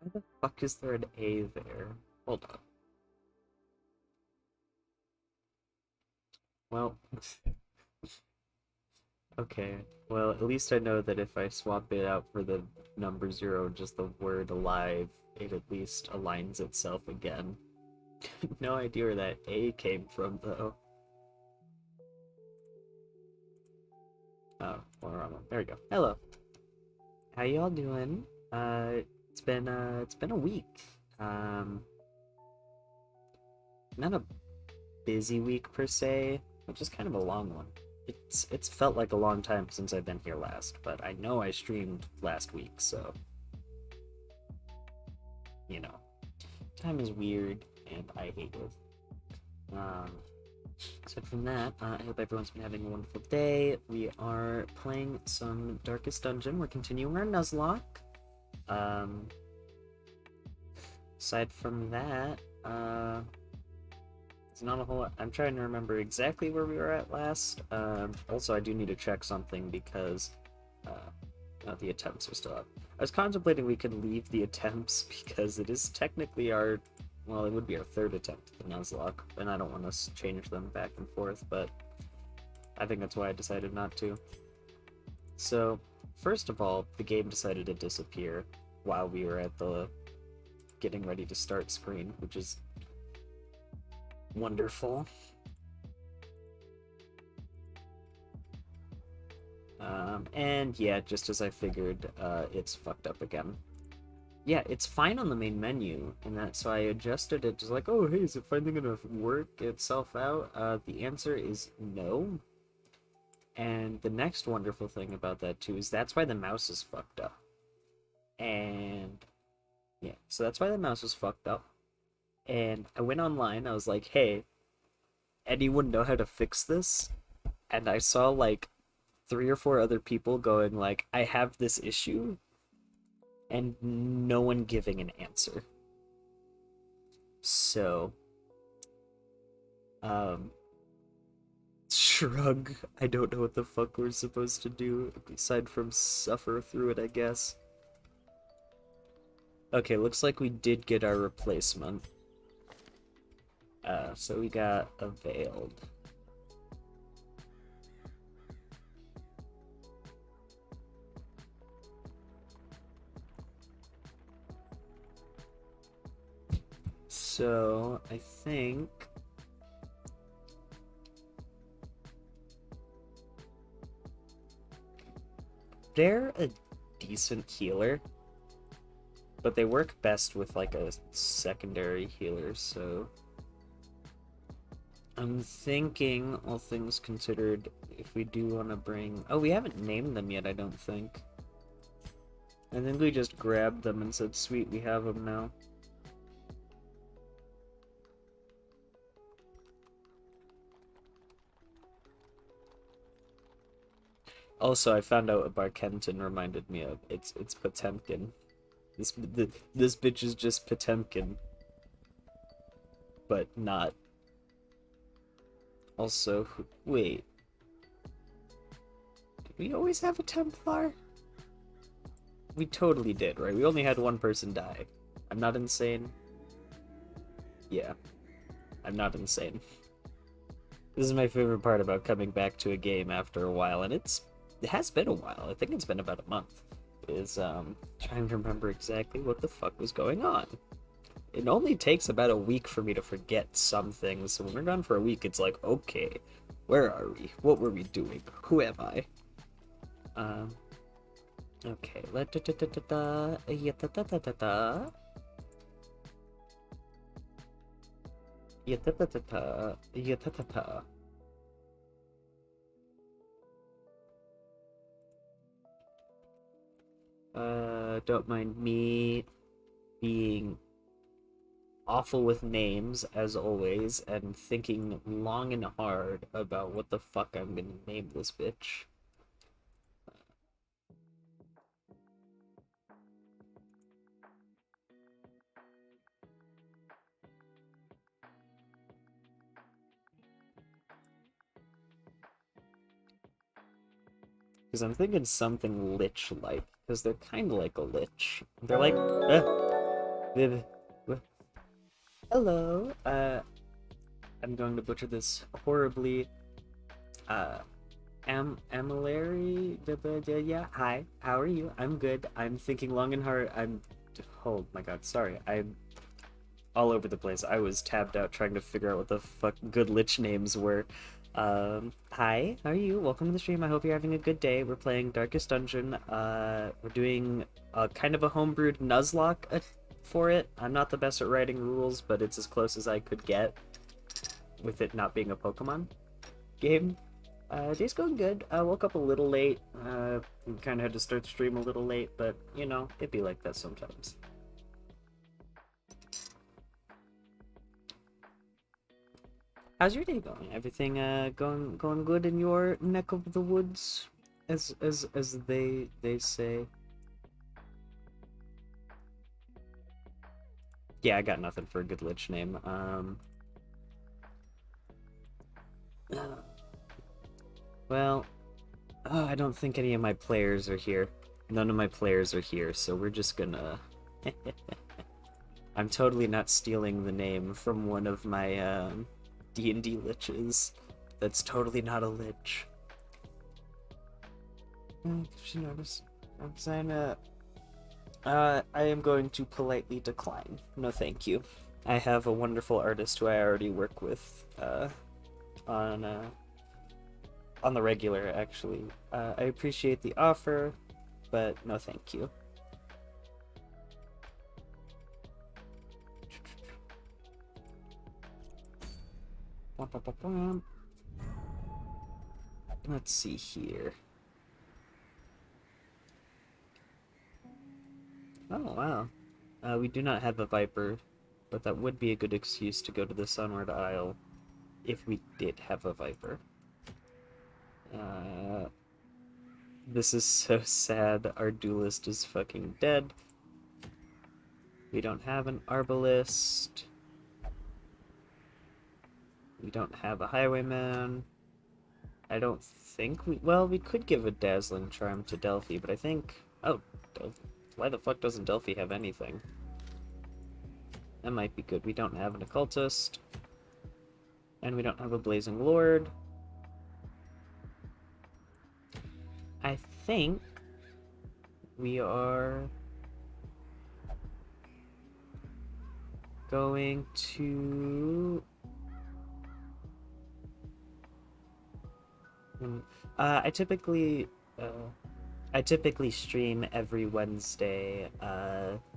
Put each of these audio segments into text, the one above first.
Why the fuck is there an A there? Hold on. Well, okay. Well, at least I know that if I swap it out for the number 0, just the word alive, it at least aligns itself again. No idea where that A came from, though. Oh, well, wrong one. There we go. Hello. How y'all doing? It's been a week. Um, Not a busy week per se, but just kind of a long one. It's felt like a long time since I've been here last, but I know I streamed last week, so you know, time is weird and I hate it. Um, Aside from that, I hope everyone's been having a wonderful day. We are playing some Darkest Dungeon. We're continuing our Nuzlocke. Um, Aside from that, it's not a whole lot. I'm trying to remember exactly where we were at last. Also, I do need to check something because the attempts are still up. I was contemplating we could leave the attempts because it is technically our, well, it would be our third attempt at the Nuzlocke, and I don't want to change them back and forth, but I think that's why I decided not to. So, first of all, the game decided to disappear while we were at the getting ready to start screen, which is wonderful. And yeah, just as I figured, it's fucked up again. Yeah, it's fine on the main menu, and that so I adjusted it just like, oh hey, is it finally gonna work itself out? The answer is no. And the next wonderful thing about that too is that's why the mouse is fucked up. And yeah, so that's why the mouse is fucked up. And I went online, I was like, hey, anyone know how to fix this? And I saw like 3 or 4 other people going like, I have this issue, and no one giving an answer. So, um, shrug. I don't know what the fuck we're supposed to do aside from suffer through it, I guess. Okay, looks like we did get our replacement. So we got a Veiled. So, I think they're a decent healer, but they work best with like a secondary healer, so I'm thinking, all things considered, if we do want to bring... Oh, we haven't named them yet, I don't think. I think we just grabbed them and said, sweet, we have them now. Also, I found out what Barkenton reminded me of. It's Potemkin. This bitch is just Potemkin, but not. Also, wait. Did we always have a Templar? We totally did, right? We only had one person die. I'm not insane. Yeah, I'm not insane. This is my favorite part about coming back to a game after a while, and it has been a while. I think it's been about a month. Is trying to remember exactly what the fuck was going on. It only takes about a week for me to forget some things. So when we're gone for a week, it's like, okay, where are we? What were we doing? Who am I? Okay. La da da da da da. Ya da da da da da. Ya da da da da. Ya da da da. Don't mind me being awful with names as always and thinking long and hard about what the fuck I'm gonna name this bitch. Because I'm thinking something lich-like, because they're kind of like a lich. They're like, Bib- Hello. I'm going to butcher this horribly. Uh, Amilary. Yeah. Hi. How are you? I'm good. I'm thinking long and hard. Oh my god. Sorry. I'm all over the place. I was tabbed out trying to figure out what the fuck good lich names were. Hi, how are you? Welcome to the stream. I hope you're having a good day. We're playing Darkest Dungeon. We're doing kind of a homebrewed Nuzlocke for it. I'm not the best at writing rules, but it's as close as I could get with it not being a Pokemon game. Day's going good. I woke up a little late. Kind of had to start the stream a little late, but you know, it'd be like that sometimes. How's your day going? Everything going good in your neck of the woods, as they say. Yeah, I got nothing for a good lich name. Well, I don't think any of my players are here. None of my players are here, so we're just gonna. I'm totally not stealing the name from one of my D&D liches. That's totally not a lich. She noticed. I'm saying I am going to politely decline. No, thank you. I have a wonderful artist who I already work with on the regular. Actually, I appreciate the offer, but no, thank you. Let's see here. Oh, wow. We do not have a Viper, but that would be a good excuse to go to the Sunward Isle if we did have a Viper. This is so sad. Our duelist is fucking dead. We don't have an Arbalist. We don't have a Highwayman. I don't think we... Well, we could give a Dazzling Charm to Delphi, but I think... Oh, why the fuck doesn't Delphi have anything? That might be good. We don't have an Occultist. And we don't have a Blazing Lord. I think we are going to... I typically stream every Wednesday,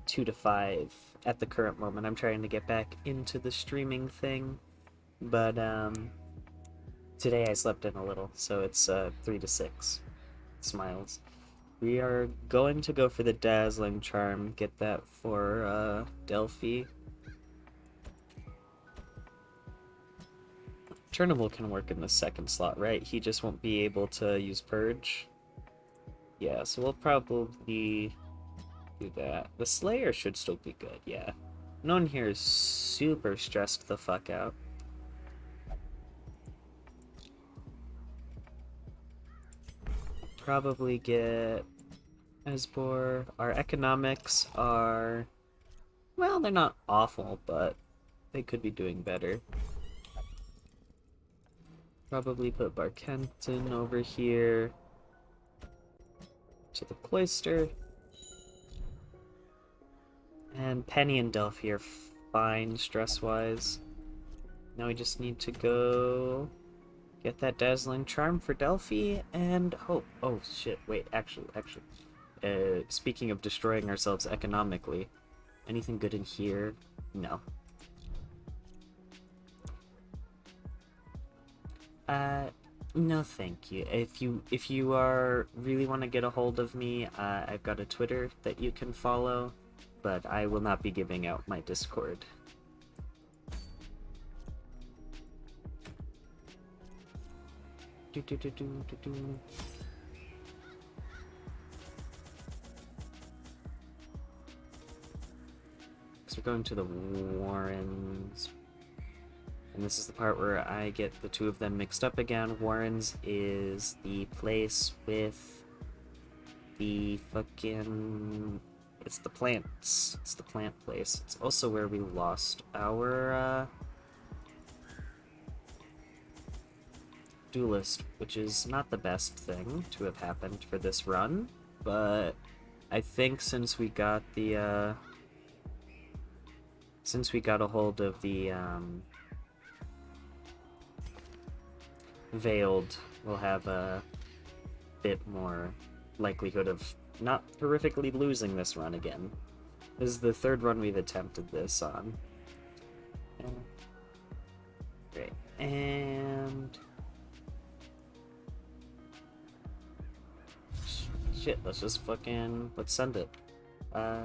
2 to 5 at the current moment. I'm trying to get back into the streaming thing, but today I slept in a little, so it's 3 to 6. Smiles. We are going to go for the Dazzling Charm, get that for Delphi. Chernobyl can work in the second slot, right? He just won't be able to use Purge. Yeah, so we'll probably do that. The Slayer should still be good, yeah. No one here is super stressed the fuck out. Probably get Esbor. Our economics are... Well, they're not awful, but they could be doing better. Probably put Barkenton over here to the Cloister. And Penny and Delphi are fine stress-wise. Now we just need to go get that Dazzling Charm for Delphi and hope. Oh shit, wait, actually. Speaking of destroying ourselves economically, anything good in here? No. No thank you. If you are really want to get a hold of me, I've got a Twitter that you can follow, but I will not be giving out my Discord. So we're going to the Warrens. And this is the part where I get the two of them mixed up again. Warrens is the place with the fucking It's the plants. It's the plant place. It's also where we lost our duelist, which is not the best thing to have happened for this run, but I think since we got the since we got a hold of the Veiled, we'll have a bit more likelihood of not horrifically losing this run again. This is the third run we've attempted this on. Great. And shit, let's just fucking, let's send it. I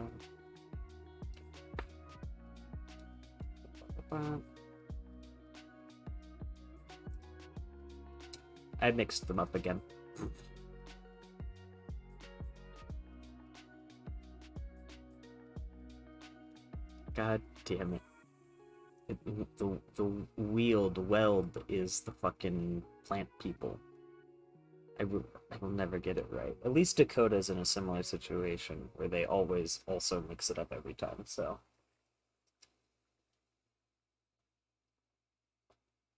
mixed them up again. God damn it. The weld is the fucking plant people. I will never get it right. At least Dakota's in a similar situation where they always also mix it up every time, so.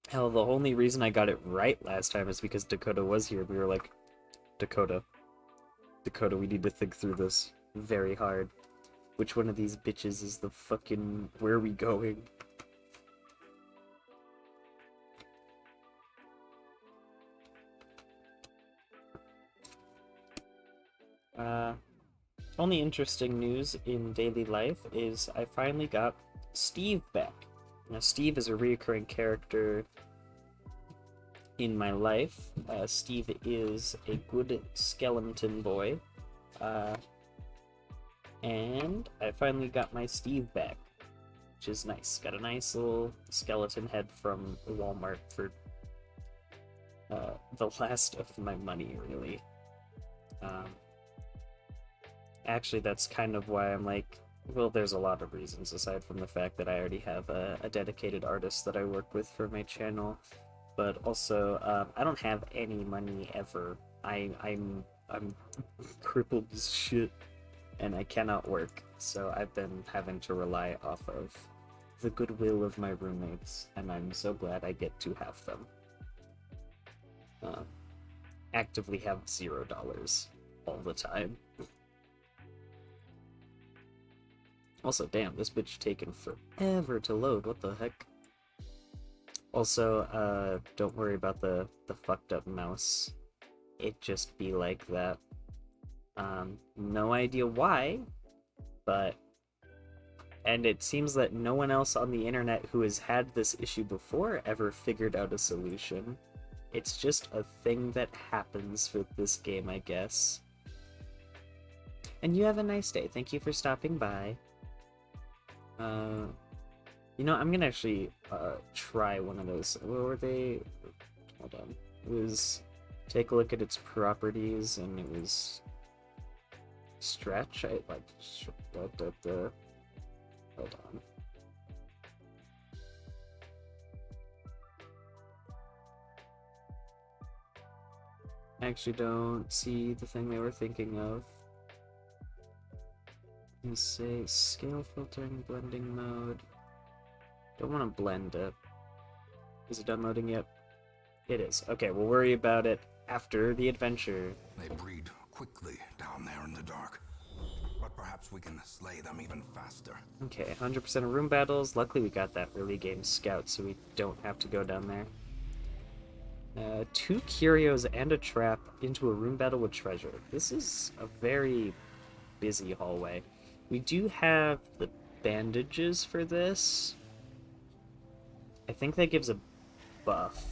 Hell, the only reason I got it right last time is because Dakota was here. We were like, Dakota, we need to think through this very hard. Which one of these bitches is the fucking... Where are we going? Only interesting news in daily life is I finally got Steve back. Now, Steve is a reoccurring character in my life. Steve is a good skeleton boy. And I finally got my Steve back, which is nice. Got a nice little skeleton head from Walmart for the last of my money, really. Actually, that's kind of why I'm like, well, there's a lot of reasons aside from the fact that I already have a dedicated artist that I work with for my channel, but also I don't have any money ever. I'm crippled as shit, and I cannot work, so I've been having to rely off of the goodwill of my roommates, and I'm so glad I get to have them. Actively have $0 all the time. Also, damn, this bitch taking forever to load, what the heck? Also, don't worry about the fucked up mouse. It just be like that. No idea why, but... And it seems that no one else on the internet who has had this issue before ever figured out a solution. It's just a thing that happens with this game, I guess. And you have a nice day. Thank you for stopping by. You know, I'm gonna actually try one of those. What were they? Hold on. It was take a look at its properties, and it was stretch. Hold on. I actually don't see the thing they were thinking of. Let's say scale filtering, blending mode. Don't want to blend it. Is it done loading yet? It is. Okay, we'll worry about it after the adventure. They breed quickly down there in the dark, but perhaps we can slay them even faster. Okay, 100% of room battles. Luckily we got that early game scout, so we don't have to go down there. 2 curios and a trap into a room battle with treasure. This is a very busy hallway. We do have the bandages for this. I think that gives a buff.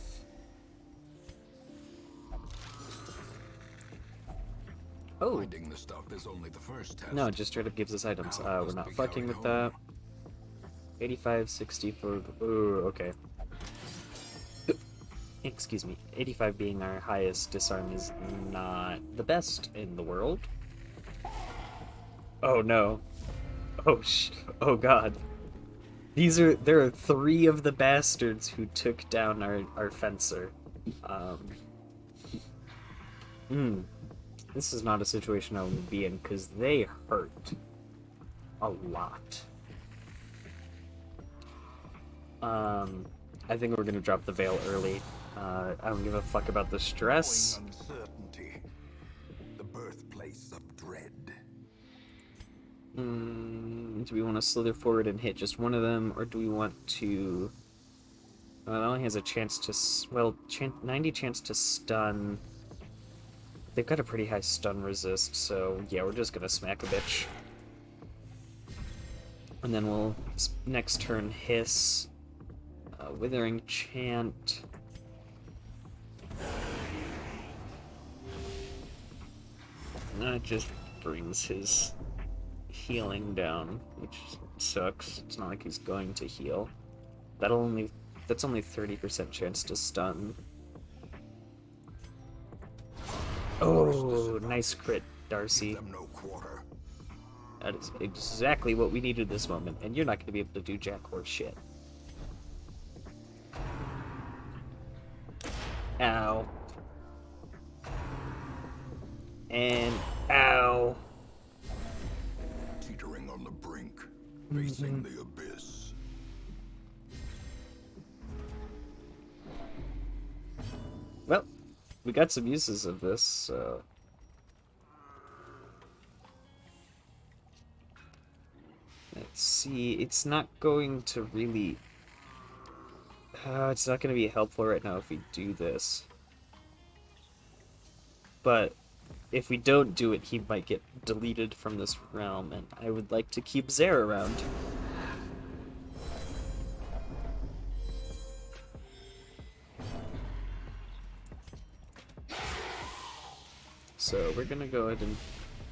Oh. Finding the stuff is only the first test. No, it just straight up gives us items. We're not fucking with that. 85, 60 for... Ooh, okay. Excuse me. 85 being our highest disarm is not the best in the world. Oh no. Oh god. There are 3 of the bastards who took down our fencer. This is not a situation I would be in, because they hurt. a lot. I think we're gonna drop the veil early. I don't give a fuck about the stress. Knowing uncertainty, the birthplace of dread. Do we want to slither forward and hit just one of them, or do we want to... it only has a chance to... well, 90 chance to stun. They've got a pretty high stun resist, so yeah, we're just gonna smack a bitch. And then we'll, next turn, hiss. Withering Chant. And that just brings his healing down, which sucks. It's not like he's going to heal. That's only 30% chance to stun. Oh, nice crit, Darcy. That is exactly what we needed this moment, and you're not going to be able to do jack horse shit. Ow. And ow. Teetering on the brink, facing the abyss. Well, we got some uses of this, so... let's see, it's not going to really... it's not going to be helpful right now if we do this. But if we don't do it, he might get deleted from this realm, and I would like to keep Zare around. So we're gonna go ahead and...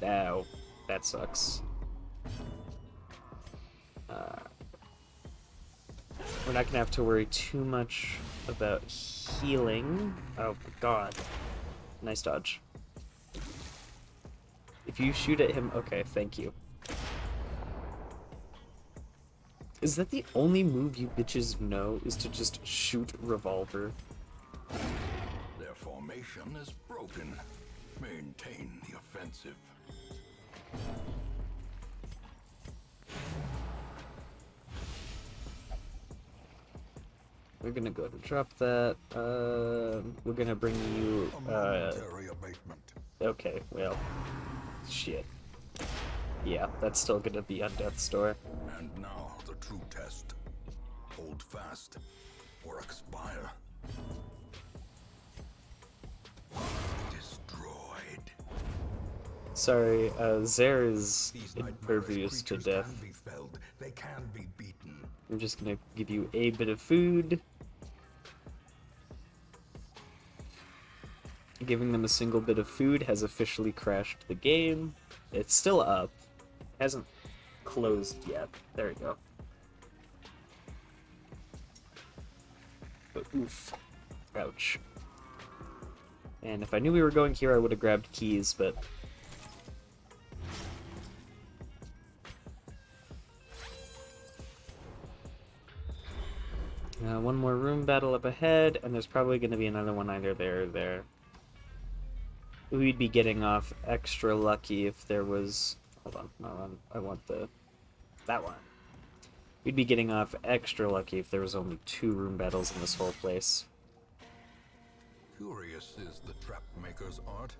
ow, that sucks. We're not gonna have to worry too much about healing. Oh god. Nice dodge. If you shoot at him... okay, thank you. Is that the only move you bitches know, is to just shoot revolver? Their formation is broken. Maintain the offensive. We're gonna go ahead and drop that. We're gonna bring you, Momentary abatement. okay, well, shit. Yeah, that's still gonna be on death's door. And now the true test. Hold fast or expire. Destroyed. Sorry, Zare is These impervious to creatures death. can be felled. They can be beaten. I'm just gonna give you a bit of food. Giving them a single bit of food has officially crashed the game. It's still up. Hasn't closed yet. There we go. But oof. Ouch. And if I knew we were going here, I would have grabbed keys, but... one more room battle up ahead, and there's probably going to be another one either there or there. We'd be getting off extra lucky if there was... hold on, I want that one. We'd be getting off extra lucky if there was only 2 room battles in this whole place. Curious is the trap maker's art.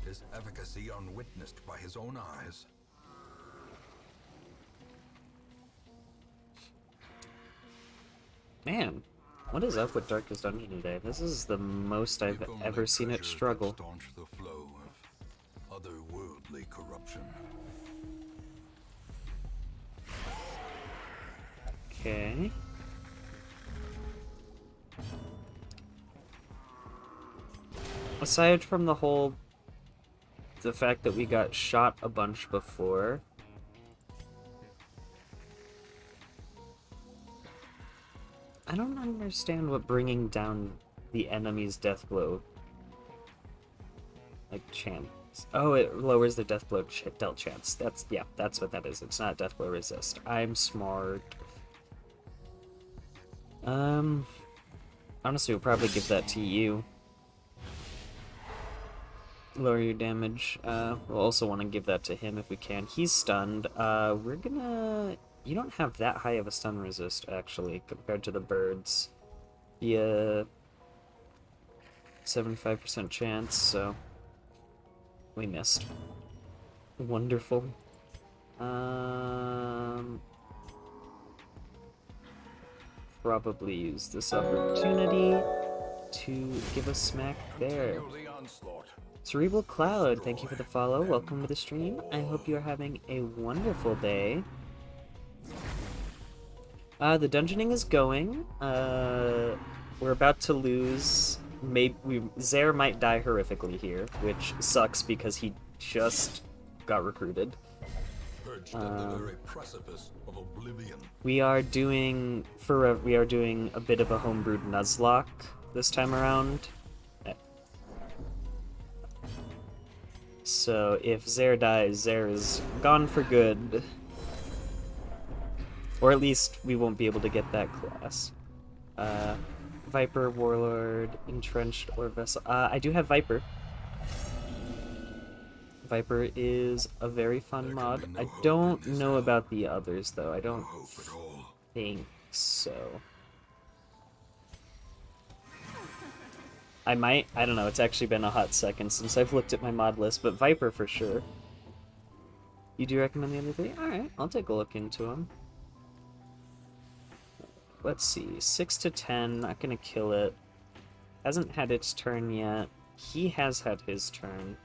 His efficacy unwitnessed by his own eyes. Man, what is up with Darkest Dungeon today? This is the most I've ever seen it struggle. Staunch the flow of otherworldly corruption. Okay. Aside from the fact that we got shot a bunch before, I don't understand what bringing down the enemy's death blow, like, chance. Oh, it lowers the death blow dealt chance. That's what that is. It's not death blow resist. I'm smart. Honestly, we'll probably give that to you. Lower your damage. We'll also want to give that to him if we can. He's stunned. We're gonna... You don't have that high of a stun resist, actually, compared to the birds. Yeah, 75% chance, so... We missed. Wonderful. Probably use this opportunity to give a smack there. Cerebral Cloud, thank you for the follow. Welcome to the stream. I hope you're having a wonderful day. The dungeoning is going. We're about to lose. Zare might die horrifically here, which sucks because he just got recruited. We are doing a bit of a homebrewed Nuzlocke this time around. So if Zare dies, Zare is gone for good. Or at least we won't be able to get that class. Viper, Warlord, Entrenched, or Vessel. I do have Viper. Viper is a very fun mod. I don't know about the others, though. I don't think so. I might. I don't know. It's actually been a hot second since I've looked at my mod list, but Viper for sure. You do recommend the other three? Alright, I'll take a look into them. Let's see. 6 to 10. Not gonna kill it. Hasn't had its turn yet. He has had his turn.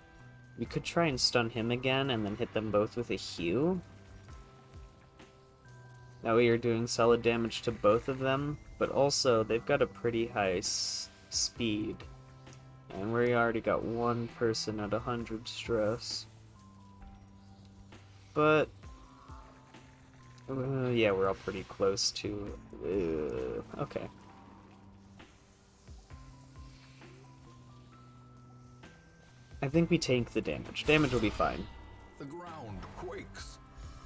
We could try and stun him again and then hit them both with a Hue. That way you're doing solid damage to both of them, but also they've got a pretty high speed. And we already got one person at 100 stress. But yeah, we're all pretty close to... okay. I think we tank the damage. Damage will be fine. The ground quakes.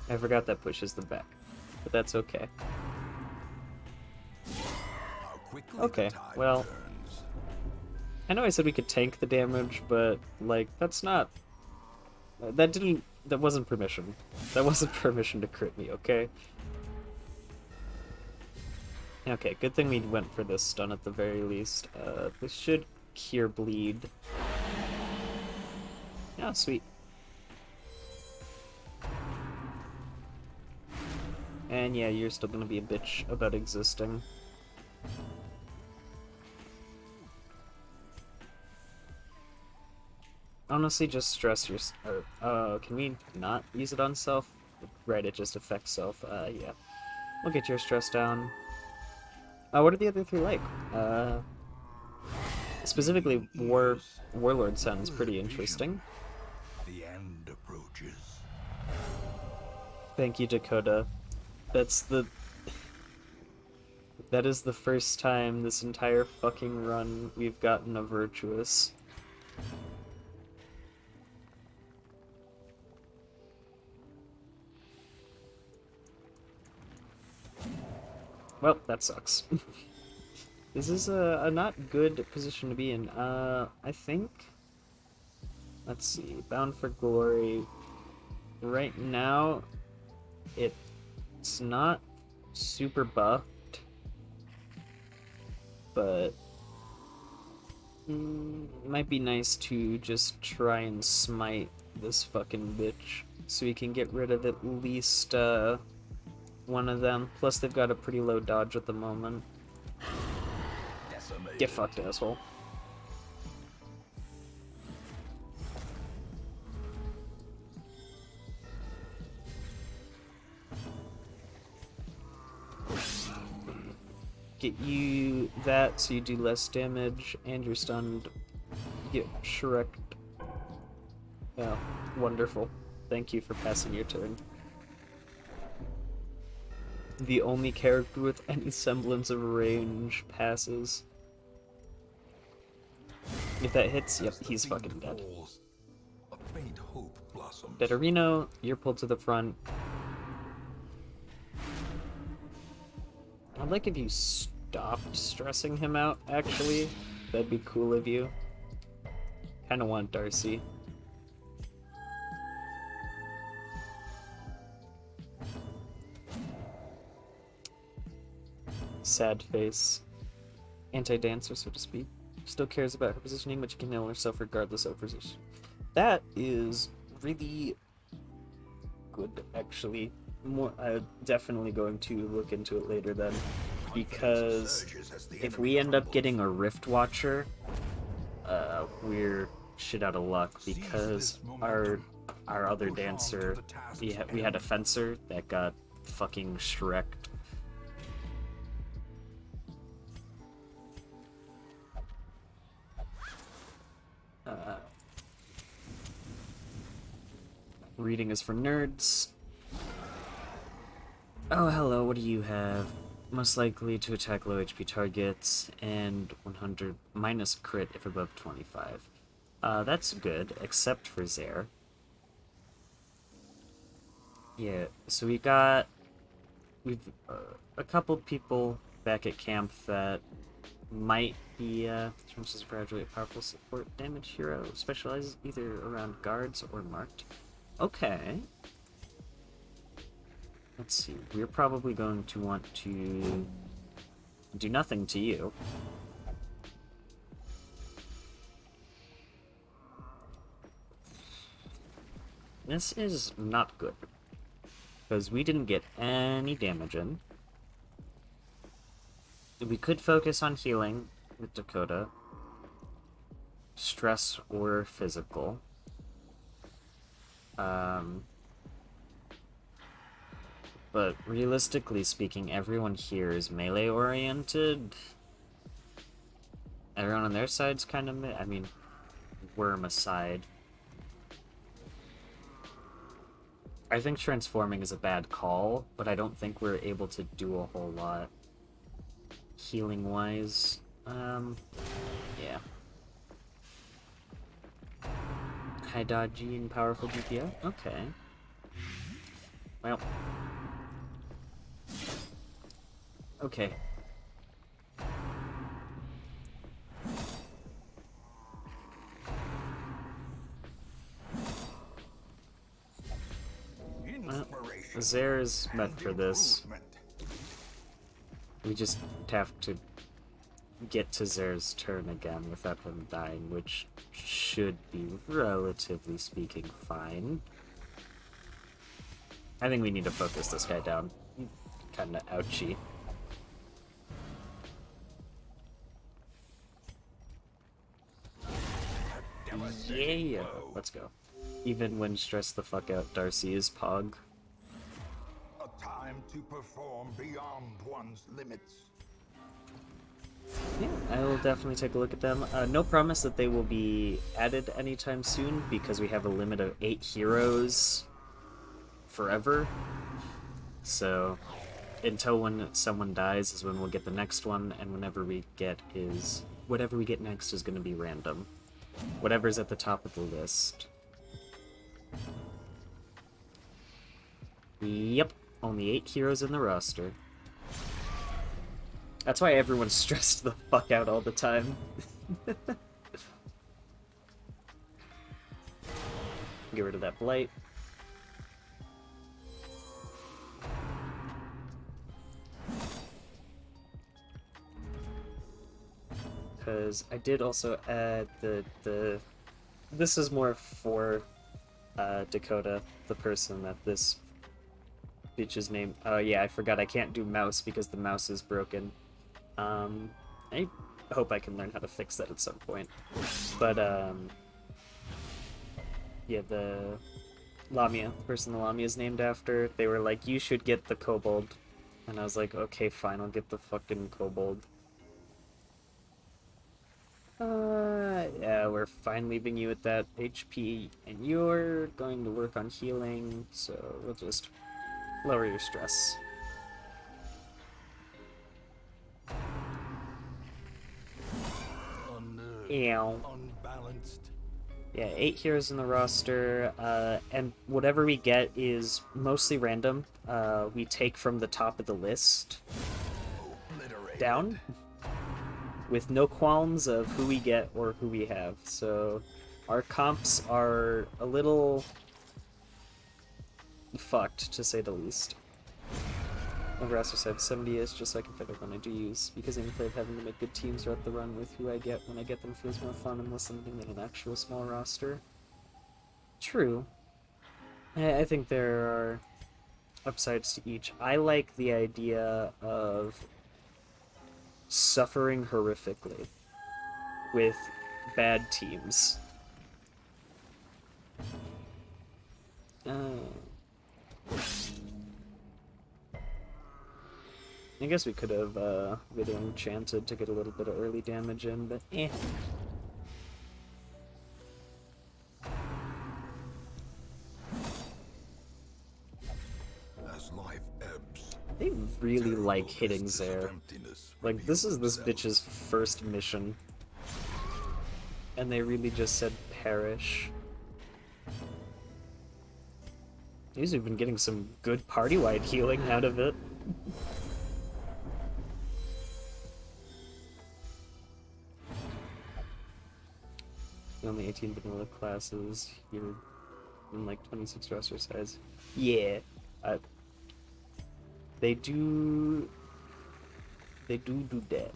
I forgot that pushes them back, but that's okay. Okay, well... I know I said we could tank the damage, but, like, that's not... That wasn't permission. That wasn't permission to crit me, okay? Okay, good thing we went for this stun at the very least. This should cure bleed. Yeah, sweet. And yeah, you're still gonna be a bitch about existing. Honestly, just stress your... can we not use it on self? Right, it just affects self. Yeah. We'll get your stress down. What are the other three like? Specifically, Warlord sounds pretty interesting. The end approaches. Thank you, Dakota. That is the first time this entire fucking run we've gotten a virtuous. Well, that sucks. This is a not good position to be in. I think... Let's see. Bound for Glory. Right now, it's not super buffed. But... it might be nice to just try and smite this fucking bitch. So we can get rid of at least, one of them. Plus they've got a pretty low dodge at the moment. Get fucked, asshole. Get you that so you do less damage and you're stunned. Get Shrek. Oh, wonderful. Thank you for passing your turn. The only character with any semblance of range passes. If that hits, yep, he's fucking dead. Betterino, you're pulled to the front. I'd like if you stopped stressing him out, actually. That'd be cool of you. Kind of want Darcy. Sad face. Anti-dancer, so to speak. Still cares about her positioning, but she can nail herself regardless of position. That is really good, actually. More, I'm definitely going to look into it later then, because if we end up getting a Rift Watcher, we're shit out of luck, because our other dancer, we had a fencer that got fucking shreked. Reading is for nerds. Oh, hello, what do you have? Most likely to attack low HP targets, and 100 minus crit if above 25. That's good, except for Zaire. Yeah, so we've a couple people back at camp that might be, terms as graduate powerful support damage hero, specializes either around guards or marked. Okay. Let's see, we're probably going to want to do nothing to you. This is not good, because we didn't get any damage in. We could focus on healing with Dakota. Stress or physical. But realistically speaking, everyone here is melee oriented. Everyone on their side's kind of I mean, Worm aside. I think transforming is a bad call, but I don't think we're able to do a whole lot healing wise. Yeah. High dodgy and powerful DPS? Okay. Well. Okay. Well, Zaire is meant for this. We just have to get to Zaire's turn again without him dying, which should be, relatively speaking, fine. I think we need to focus this guy down. Kinda ouchy. Yeah, let's go. Even when stressed the fuck out, Darcy is Pog. A time to perform beyond one's limits. Yeah, I will definitely take a look at them. No promise that they will be added anytime soon, because we have a limit of 8 heroes forever. So, until when someone dies is when we'll get the next one, and whatever we get next is going to be random. Whatever's at the top of the list. Yep, only 8 heroes in the roster. That's why everyone's stressed the fuck out all the time. Get rid of that blight. Because I did also add this is more for Dakota, the person that this bitch's name. Oh yeah, I forgot I can't do mouse because the mouse is broken. I hope I can learn how to fix that at some point. But yeah, the Lamia, the person the Lamia is named after, they were like, you should get the kobold. And I was like, okay, fine, I'll get the fucking kobold. Yeah, we're fine leaving you at that HP, and you're going to work on healing, so we'll just lower your stress. Unbalanced. Yeah, 8 heroes in the roster, and whatever we get is mostly random. We take from the top of the list down, with no qualms of who we get or who we have. So Our comps are a little fucked, to say the least. Over roster side 70 is just so I can fit everyone I do use, because in play of having to make good teams throughout the run with who I get when I get them feels more fun and less limiting than an actual small roster. True. I think there are upsides to each. I like the idea of suffering horrifically with bad teams. I guess we could have really enchanted to get a little bit of early damage in, but eh. As life ebbs, They really like hitting Zare. Like, this is this bitch's first mission. And they really just said perish. He's even getting some good party-wide healing out of it. Only 18 vanilla classes. You're in like 26 roster size. Yeah. They do that.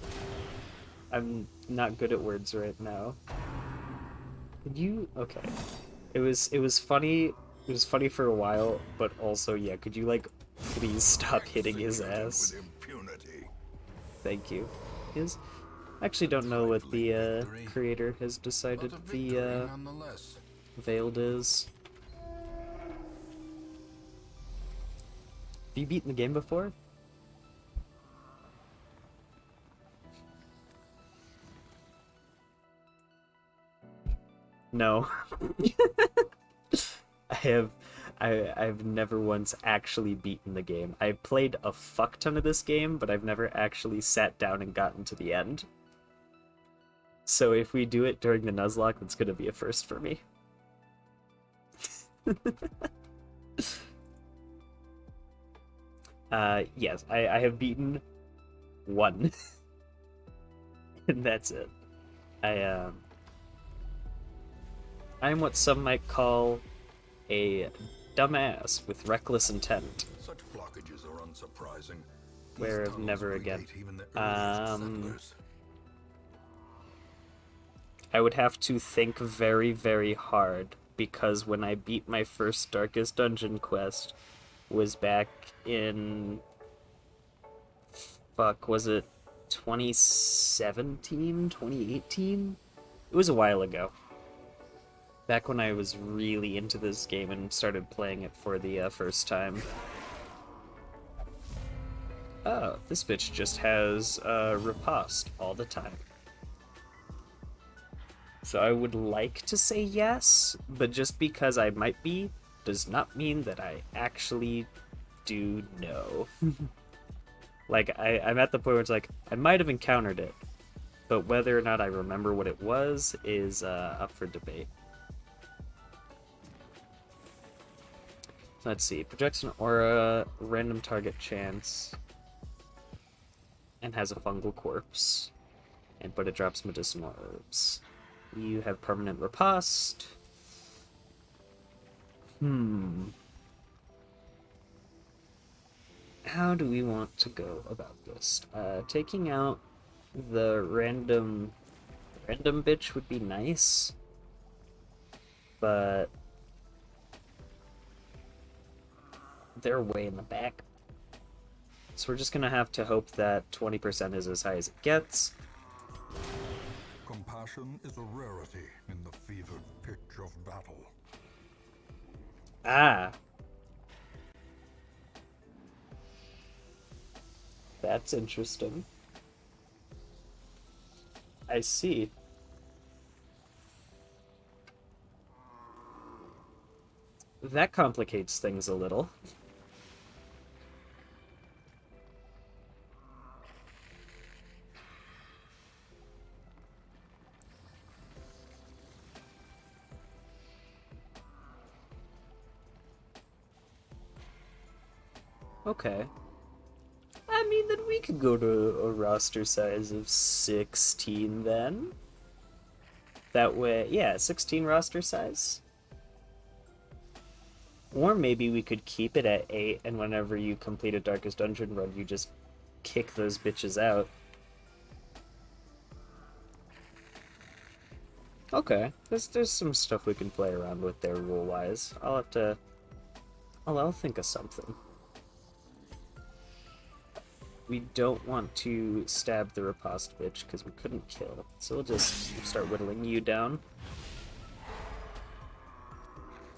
I'm not good at words right now. Could you? Okay. It was funny. It was funny for a while, but also, yeah, could you, like, please stop hitting his ass? Thank you. His... I actually don't know what the creator has decided the Veiled is. Have you beaten the game before? No. I've never once actually beaten the game. I've played a fuck ton of this game, but I've never actually sat down and gotten to the end. So if we do it during the Nuzlocke, that's gonna be a first for me. Yes, I have beaten one. And that's it. I'm what some might call a dumbass with reckless intent. Such blockages are unsurprising. Where of never again. I would have to think very, very hard, because when I beat my first Darkest Dungeon quest was back in... Fuck, was it 2017? 2018? It was a while ago. Back when I was really into this game and started playing it for the first time. Oh, this bitch just has riposte all the time. So I would like to say yes, but just because I might be does not mean that I actually do know. Like, I'm at the point where it's like, I might have encountered it, but whether or not I remember what it was is up for debate. Let's see. Projects an aura, random target chance, and has a fungal corpse. But it drops medicinal herbs. You have permanent riposte. How do we want to go about this? Taking out the random bitch would be nice, but they're way in the back. So we're just gonna have to hope that 20% is as high as it gets. Compassion is a rarity in the fevered pitch of battle. Ah. That's interesting. I see. That complicates things a little. Okay. I mean, then we could go to a roster size of 16 then. That way, yeah, 16 roster size. Or maybe we could keep it at 8, and whenever you complete a Darkest Dungeon run, you just kick those bitches out. Okay, there's some stuff we can play around with there rule-wise. I'll think of something. We don't want to stab the riposte bitch, because we couldn't kill. So we'll just start whittling you down.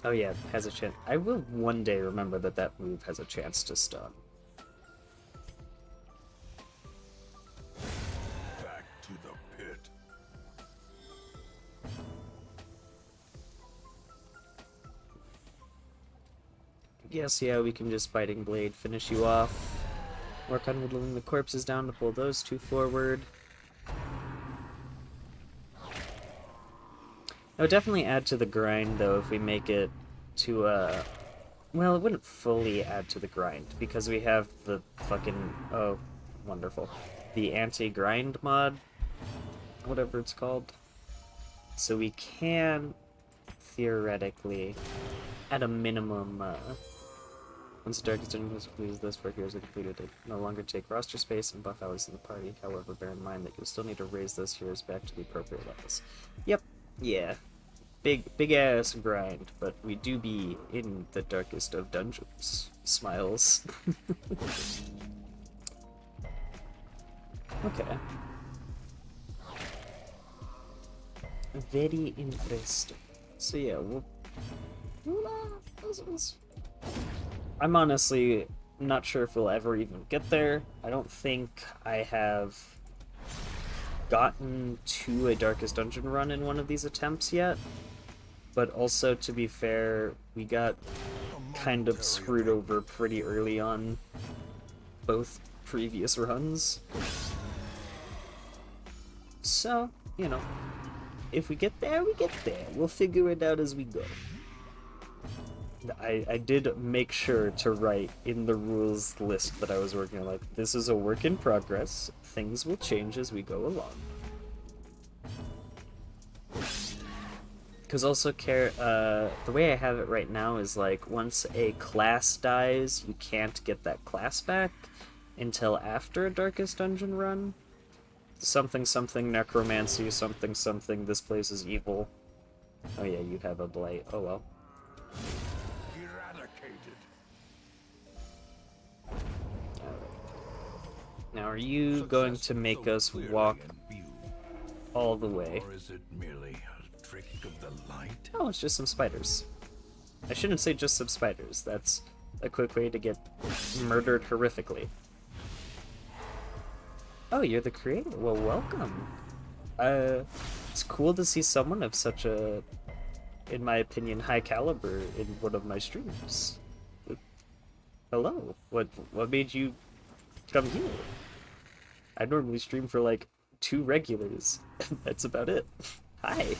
Oh yeah, has a chance. I will one day remember that that move has a chance to stun. Back to the pit. Yes, yeah, we can just Biting Blade finish you off. Work on whittling the corpses down to pull those two forward. It would definitely add to the grind, though, if we make it to well, it wouldn't fully add to the grind, because we have the fucking... oh, wonderful. The anti-grind mod, whatever it's called. So we can, theoretically, at a minimum, once the Darkest Dungeon completes this for heroes are completed, it no longer take roster space and buff allies in the party. However, bear in mind that you'll still need to raise those heroes back to the appropriate levels. Yep, yeah. Big ass grind, but we do be in the darkest of dungeons. Smiles. Okay. Very interesting. So yeah, I'm honestly not sure if we'll ever even get there. I don't think I have gotten to a Darkest Dungeon run in one of these attempts yet. But also, to be fair, we got kind of screwed over pretty early on both previous runs. So, you know, if we get there, we get there. We'll figure it out as we go. I did make sure to write in the rules list that I was working on, like, this is a work in progress. Things will change as we go along. Because also, the way I have it right now is, like, once a class dies, you can't get that class back until after a Darkest Dungeon run. Something something necromancy, something something, this place is evil. Oh yeah, you have a blight. Oh well. Eradicated. Now are you going to make us walk all the way? Or is it merely a trick of the light? Oh, it's just some spiders. I shouldn't say just some spiders. That's a quick way to get murdered horrifically. Oh, you're the creator. Well, welcome. It's cool to see someone of such a, in my opinion, high caliber in one of my streams. Hello. What made you come here? I normally stream for like 2 regulars. That's about it. Hi.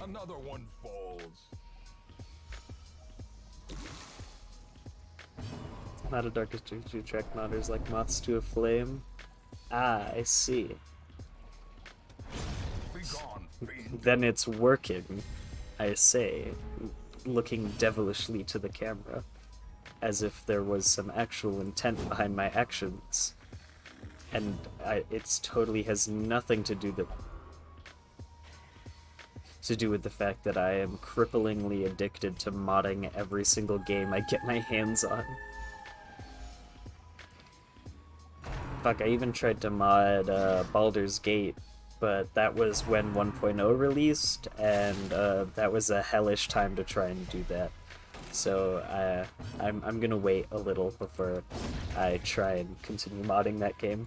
Another one falls. Not a Darkest Dungeon track modders like moths to a flame. Ah, I see. Be gone, fiend. Then it's working, I say, looking devilishly to the camera, as if there was some actual intent behind my actions. And it totally has nothing to do with the fact that I am cripplingly addicted to modding every single game I get my hands on. Fuck, I even tried to mod Baldur's Gate, but that was when 1.0 released, and that was a hellish time to try and do that. So I'm gonna wait a little before I try and continue modding that game.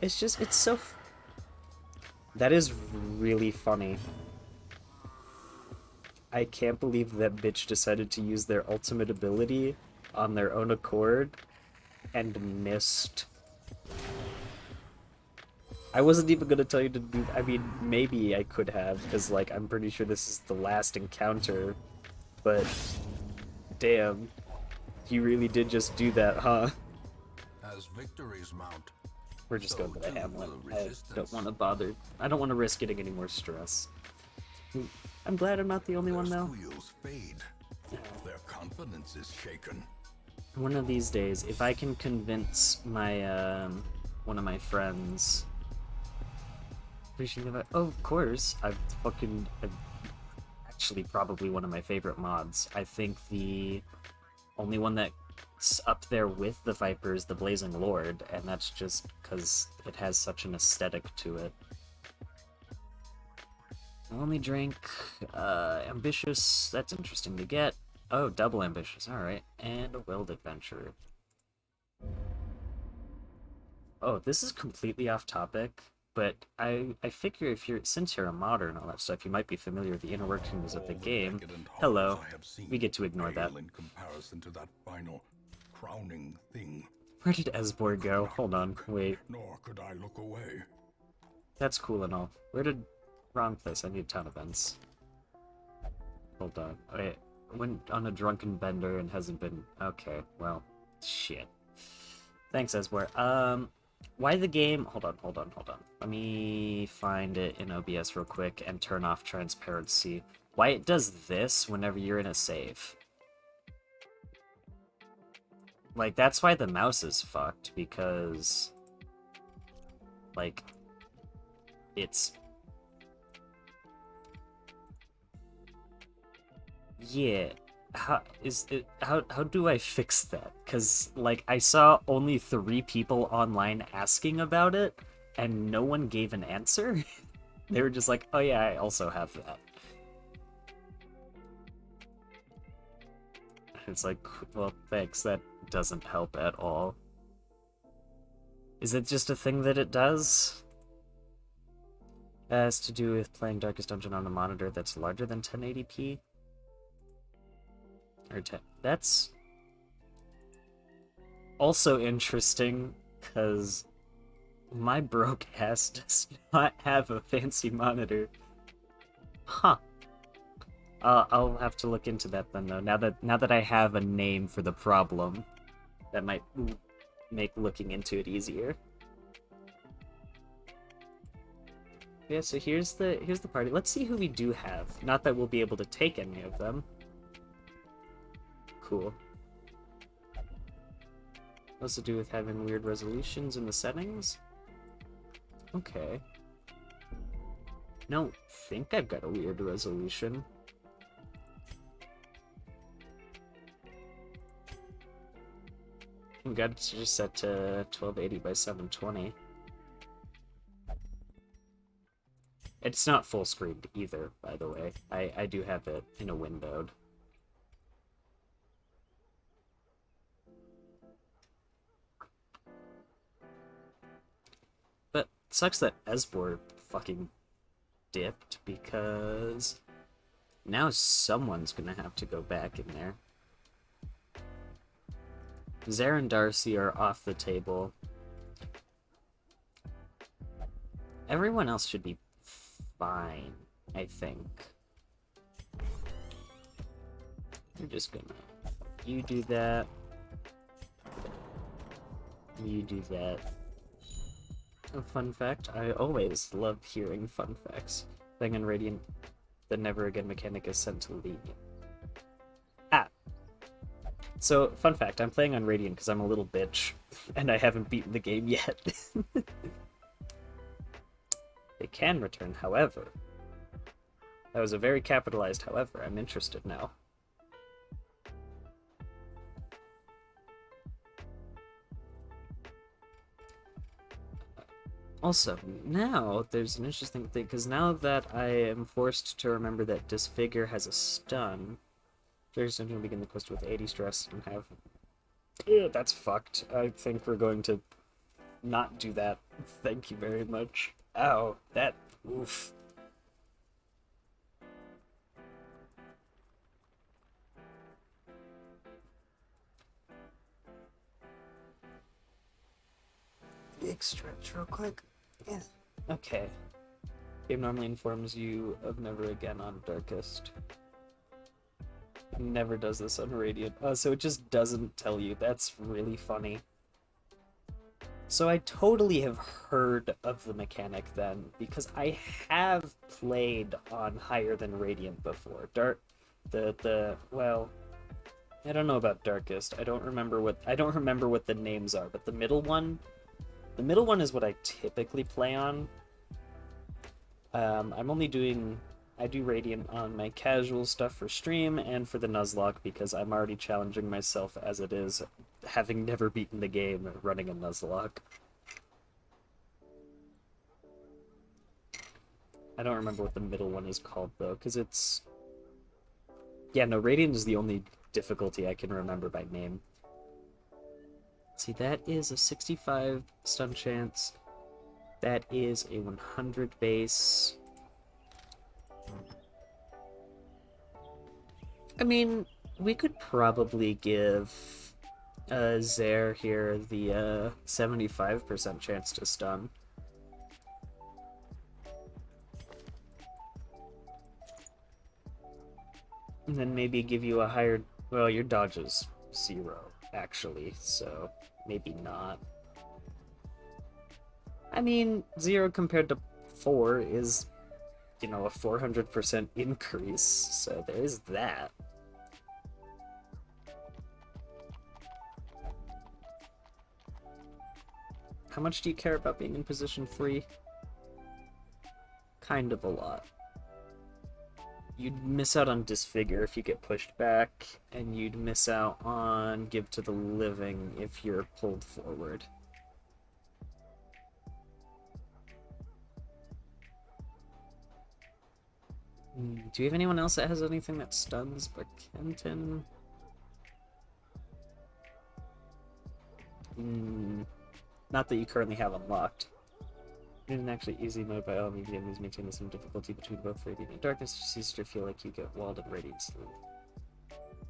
It's so... That is really funny. I can't believe that bitch decided to use their ultimate ability on their own accord and missed. I wasn't even gonna tell you to do. I mean, maybe I could have, because like I'm pretty sure this is the last encounter. But damn, he really did just do that, huh? As victories mount, We're just so going to the too Hamlet. will I don't resistance. want to bother. I don't want to risk getting any more stress. I'm glad I'm not the only Their one though. squeals fade. Their confidence is shaken. One of these days, if I can convince my one of my friends, oh, of course, actually probably one of my favorite mods. I think the only one that's up there with the Viper is the Blazing Lord, and that's just because it has such an aesthetic to it. Only drink, ambitious, that's interesting to get. Oh, double ambitious, alright. And a willed adventurer. Oh, this is completely off topic, but I figure if you're, since you're a modder and all that stuff, you might be familiar with the inner workings of the All the game. decadent horrors Hello. I have seen We get to ignore that. pale in comparison to that final, crowning thing. Where did Esbor go? Hold on, Look, wait. nor could I look away. That's cool and all. Where did... Wrong place, I need town events. Hold on. Wait, went on a drunken bender and hasn't been... Okay, well, shit. Thanks, Esbor. Why the game... Hold on. Let me find it in OBS real quick and turn off transparency. Why it does this whenever you're in a save. Like, that's why the mouse is fucked, because... Like... It's... Yeah. How do I fix that? Because, like, I saw only 3 people online asking about it, and no one gave an answer. They were just like, oh yeah, I also have that. It's like, well, thanks, that doesn't help at all. Is it just a thing that it does? It has to do with playing Darkest Dungeon on a monitor that's larger than 1080p? Or 10... That's also interesting, because my broke ass does not have a fancy monitor. Huh. I'll have to look into that then, though. Now that I have a name for the problem, that might make looking into it easier. Yeah, so here's the party. Let's see who we do have. Not that we'll be able to take any of them. Cool. What's to do with having weird resolutions in the settings? Okay. I don't think I've got a weird resolution. I've got it just set to 1280 by 720. It's not full screened either, by the way. I do have it in a windowed. But it sucks that Esbor fucking dipped, because now someone's gonna have to go back in there. Zara and Darcy are off the table. Everyone else should be fine, I think. You're just gonna... You do that. You do that. A fun fact, I always love hearing fun facts. Thing on Radiant, the never again mechanic is sent to league. Ah! So, fun fact, I'm playing on Radiant because I'm a little bitch, and I haven't beaten the game yet. They can return, however. That was a very capitalized however. I'm interested now. Also, now there's an interesting thing, because now that I am forced to remember that Disfigure has a stun, there's going to begin the quest with 80 stress and have... Ew, that's fucked. I think we're going to not do that. Thank you very much. Ow, that... Oof. Big stretch real quick. Yeah. Okay. Game normally informs you of never again on Darkest. It never does this on Radiant. Oh, so it just doesn't tell you. That's really funny. So I totally have heard of the mechanic then, because I have played on higher than Radiant before. Well, I don't know about Darkest. I don't remember what the names are, but the middle one is what I typically play on. I do Radiant on my casual stuff for stream and for the Nuzlocke because I'm already challenging myself as it is, having never beaten the game running a Nuzlocke. I don't remember what the middle one is called though, because it's... Yeah, no, Radiant is the only difficulty I can remember by name. Let's see, that is a 65 stun chance. That is a 100 base. I mean, we could probably give Zaire here the 75% chance to stun. And then maybe give you a higher... Well, your dodge is 0, actually, so maybe not. I mean, 0 compared to 4 is, you know, a 400% increase, so there's that. How much do you care about being in position 3? Kind of a lot. You'd miss out on Disfigure if you get pushed back, and you'd miss out on Give to the Living if you're pulled forward. Do you have anyone else that has anything that stuns but Kenton? Not that you currently have unlocked. It isn't actually easy mode by all means. Enemies maintain the same difficulty between both Radiant and Darkness. It just seems to feel like you get walled in Radiant sleep.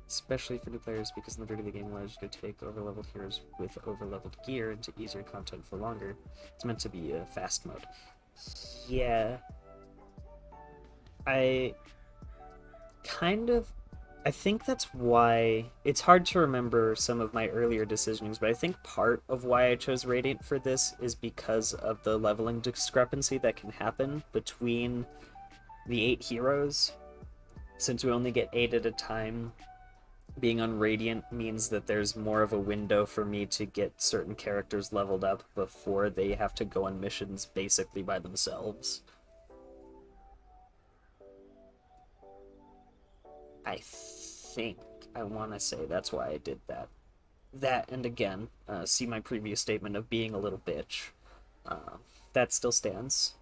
Especially for new players, because the majority of the game allows you to take overleveled heroes with overleveled gear into easier content for longer. It's meant to be a fast mode. Yeah. I think that's why it's hard to remember some of my earlier decisions, but I think part of why I chose Radiant for this is because of the leveling discrepancy that can happen between the 8 heroes. Since we only get 8 at a time, being on Radiant means that there's more of a window for me to get certain characters leveled up before they have to go on missions basically by themselves. I think I want to say that's why I did that. That, and again, see my previous statement of being a little bitch. That still stands.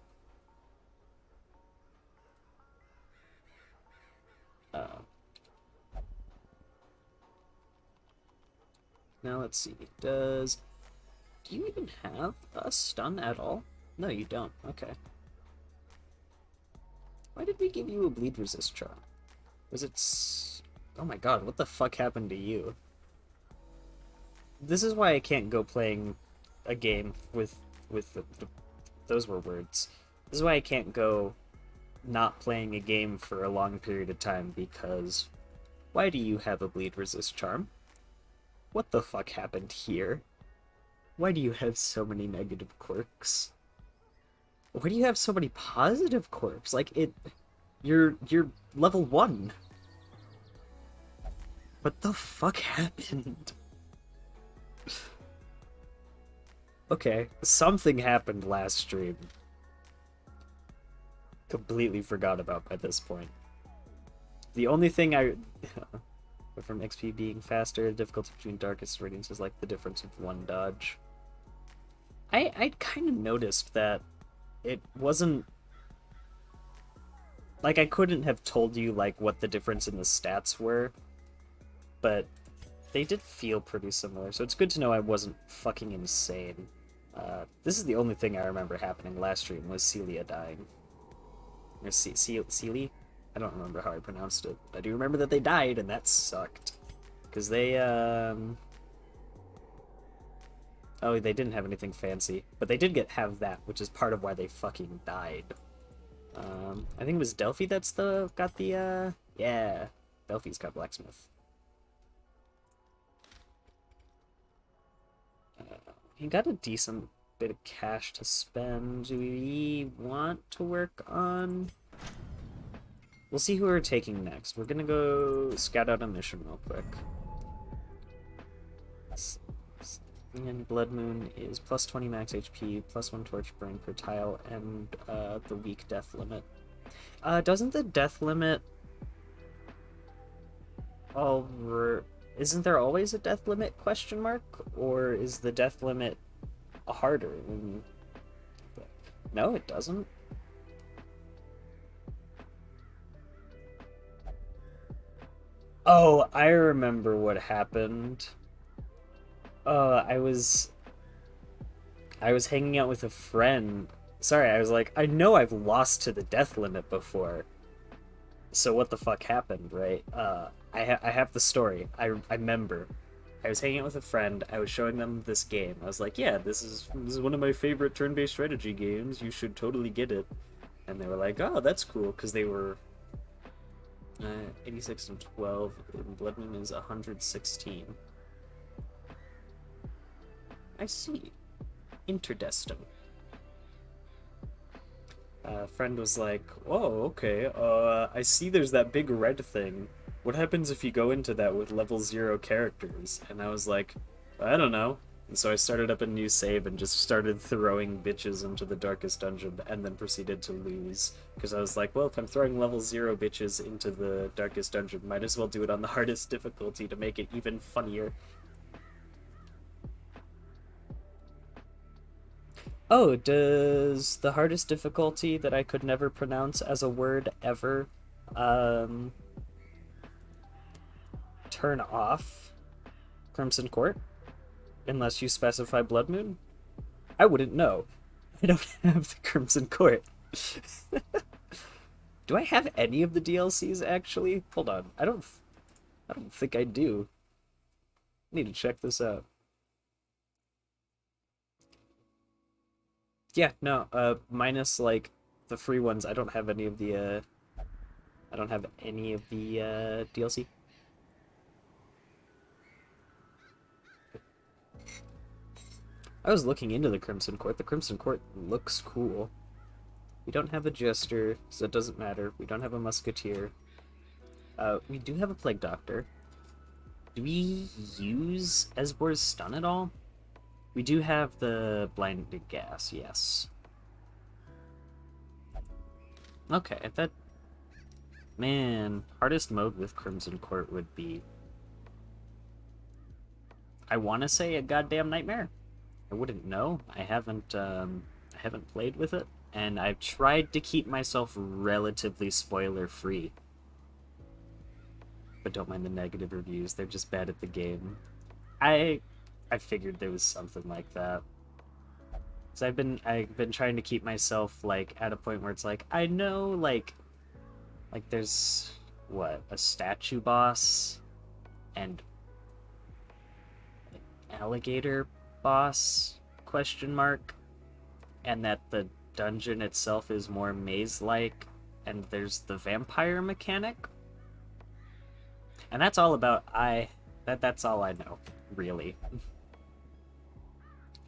Now let's see. Do you even have a stun at all? No, you don't. Okay. Why did we give you a bleed resist charm? Was it... Oh my god, what the fuck happened to you? This is why I can't go playing a game with those were words. This is why I can't go not playing a game for a long period of time, because why do you have a bleed resist charm? What the fuck happened here? Why do you have so many negative quirks? Why do you have so many positive quirks? Like, you're level 1. What the fuck happened? Okay, something happened last stream. Completely forgot about by this point. The only thing from XP being faster, the difficulty between Darkest and Radiance is like the difference of 1 dodge. I kind of noticed that it wasn't... Like, I couldn't have told you, like, what the difference in the stats were, but they did feel pretty similar, so it's good to know I wasn't fucking insane. This is the only thing I remember happening last stream, was Celia dying. Or Celie? I don't remember how I pronounced it. I do remember that they died, and that sucked. Because they, Oh, they didn't have anything fancy, but they did have that, which is part of why they fucking died. I think it was Delphi that's got the yeah, Delphi's got blacksmith. He got a decent bit of cash to spend. Do we want to work on? We'll see who we're taking next. We're gonna go scout out a mission real quick. And Blood Moon is plus 20 max HP, plus 1 torch burn per tile, and the weak death limit. Doesn't the death limit isn't there always a death limit question mark? Or is the death limit harder? No, it doesn't. Oh, I remember what happened. I was hanging out with a friend. Sorry, I was like, I know I've lost to the death limit before. So what the fuck happened, right? I have the story. I remember. I was hanging out with a friend. I was showing them this game. I was like, "Yeah, this is one of my favorite turn-based strategy games. You should totally get it." And they were like, "Oh, that's cool," because they were 86 and 12. And Blood Moon is 116. I see. Interdestin. Friend was like, "Oh, okay. I see there's that big red thing. What happens if you go into that with level 0 characters?" And I was like, "I don't know." And so I started up a new save and just started throwing bitches into the darkest dungeon and then proceeded to lose. Because I was like, well, if I'm throwing level 0 bitches into the darkest dungeon, might as well do it on the hardest difficulty to make it even funnier. Oh, does the hardest difficulty that I could never pronounce as a word ever um, turn off Crimson Court unless you specify Blood Moon? I wouldn't know. I don't have the Crimson Court. Do I have any of the DLCs actually? Hold on. I don't think I do. I need to check this out. Yeah, no, minus like the free ones, I don't have any of the I don't have any of the DLC. I was looking into the Crimson Court. The Crimson Court looks cool. We don't have a Jester, so it doesn't matter. We don't have a Musketeer. We do have a Plague Doctor. Do we use Esbor's Stun at all? We do have the Blinded Gas, yes. Okay, that... Man, hardest mode with Crimson Court would be... I want to say a goddamn nightmare. I wouldn't know. I haven't played with it, and I've tried to keep myself relatively spoiler-free. But don't mind the negative reviews, they're just bad at the game. I figured there was something like that. So I've been trying to keep myself like at a point where it's like I know like there's what, a statue boss and alligator boss question mark, and that the dungeon itself is more maze-like, and there's the vampire mechanic, and that's all about that's all I know, really.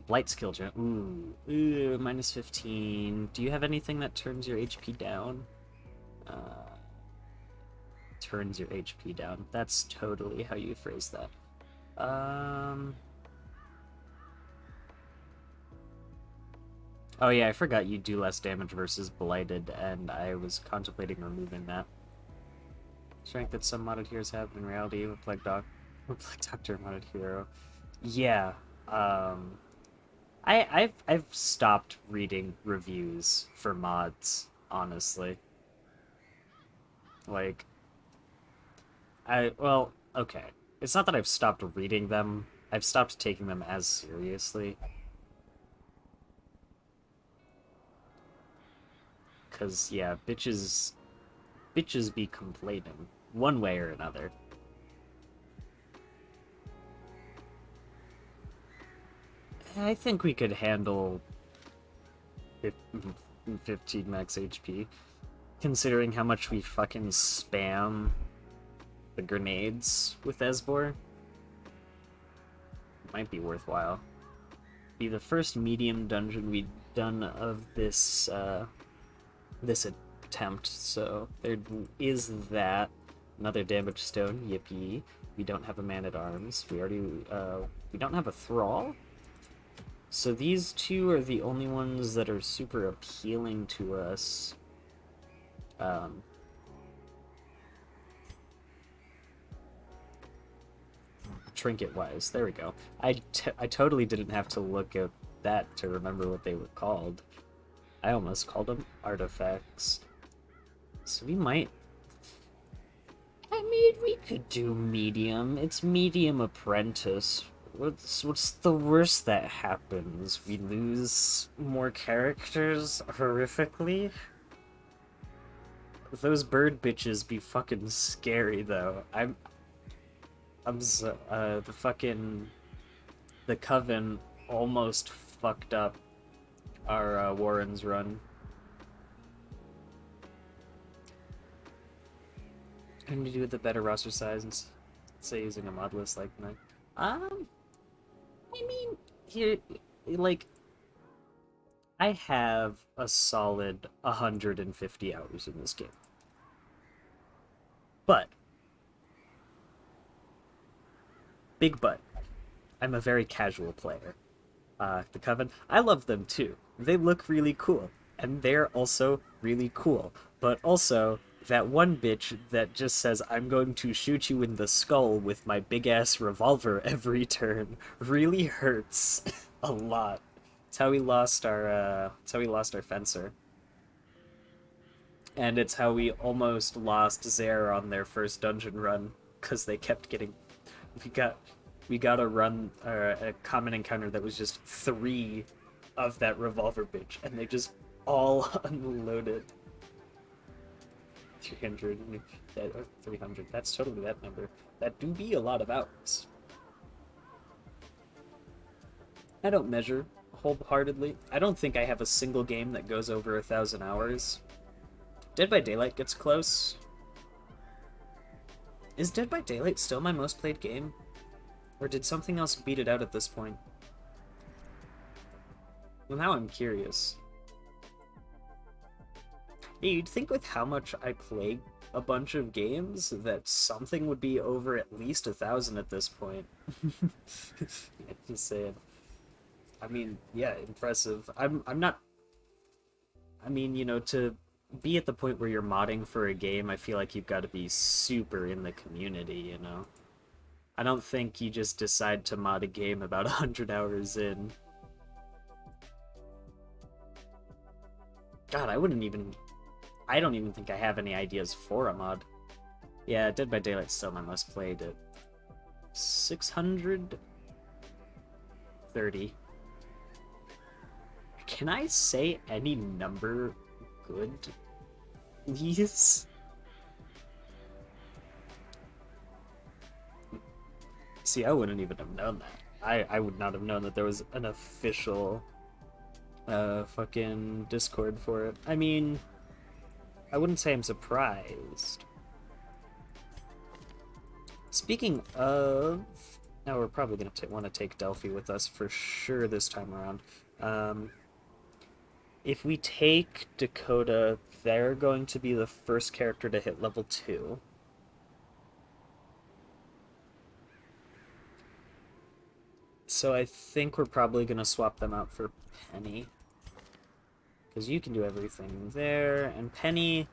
Blight skill gen. Ooh, minus 15. Do you have anything that turns your HP down? Turns your HP down. That's totally how you phrase that. Oh yeah, I forgot you do less damage versus Blighted, and I was contemplating removing that. Strength that some modded heroes have in reality with Plague Doctor modded hero. Yeah, I've stopped reading reviews for mods, honestly. Like, well, okay. It's not that I've stopped reading them, I've stopped taking them as seriously. Cause yeah, bitches be complaining one way or another. I think we could handle 15 max HP, considering how much we fucking spam the grenades with Esbor. Might be worthwhile. Be the first medium dungeon we've done of this this attempt, so there is that. Another damage stone, yippee. We don't have a man-at-arms. We don't have a thrall. So these two are the only ones that are super appealing to us. Trinket-wise, there we go. I totally didn't have to look at that to remember what they were called. I almost called them artifacts. So we might... I mean, we could do medium. It's medium apprentice. What's the worst that happens? We lose more characters horrifically? Those bird bitches be fucking scary though. The Coven almost fucked up our Warren's run. I need to do with the better roster size and say using a mod list like that. I mean, here, like, I have a solid 150 hours in this game. But, big but, I'm a very casual player. The Coven, I love them too. They look really cool, and they're also really cool. But also, that one bitch that just says, I'm going to shoot you in the skull with my big-ass revolver every turn really hurts a lot. It's how we lost our fencer. And it's how we almost lost Zare on their first dungeon run, because they kept getting... We got a run, a common encounter that was just 3 of that revolver bitch, and they just all unloaded. 300, 300, that's totally that number. That do be a lot of hours. I don't measure wholeheartedly. I don't think I have a single game that goes over 1,000 hours. Dead by Daylight gets close. Is Dead by Daylight still my most played game? Or did something else beat it out at this point? Well, now I'm curious. Yeah, you'd think with how much I play a bunch of games that something would be over at least 1,000 at this point. Just saying. I mean, yeah, impressive. I'm not... I mean, you know, to be at the point where you're modding for a game, I feel like you've got to be super in the community, you know? I don't think you just decide to mod a game about 100 hours in. God, I don't even think I have any ideas for a mod. Yeah, Dead by Daylight's still my most played at 630. Can I say any number good, please? See, I wouldn't even have known that. I would not have known that there was an official fucking Discord for it. I mean, I wouldn't say I'm surprised. Speaking of... Now we're probably going to want to take Delphi with us for sure this time around. If we take Dakota, they're going to be the first character to hit level 2. So I think we're probably going to swap them out for Penny. Because you can do everything there. And Penny,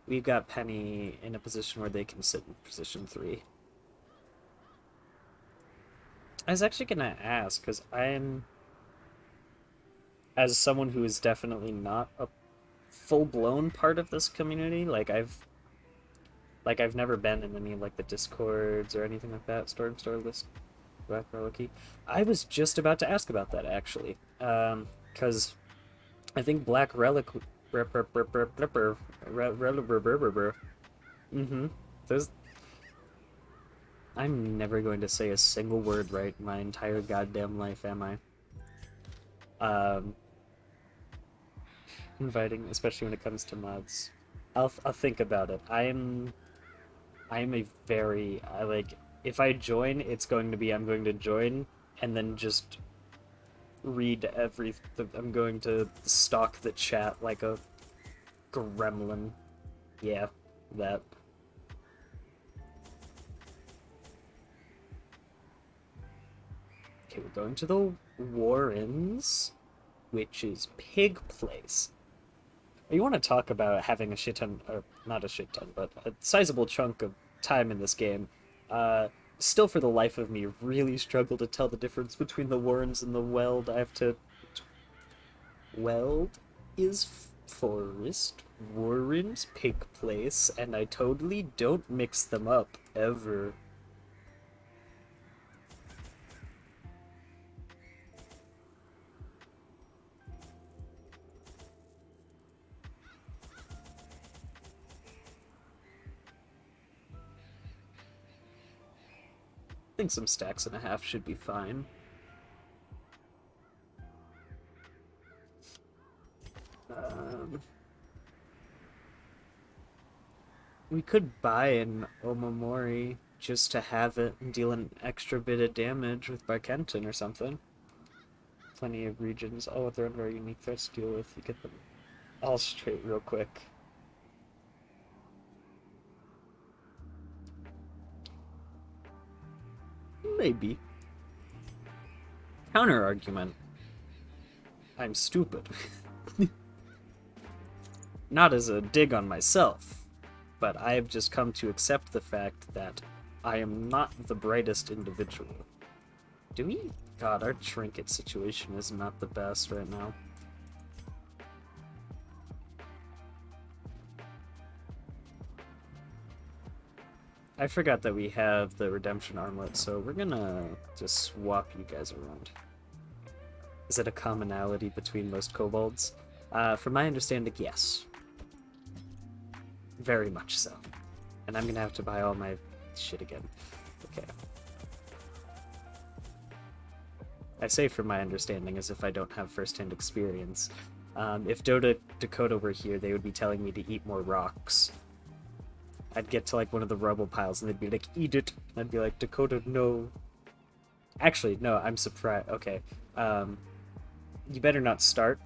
we've got Penny in a position where they can sit in position 3. I was actually going to ask, because I'm... As someone who is definitely not a full-blown part of this community, like I've never been in any of like the Discords or anything like that, Storm Store list, Black Relic. I was just about to ask about that actually, because I think Black Relic, those. I'm never going to say a single word right my entire goddamn life, am I? Um, Inviting, especially when it comes to mods. I'll think about it. I am a very I like if I join, it's going to be I'm going to join and then just read I'm going to stalk the chat like a gremlin. Yeah, that. Okay, we're going to the Warrens, which is Pig Place. You want to talk about having a shit ton, or not a shit ton, but a sizable chunk of time in this game. Uh, Still, for the life of me, really struggle to tell the difference between the Warrens and the Weld. I have to. Weld is forest, Warrens Pig Place, and I totally don't mix them up ever. I think some stacks and a half should be fine. Um, we could buy an Omamori just to have it and deal an extra bit of damage with Barkenton or something. Plenty of regions. Oh, they're under unique threats to deal with. You get them all straight real quick. Maybe. Counter argument. I'm stupid. Not as a dig on myself, but I have just come to accept the fact that I am not the brightest individual. Do we? God, our trinket situation is not the best right now. I forgot that we have the redemption armlet, so we're gonna just swap you guys around. Is it a commonality between most kobolds? From my understanding, yes. Very much so. And I'm gonna have to buy all my shit again. Okay. I say from my understanding as if I don't have first-hand experience. If Dakota were here, they would be telling me to eat more rocks. I'd get to like one of the rubble piles and they'd be like, eat it. And I'd be like, Dakota, no. Actually, no, I'm surprised. Okay. You better not start.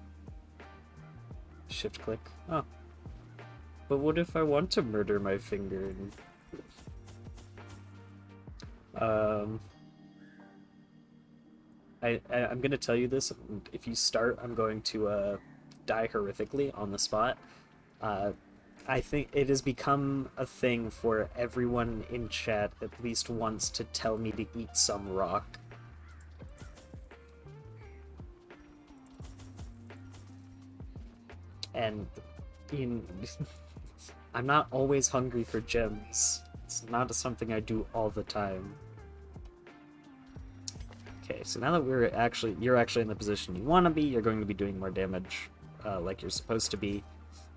Shift click. Oh. But what if I want to murder my finger? I'm gonna tell you this. If you start, I'm going to die horrifically on the spot. I think it has become a thing for everyone in chat at least once to tell me to eat some rock. And I'm not always hungry for gems. It's not something I do all the time. Okay, so now that you're actually in the position you want to be, you're going to be doing more damage like you're supposed to be.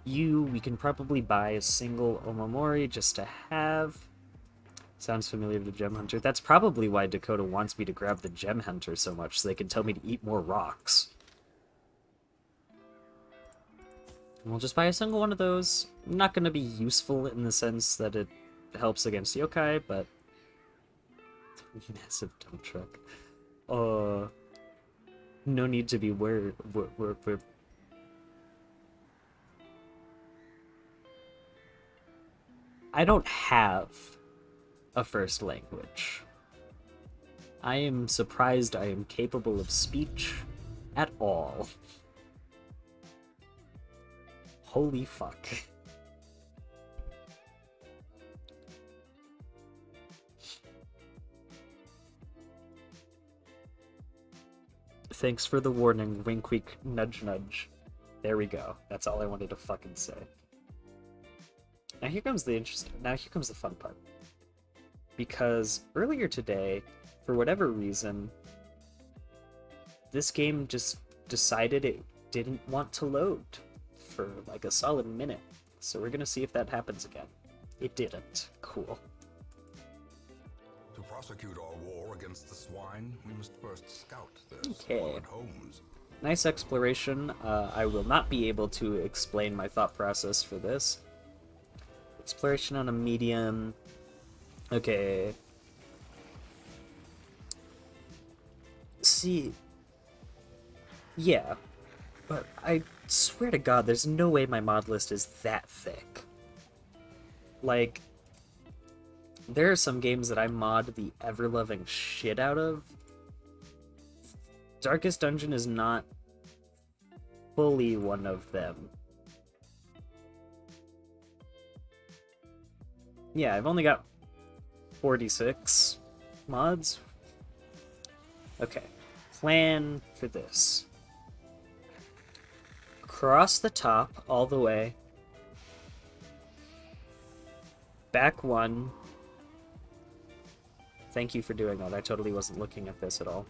We can probably buy a single Omamori just to have. Sounds familiar to the Gem Hunter. That's probably why Dakota wants me to grab the Gem Hunter so much, so they can tell me to eat more rocks. And we'll just buy a single one of those. Not going to be useful in the sense that it helps against yokai, but... Massive dump truck. No need to be worried. I don't have a first language. I am surprised I am capable of speech at all. Holy fuck. Thanks for the warning, wink wink, nudge nudge. There we go. That's all I wanted to fucking say. Now here comes the fun part. Because earlier today, for whatever reason, this game just decided it didn't want to load for like a solid minute. So we're gonna see if that happens again. It didn't. Cool. To prosecute our war against the swine, we must first scout their Okay. squalid homes. Nice exploration. I will not be able to explain my thought process for this. Exploration on a medium. Okay. See, yeah, but I swear to God, there's no way my mod list is that thick. Like, there are some games that I mod the ever-loving shit out of. Darkest Dungeon is not fully one of them. Yeah, I've only got 46 mods. Okay, plan for this. Cross the top all the way. Back one. Thank you for doing that. I totally wasn't looking at this at all.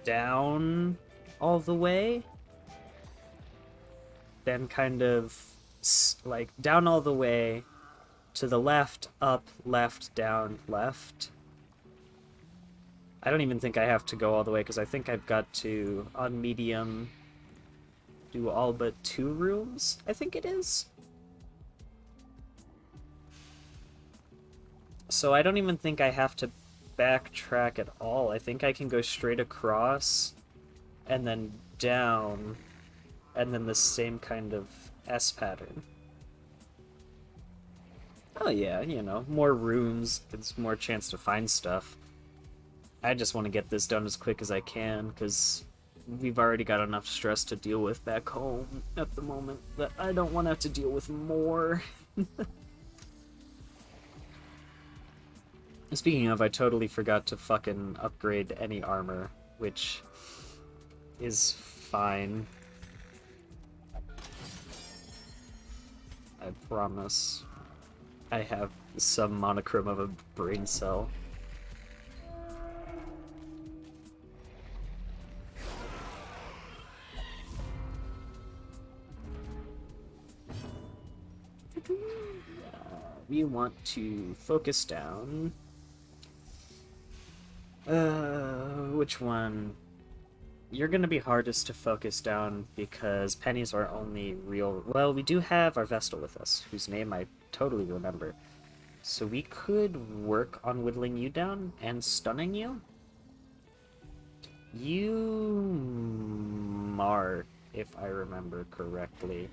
Down all the way. Then kind of like down all the way to the left, up, left, down, left. I don't even think I have to go all the way because I think I've got to, on medium, do all but 2 rooms, I think it is. So I don't even think I have to backtrack at all. I think I can go straight across and then down and then the same kind of S pattern. Oh yeah, you know, more rooms, there's more chance to find stuff. I just want to get this done as quick as I can, because we've already got enough stress to deal with back home at the moment, that I don't want to have to deal with more. Speaking of, I totally forgot to fucking upgrade any armor, which is fine. I promise. I have some monochrome of a brain cell. We want to focus down. Which one? You're gonna be hardest to focus down because pennies are only real. Well, we do have our Vestal with us, whose name I totally remember. So we could work on whittling you down and stunning you. You mark, if I remember correctly.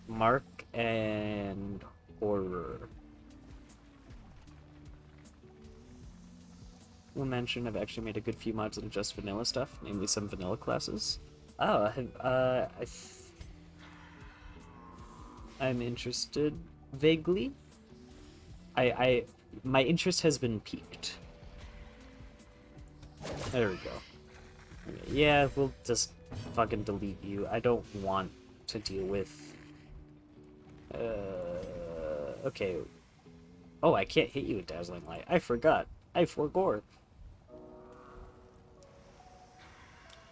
Mark and horror. We'll mention I've actually made a good few mods on just vanilla stuff, namely some vanilla classes. Oh, I'm interested vaguely. My interest has been piqued. There we go. Yeah, we'll just fucking delete you. I don't want to deal with. Okay. Oh, I can't hit you with Dazzling Light. I forgot. I forgot.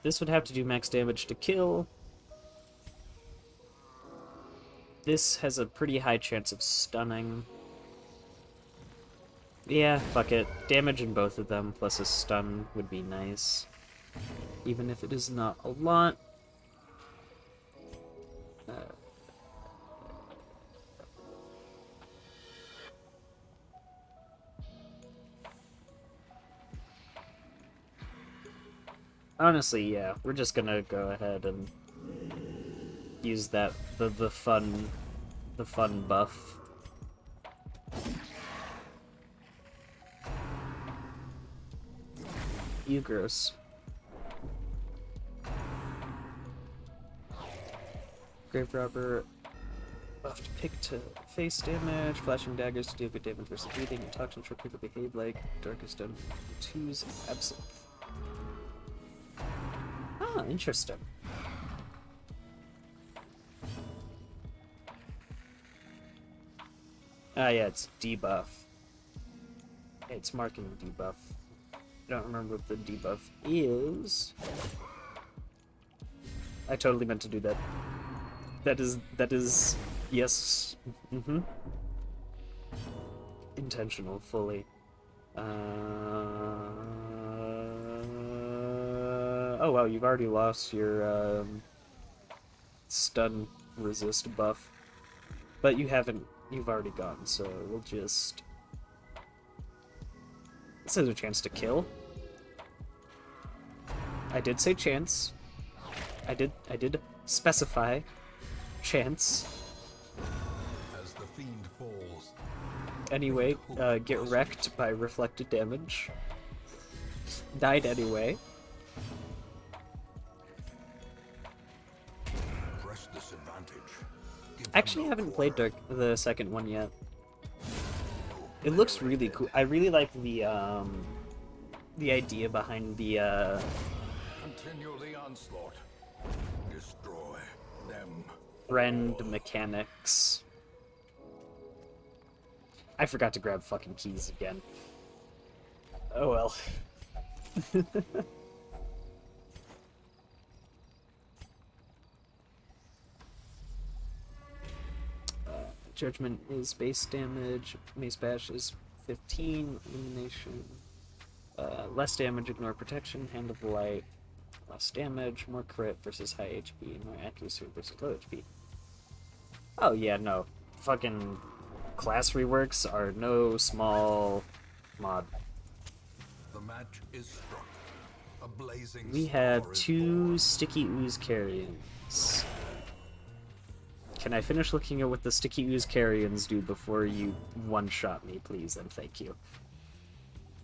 This would have to do max damage to kill. This has a pretty high chance of stunning. Yeah, fuck it. Damage in both of them plus a stun would be nice. Even if it is not a lot. Honestly, yeah, we're just gonna go ahead and use that the fun buff. You gross. Grave Robber buffed pick to face damage, flashing daggers to deal good damage versus bleeding, and toxin for people behave like Darkest Dungeon 2's Absinthe. Ah, interesting. Ah, yeah, it's debuff. It's marking debuff. I don't remember what the debuff is. I totally meant to do that. That is, yes, intentional, fully. Oh well, you've already lost your stun resist buff. But you haven't, you've already gone, so we'll just... This has a chance to kill. I did say chance. I did specify chance. As the fiend falls, Anyway, get wrecked by reflected damage. Died anyway. press this advantage. Give them Actually, no haven't played quarter. the second one yet. It looks really cool. I really like the idea behind the Continue the onslaught. Destroy them. friend mechanics. I forgot to grab fucking keys again. Oh well. Judgment is base damage. Mace Bash is 15. Illumination. Less damage, ignore protection. Hand of the Light. Less damage, more crit versus high HP, more accuracy versus low HP. Oh yeah, no. Fucking class reworks are no small mod. The match is struck. A blazing We star have is 2 born. sticky ooze carrions. Can I finish looking at what the sticky ooze carrions do before you one-shot me, please, and thank you.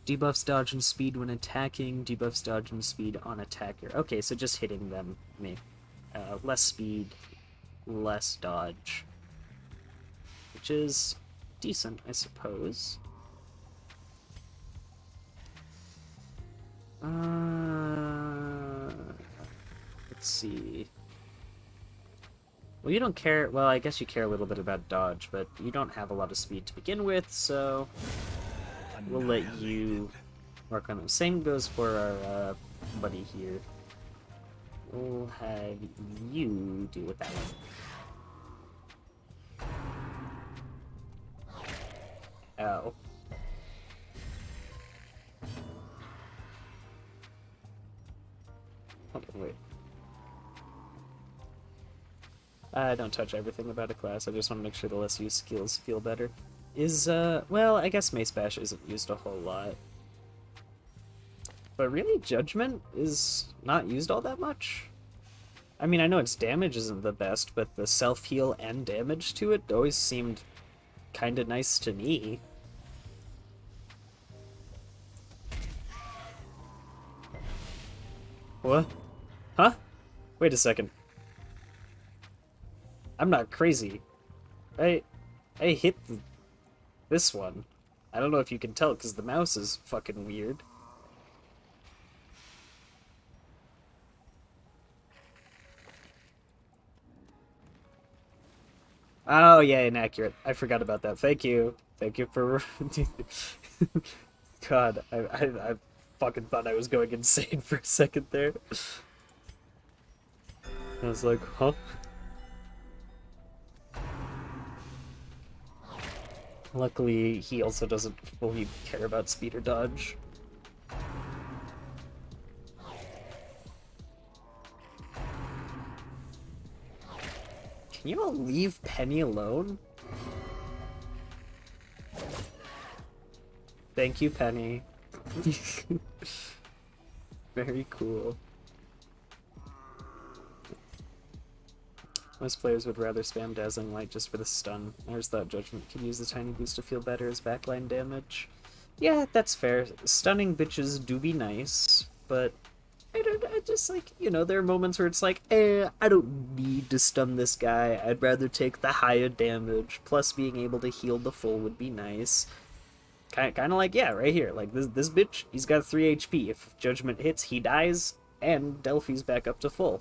Debuffs dodge and speed when attacking, debuffs dodge and speed on attacker. Okay, so just hitting them, me. Less speed, less dodge. Which is decent, I suppose. Let's see. Well, you don't care... Well, I guess you care a little bit about dodge, but you don't have a lot of speed to begin with, so... We'll let you work on them. Same goes for our buddy here. We'll have you deal with that one. Ow. Hold on, wait. I don't touch everything about a class, I just want to make sure the less used skills feel better. Well, I guess Mace Bash isn't used a whole lot. But really, Judgment is not used all that much. I mean, I know its damage isn't the best, but the self-heal and damage to it always seemed kinda nice to me. What? Huh? Wait a second. I'm not crazy. I hit this one. I don't know if you can tell because the mouse is fucking weird. Oh yeah, inaccurate. I forgot about that. Thank you. Thank you for... God, I fucking thought I was going insane for a second there. I was like, huh? Luckily, he also doesn't fully care about speed or dodge. Can you all leave Penny alone? Thank you, Penny. Very cool. Most players would rather spam Dazzling Light just for the stun. I always thought Judgment could use the tiny boost to feel better as backline damage. Yeah, that's fair. Stunning bitches do be nice, but I just like, you know, there are moments where it's like, I don't need to stun this guy. I'd rather take the higher damage. Plus being able to heal the full would be nice. Kind of like, yeah, right here. Like, this bitch, he's got 3 HP. If Judgment hits, he dies, and Delphi's back up to full.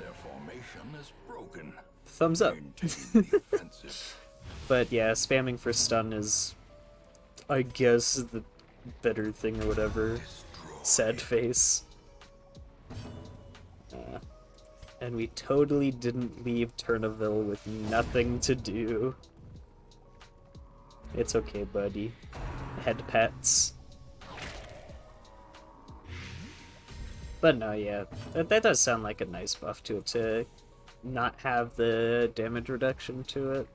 Their formation is broken. Thumbs up. Maintain the offensive. But yeah, spamming for stun is, I guess, the better thing or whatever. Sad face. And we totally didn't leave Turnaville with nothing to do. It's okay, buddy. Head pets. But no, yeah, that does sound like a nice buff to it, to not have the damage reduction to it.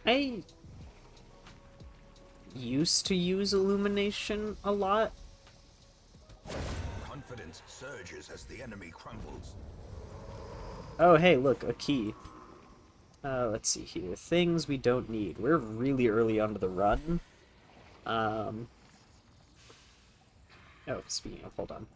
I used to use illumination a lot. Confidence surges as the enemy crumbles. Oh, hey, look, a key. Let's see here. Things we don't need. We're really early onto the run. Oh, speaking of, hold on.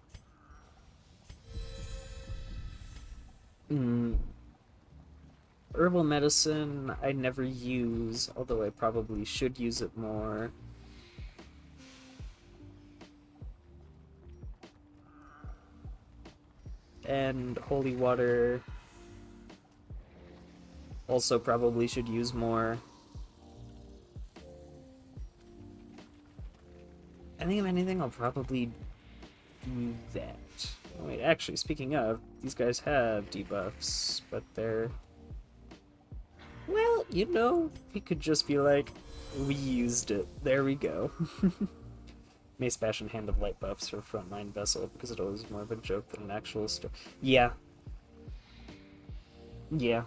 Herbal medicine I never use, although I probably should use it more. And holy water also probably should use more. I think if anything, I'll probably do that. Oh, wait, actually, speaking of, these guys have debuffs, but they're... Well, you know, we could just be like, we used it. There we go. Mace Bash and Hand of Light buffs for Frontline Vessel, because it was more of a joke than an actual story. Yeah. Yeah.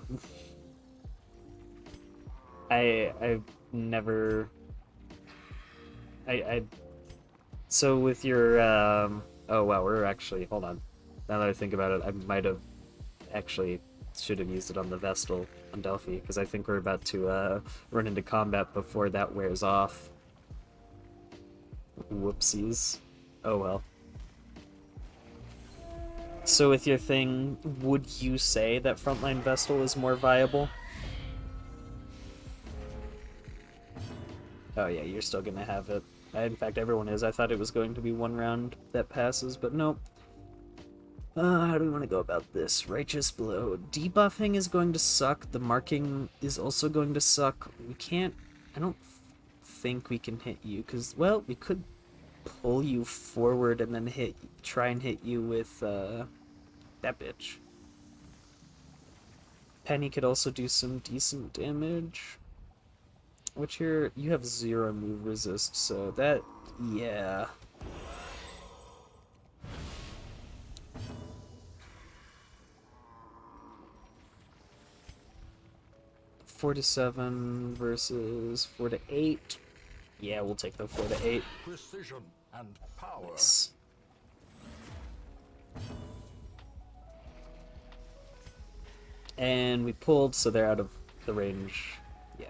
I've never... I So with your, oh wow, we're actually, hold on. Now that I think about it, I might have actually should have used it on the Vestal on Delphi, because I think we're about to run into combat before that wears off. Whoopsies. Oh well. So with your thing, would you say that Frontline Vestal is more viable? Oh yeah, you're still gonna have it. In fact, everyone is. I thought it was going to be one round that passes, but nope. How do we want to go about this? Righteous Blow. Debuffing is going to suck. The marking is also going to suck. We can't... I don't think we can hit you, because, well, we could pull you forward and then try and hit you with, that bitch. Penny could also do some decent damage. Which you have 0 move resist, so that, yeah. Four to 7 versus 4 to 8. Yeah, we'll take the 4 to 8. Precision and power. Nice. And we pulled, so they're out of the range. Yeah.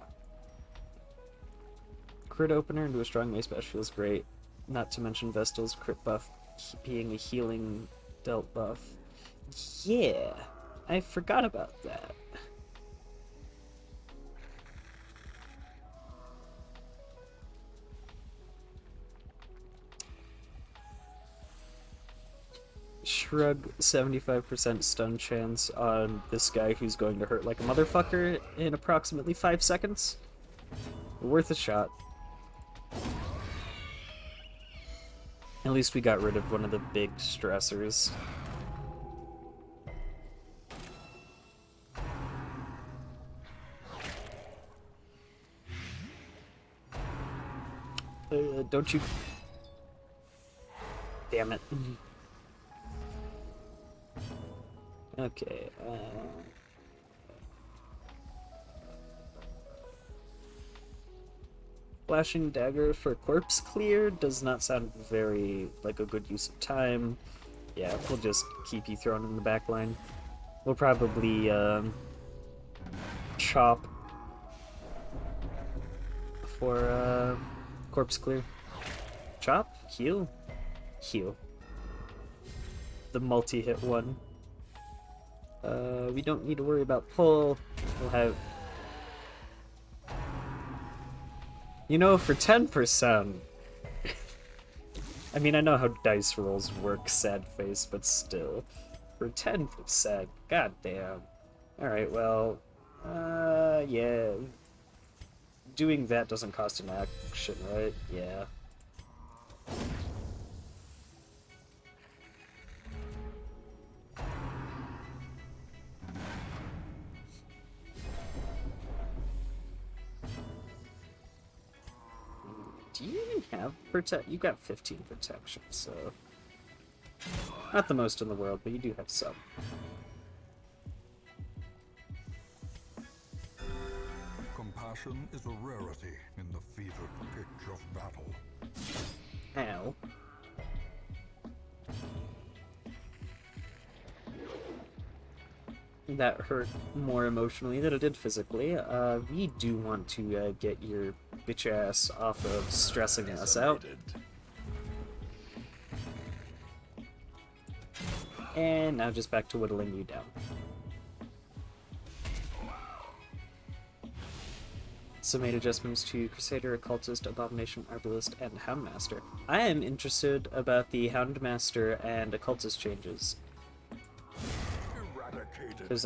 Crit opener into a strong mace bash feels great. Not to mention Vestal's crit buff being a healing dealt buff. Yeah, I forgot about that. Shrug 75% stun chance on this guy who's going to hurt like a motherfucker in approximately 5 seconds. Worth a shot. At least we got rid of one of the big stressors. Don't you... Damn it. Okay, Flashing Dagger for Corpse Clear does not sound very like a good use of time. Yeah, we'll just keep you thrown in the back line. We'll probably, chop for, Corpse Clear. Chop? Heal? Heal. The multi-hit one. We don't need to worry about pull. We'll have... You know, for 10%... I mean, I know how dice rolls work, sad face, but still. For 10%, goddamn. Alright, well... yeah. Doing that doesn't cost an action, right? Yeah. have you got 15 protection, so not the most in the world, but you do have some. Compassion is a rarity in the fevered pitch of battle. Ow. That hurt more emotionally than it did physically. We do want to get your bitch ass off of stressing us out. And now just back to whittling you down. Some made adjustments to Crusader, Occultist, Abomination, Arbalist, and Houndmaster. I am interested about the Houndmaster and Occultist changes. Because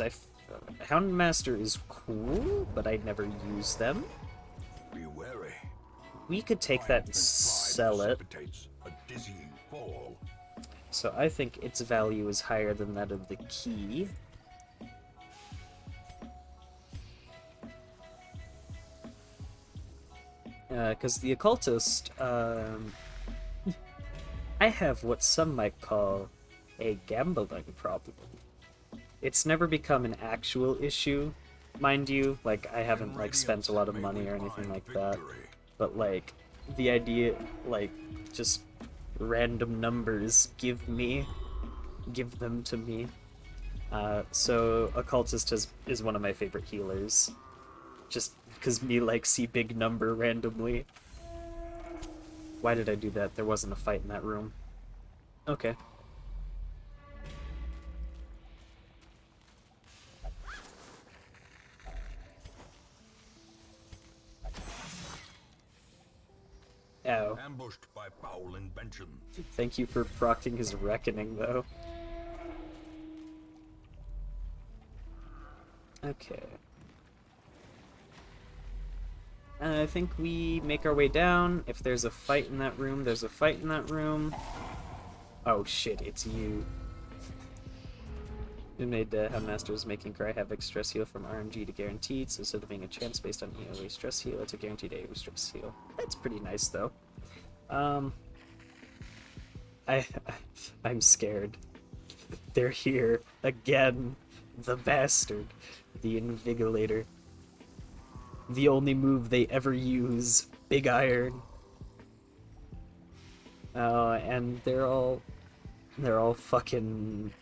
Houndmaster is cool, but I never use them. Be wary. We could take that and sell it. A dizzying fall. So I think its value is higher than that of the key. Because the Occultist, I have what some might call a gambling problem. It's never become an actual issue, mind you. Like, I haven't, like, spent a lot of money or anything like that. But, like, the idea, like, just random numbers give them to me. So Occultist is one of my favorite healers. Just because me, like, see big number randomly. Why did I do that? There wasn't a fight in that room. Okay. Ow. Ambushed by foul invention. Thank you for procking his reckoning, though. Okay. I think we make our way down. If there's a fight in that room, there's a fight in that room. Oh shit, it's you. Who made Houndmasters making Cry Havoc stress heal from RNG to guaranteed, so instead of being a chance based on EOE stress heal, it's a guaranteed AOE stress heal. That's pretty nice, though. I'm scared. They're here again. The bastard. The Invigilator. The only move they ever use. Big Iron. And they're all fucking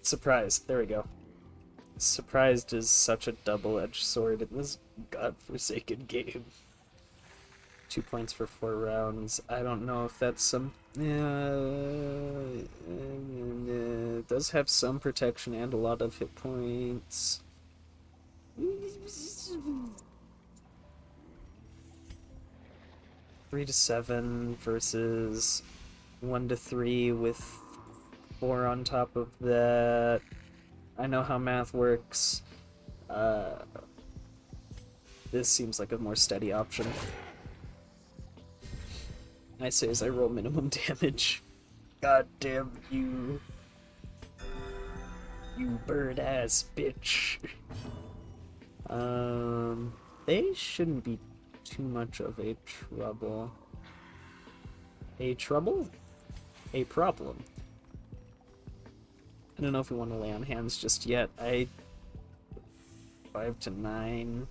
surprised. There we go. Surprised is such a double-edged sword in this godforsaken game. 2 points for 4 rounds. I don't know if that's some... it does have some protection and a lot of hit points. 3 to 7 versus 1 to 3 with 4 on top of that. I know how math works. This seems like a more steady option. I say as I roll minimum damage. God damn you. You bird-ass bitch. They shouldn't be too much of a trouble. A trouble? A problem. I don't know if we want to lay on hands just yet. 5 to 9.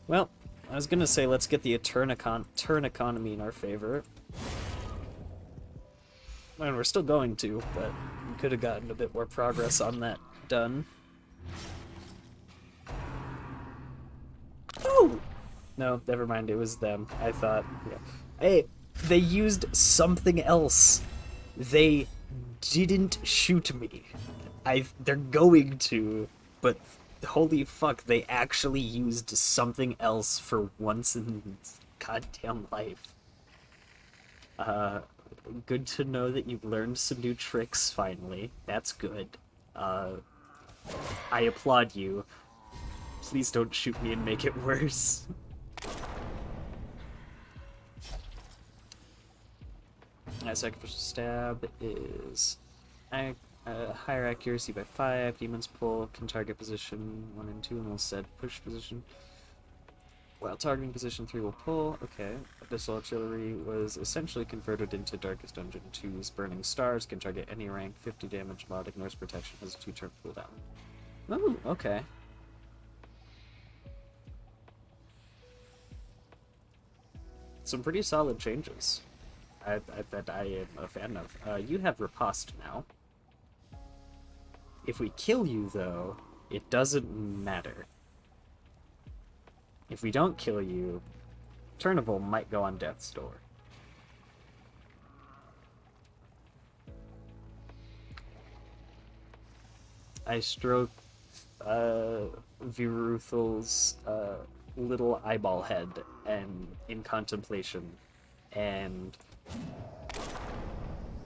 Well, I was gonna say let's get the turn economy in our favor. And we're still going to, but we could have gotten a bit more progress on that done. Oh! No, never mind, it was them. I thought, yeah. Hey, they used something else. They didn't shoot me. They're going to, but holy fuck, they actually used something else for once in its goddamn life. Good to know that you've learned some new tricks, finally. That's good. I applaud you. Please don't shoot me and make it worse. My sacrificial stab is... Higher accuracy by 5. Demon's Pull can target position 1 and 2 and will set push position. While targeting position 3 will pull. Okay. Abyssal Artillery was essentially converted into Darkest Dungeon 2's Burning Stars. Can target any rank. 50 damage. Mod ignores protection. Has a 2-turn cooldown. Oh, okay. Some pretty solid changes that I am a fan of. You have Riposte now. If we kill you, though, it doesn't matter. If we don't kill you, Turnival might go on death's door. I stroke Viruthal's little eyeball head and in contemplation and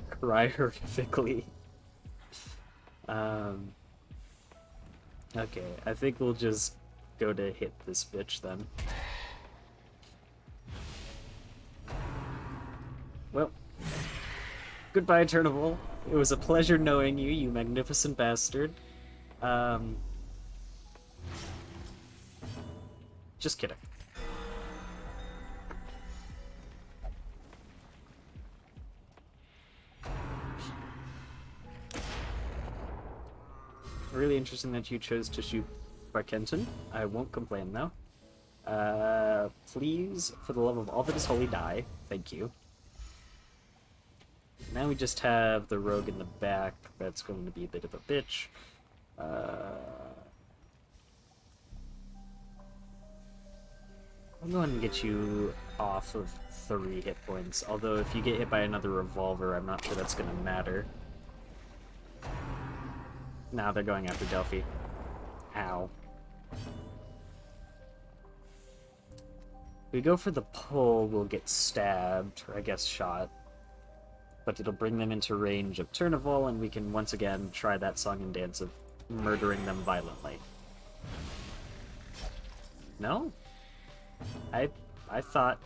cry horrifically. Okay, I think we'll just go to hit this bitch then. Well, goodbye, Turnival. It was a pleasure knowing you, you magnificent bastard. Just kidding. Really interesting that you chose to shoot Barkenton. I won't complain, though. Please, for the love of all that is holy, die. Thank you. Now we just have the rogue in the back. That's going to be a bit of a bitch. I'll go ahead and get you off of 3 hit points. Although if you get hit by another revolver, I'm not sure that's going to matter. Now they're going after Delphi. Ow. If we go for the pull, we'll get stabbed, or I guess shot. But it'll bring them into range of Turnival, and we can once again try that song and dance of murdering them violently. No? I thought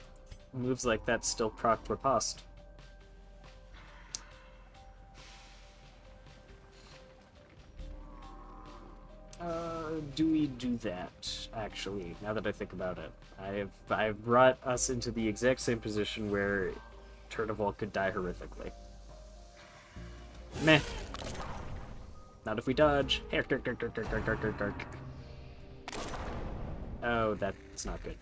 moves like that still proc Riposte. Do we do that, actually, now that I think about it? I've brought us into the exact same position where Turnival could die horrifically. Meh. Not if we dodge. Oh, that's not good.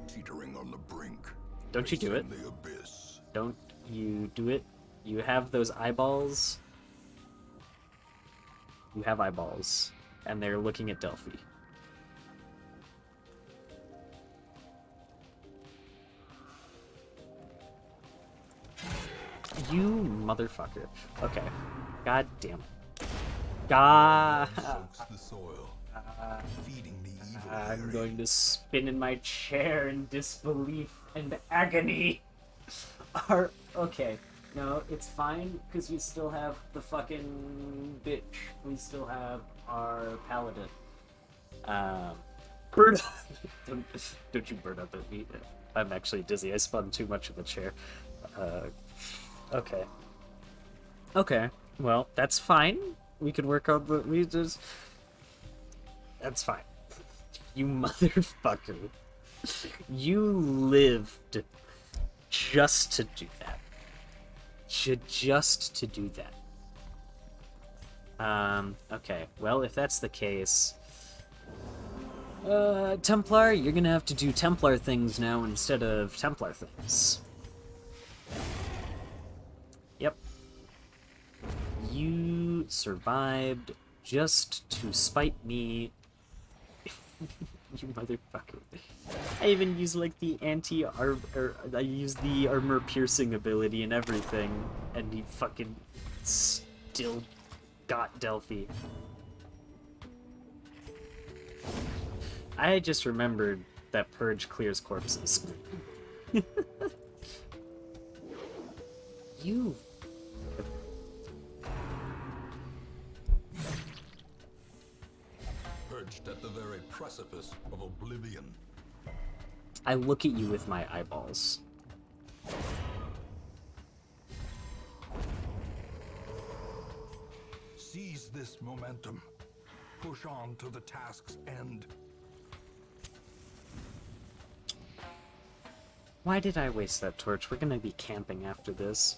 Teetering on the brink. Don't you do it. The abyss. Don't you do it. You have those eyeballs. You have eyeballs. And they're looking at Delphi. You motherfucker. Okay. God damn it. God. Soaks the soil, feeding the evil I'm berry. going to spin in my chair in disbelief and agony. Okay. No, it's fine, because we still have the fucking bitch. We still have our paladin. Burn don't you burn up at me. I'm actually dizzy. I spun too much of the chair. Okay. Okay. Well, that's fine. We can work on the... That's fine. You motherfucker. You lived just to do that. Just to do that. Okay. Well, if that's the case... Templar, you're gonna have to do Templar things now instead of Templar things. Yep. You survived just to spite me. You motherfucker. I even use like the I use the armor piercing ability and everything, and he fucking still got Delphi. I just remembered that Purge clears corpses. You... Perched at the very precipice of oblivion. I look at you with my eyeballs. Seize this momentum. Push on to the task's end. Why did I waste that torch? We're gonna be camping after this.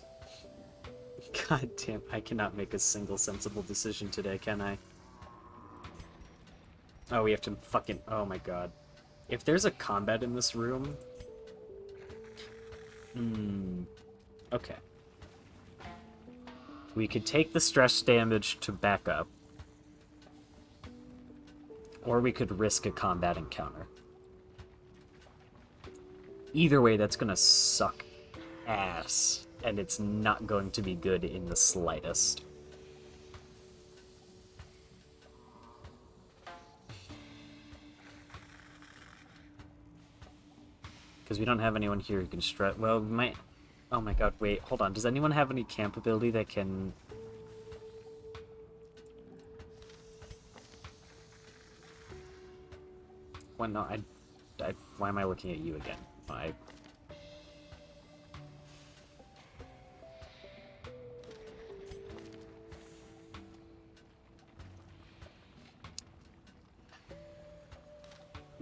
God damn, I cannot make a single sensible decision today, can I? Oh, we have to fucking... Oh my god. If there's a combat in this room... Okay. We could take the stress damage to back up. Or we could risk a combat encounter. Either way, that's gonna suck ass. And it's not going to be good in the slightest. Because we don't have anyone here who can strut. Well, we might... Oh my god, wait, hold on. Does anyone have any camp ability that can... Well, no, why am I looking at you again?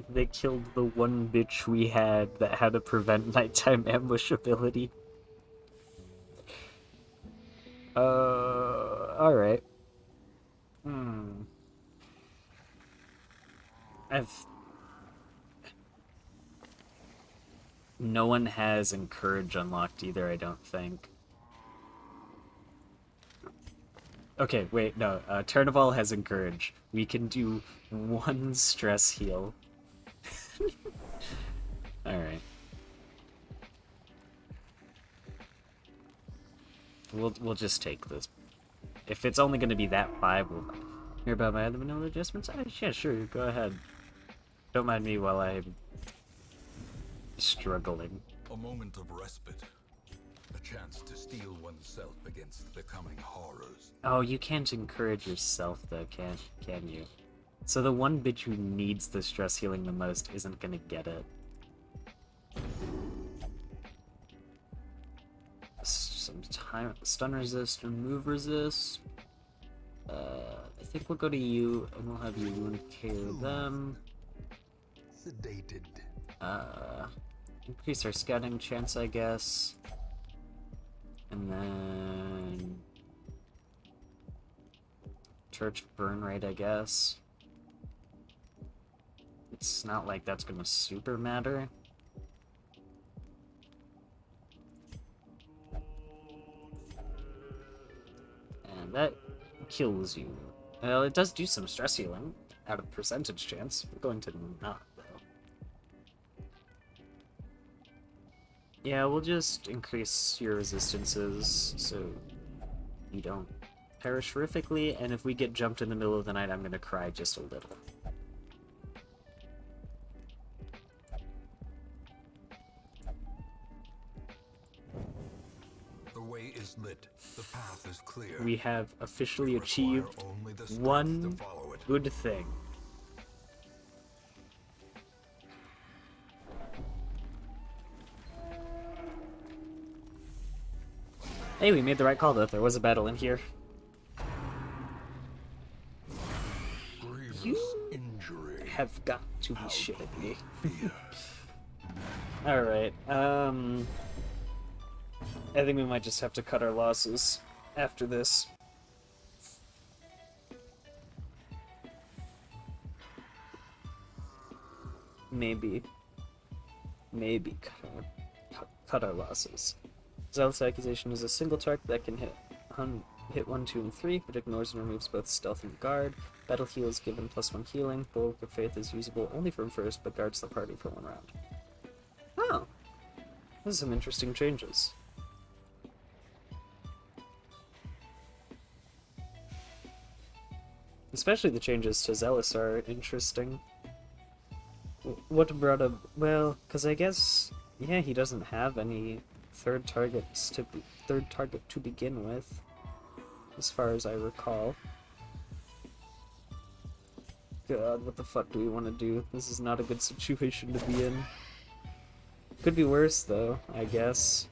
They killed the one bitch we had that had a prevent nighttime ambush ability. Alright. No one has Encourage unlocked either, I don't think. Okay, wait, no. Turnival has Encourage. We can do one stress heal. Alright. We'll just take this. If it's only going to be that 5, we'll hear about my other vanilla adjustments. Yeah, sure, go ahead. Don't mind me while I'm struggling. A moment of respite. A chance to steel oneself against the coming horrors. Oh, you can't encourage yourself though, can you? So the one bitch who needs the stress healing the most isn't gonna get it. Some time stun resist and move resist. I think we'll go to you and we'll have you wound care them. Sedated. Increase our scouting chance, I guess. And then church burn rate, I guess. It's not like that's gonna super matter. And that kills you. Well, it does do some stress healing out of percentage chance. We're going to not, though. Yeah, we'll just increase your resistances so you don't perish horrifically, and if we get jumped in the middle of the night, I'm gonna cry just a little. The way is lit. The path is clear. We have officially achieved one good thing. Hey, we made the right call though. There was a battle in here. You have got to be shitting me. Alright, I think we might just have to cut our losses after this. Maybe cut our losses. Zealous Accusation is a single target that can hit 1, 2, and 3, but ignores and removes both stealth and guard. Battle heal is given +1 healing. Bulwark of Faith is usable only from first, but guards the party for 1 round. Oh, those are some interesting changes. Especially the changes to Zealous are interesting. What brought up? Well, because I guess, yeah, he doesn't have any third target to begin with, as far as I recall. God, what the fuck do we want to do? This is not a good situation to be in. Could be worse, though, I guess.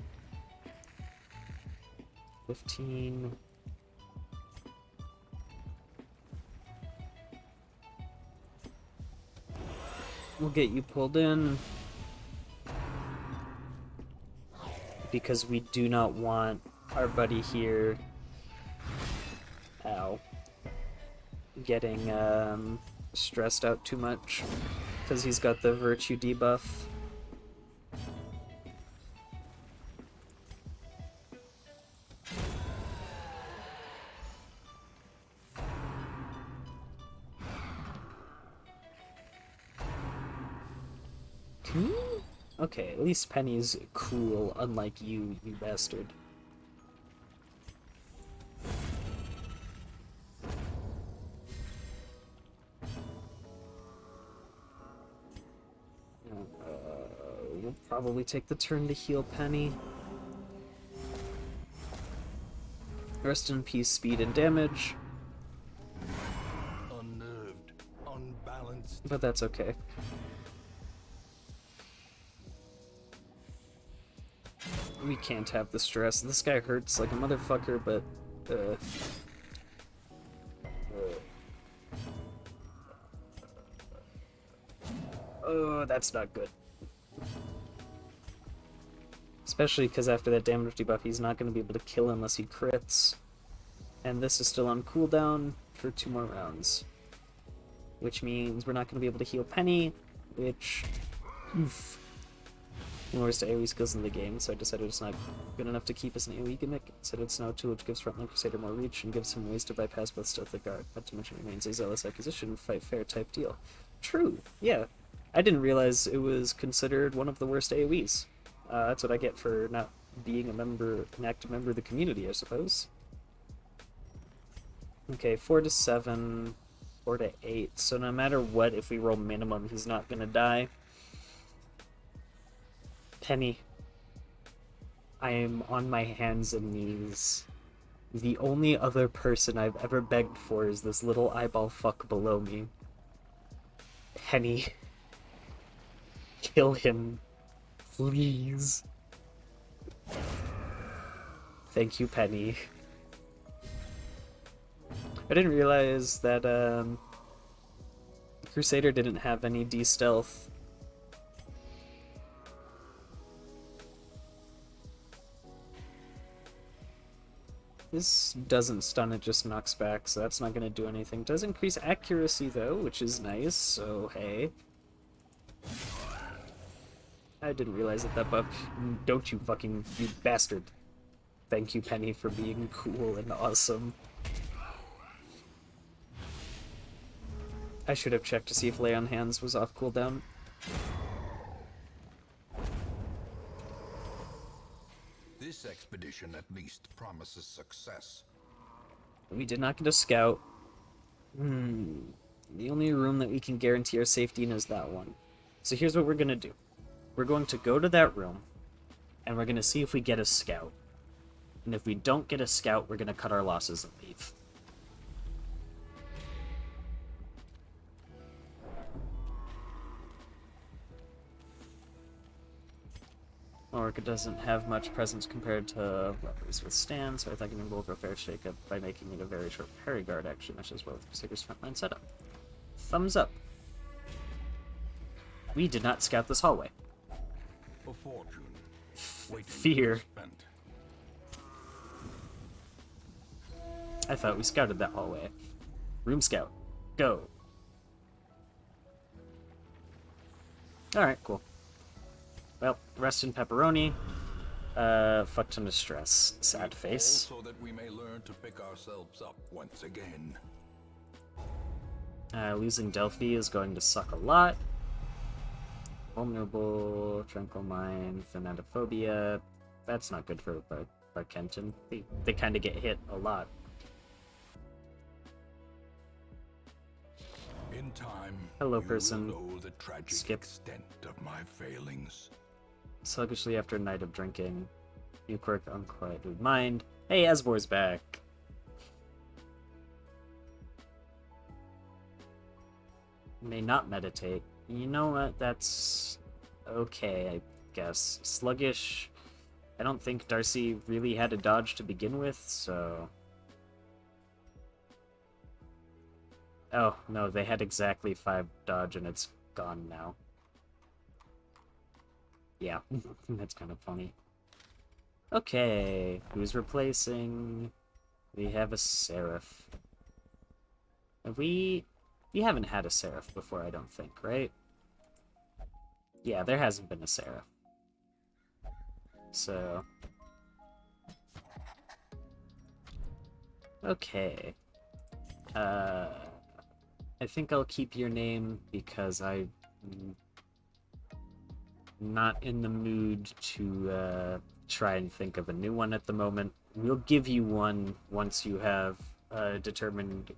15... We'll get you pulled in. Because we do not want our buddy here, ow, getting stressed out too much. Because he's got the virtue debuff. Can you? Okay, at least Penny's cool, unlike you, you bastard. We'll probably take the turn to heal Penny. Rest in peace, speed and damage. Unnerved, unbalanced. But that's okay. We can't have the stress. This guy hurts like a motherfucker, but oh, that's not good. Especially because after that damage debuff, he's not going to be able to kill unless he crits. And this is still on cooldown for 2 more rounds. Which means we're not going to be able to heal Penny, which... oof. One of the worst AoE skills in the game, so I decided it's not good enough to keep as an AoE gimmick. Instead, it's now a tool which gives Frontline Crusader more reach and gives him ways to bypass both stealth and guard. Not to mention, it remains a zealous acquisition, fight fair type deal. True, yeah. I didn't realize it was considered one of the worst AoEs. That's what I get for not being an active member of the community, I suppose. Okay, 4 to 7, 4 to 8. So no matter what, if we roll minimum, he's not gonna die. Penny, I am on my hands and knees. The only other person I've ever begged for is this little eyeball fuck below me. Penny, kill him, please. Thank you, Penny. I didn't realize that Crusader didn't have any D-stealth. This doesn't stun, it just knocks back, so that's not going to do anything. Does increase accuracy, though, which is nice, so hey. I didn't realize that buff... Don't you fucking... you bastard. Thank you, Penny, for being cool and awesome. I should have checked to see if Lay on Hands was off cooldown. This expedition at least promises success. We did not get a scout. The only room that we can guarantee our safety in is that one. So here's what we're gonna do. We're going to go to that room, and we're gonna see if we get a scout. And if we don't get a scout, we're gonna cut our losses and leave. Orc doesn't have much presence compared to weapons withstand, so I think we will go fair shake up by making it a very short parry guard, actually meshes well with Crusader's frontline setup. Thumbs up. We did not scout this hallway. A fortune. Fear. I thought we scouted that hallway. Room scout. Go. Alright, cool. Well, rest in pepperoni. Fuck ton of stress. Sad face. So that we may learn to pick ourselves up once again. Losing Delphi is going to suck a lot. Vulnerable, Tranquil Mind, Thanatophobia. That's not good for Kenton. They kind of get hit a lot. In time, Hello, you person. will know the tragic Skip. extent of my failings. Sluggishly after a night of drinking. New quirk, Unquieted Mind. Hey, Asbor's back. May not meditate. You know what? That's okay, I guess. Sluggish. I don't think Darcy really had a dodge to begin with, so... Oh, no, they had exactly 5 dodge, and it's gone now. Yeah, that's kind of funny. Okay, who's replacing? We have a Seraph. We haven't had a Seraph before, I don't think, right? Yeah, there hasn't been a Seraph. So... Okay. I think I'll keep your name because I'm not in the mood to try and think of a new one at the moment. We'll give you one once you have determined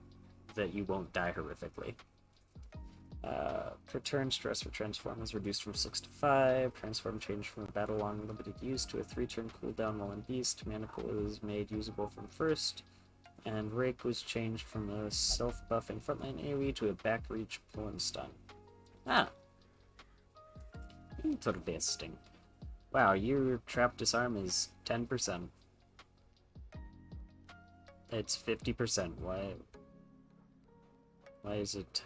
that you won't die horrifically. Per turn, stress for transform is reduced from 6 to 5. Transform changed from a battle long limited use to a 3-turn cooldown while in beast. Manacle is made usable from first. And Rake was changed from a self-buffing frontline AoE to a back reach pull and stun. Ah. Interesting. Wow, your trap disarm is 10%. It's 50%. Why is it...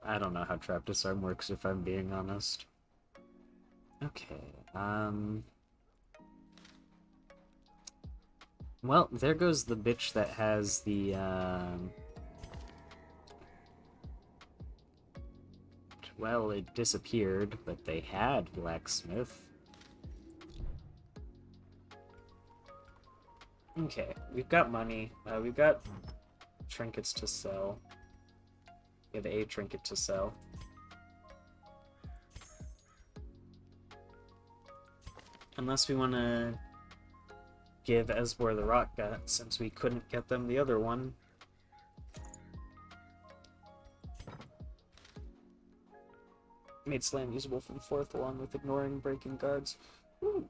I don't know how trap disarm works, if I'm being honest. Okay, well, there goes the bitch that has the, well, it disappeared, but they had Blacksmith. Okay, we've got money. We've got trinkets to sell. We have a trinket to sell. Unless we want to give Esbor the Rock Gut, since we couldn't get them the other one. Made Slam usable from 4th along with ignoring breaking guards. Ooh.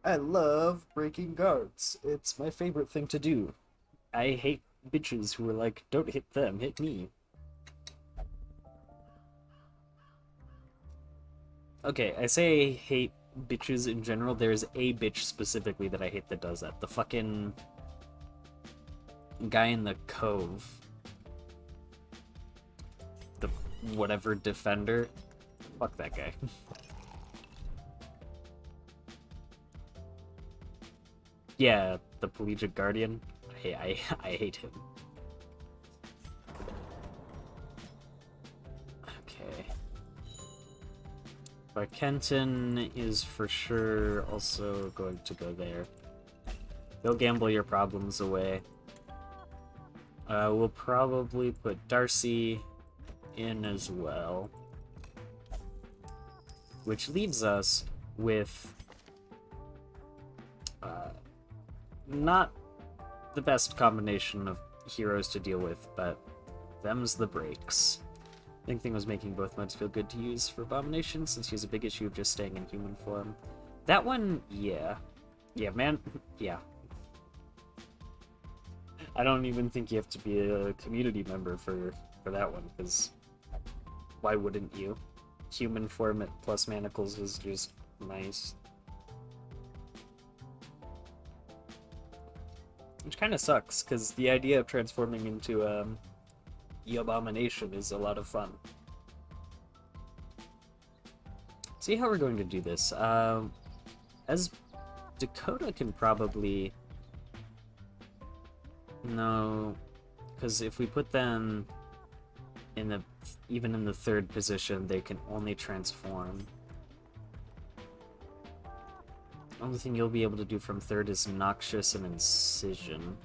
I love breaking guards. It's my favorite thing to do. I hate bitches who are like, don't hit them, hit me. Okay, I say I hate bitches in general. There's a bitch specifically that I hate that does that. The fucking guy in the cove. The whatever defender. Fuck that guy. Yeah, the Pelagic Guardian. I hate him. Okay. But Kenton is for sure also going to go there. They'll gamble your problems away. We'll probably put Darcy in as well. Which leaves us with... not the best combination of heroes to deal with, but them's the breaks. Big thing was making both modes feel good to use for Abomination, since he has a big issue of just staying in human form. That one, yeah. Yeah, man, yeah. I don't even think you have to be a community member for that one, because why wouldn't you? Human form plus manacles is just nice. Which kind of sucks, because the idea of transforming into the Abomination is a lot of fun. See how we're going to do this. As Dakota can probably... No, because if we put them in the... even in the 3rd position, they can only transform. Only thing you'll be able to do from 3rd is Noxious and Incision.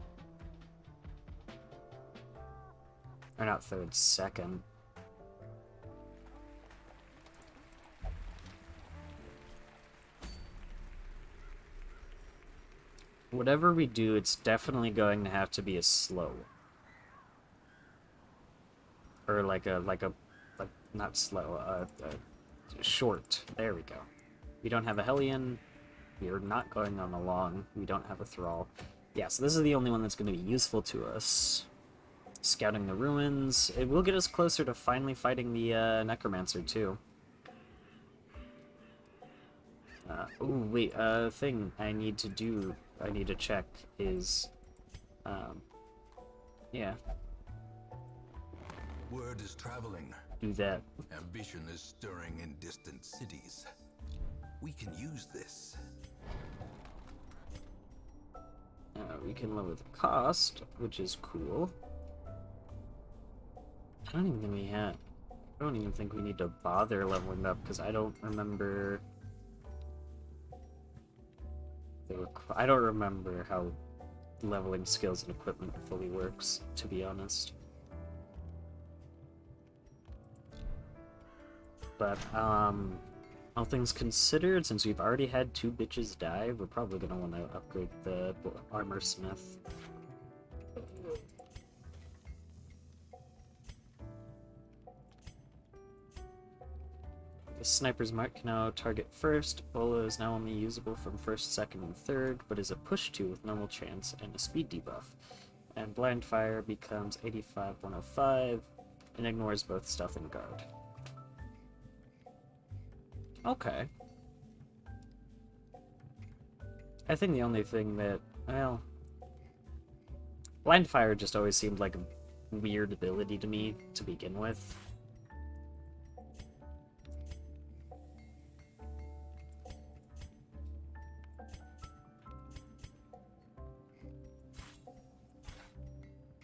Or not 3rd, 2nd. Whatever we do, it's definitely going to have to be a slow. Or like not slow, short. There we go. We don't have a Hellion. We're not going on a long. We don't have a Thrall. Yeah, so this is the only one that's going to be useful to us. Scouting the ruins. It will get us closer to finally fighting the Necromancer, too. Oh, wait, thing I need to do, I need to check is, yeah. Word is traveling. do that. Ambition is stirring in distant cities. We can use this. We can lower the cost, which is cool. I don't even think we have. I don't even think we need to bother leveling up because I don't remember. I don't remember how leveling skills and equipment fully works, to be honest. But all things considered, since we've already had 2 bitches die, we're probably gonna want to upgrade the armor smith. The sniper's mark can now target first. Bola is now only usable from first, second, and third, but is a push 2 with normal chance and a speed debuff. And blind fire becomes 85-105 and ignores both stealth and guard. Okay. I think the only thing that, well, blind fire just always seemed like a weird ability to me to begin with.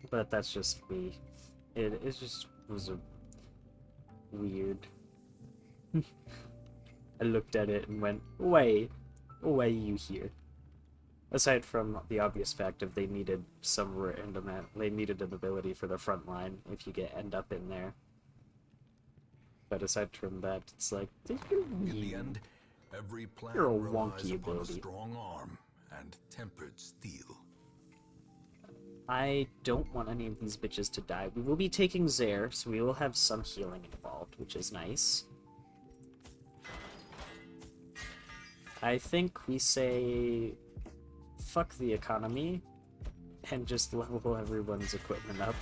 But that's just me. It just was a weird. I looked at it and went, why are you here? Aside from the obvious fact of they needed some random, they needed an ability for the front line if you end up in there. But aside from that, it's like, In the end, every plan you're a relies wonky upon a ability. strong arm and tempered steel. I don't want any of these bitches to die. We will be taking Zaire, so we will have some healing involved, which is nice. I think we say fuck the economy and just level everyone's equipment up.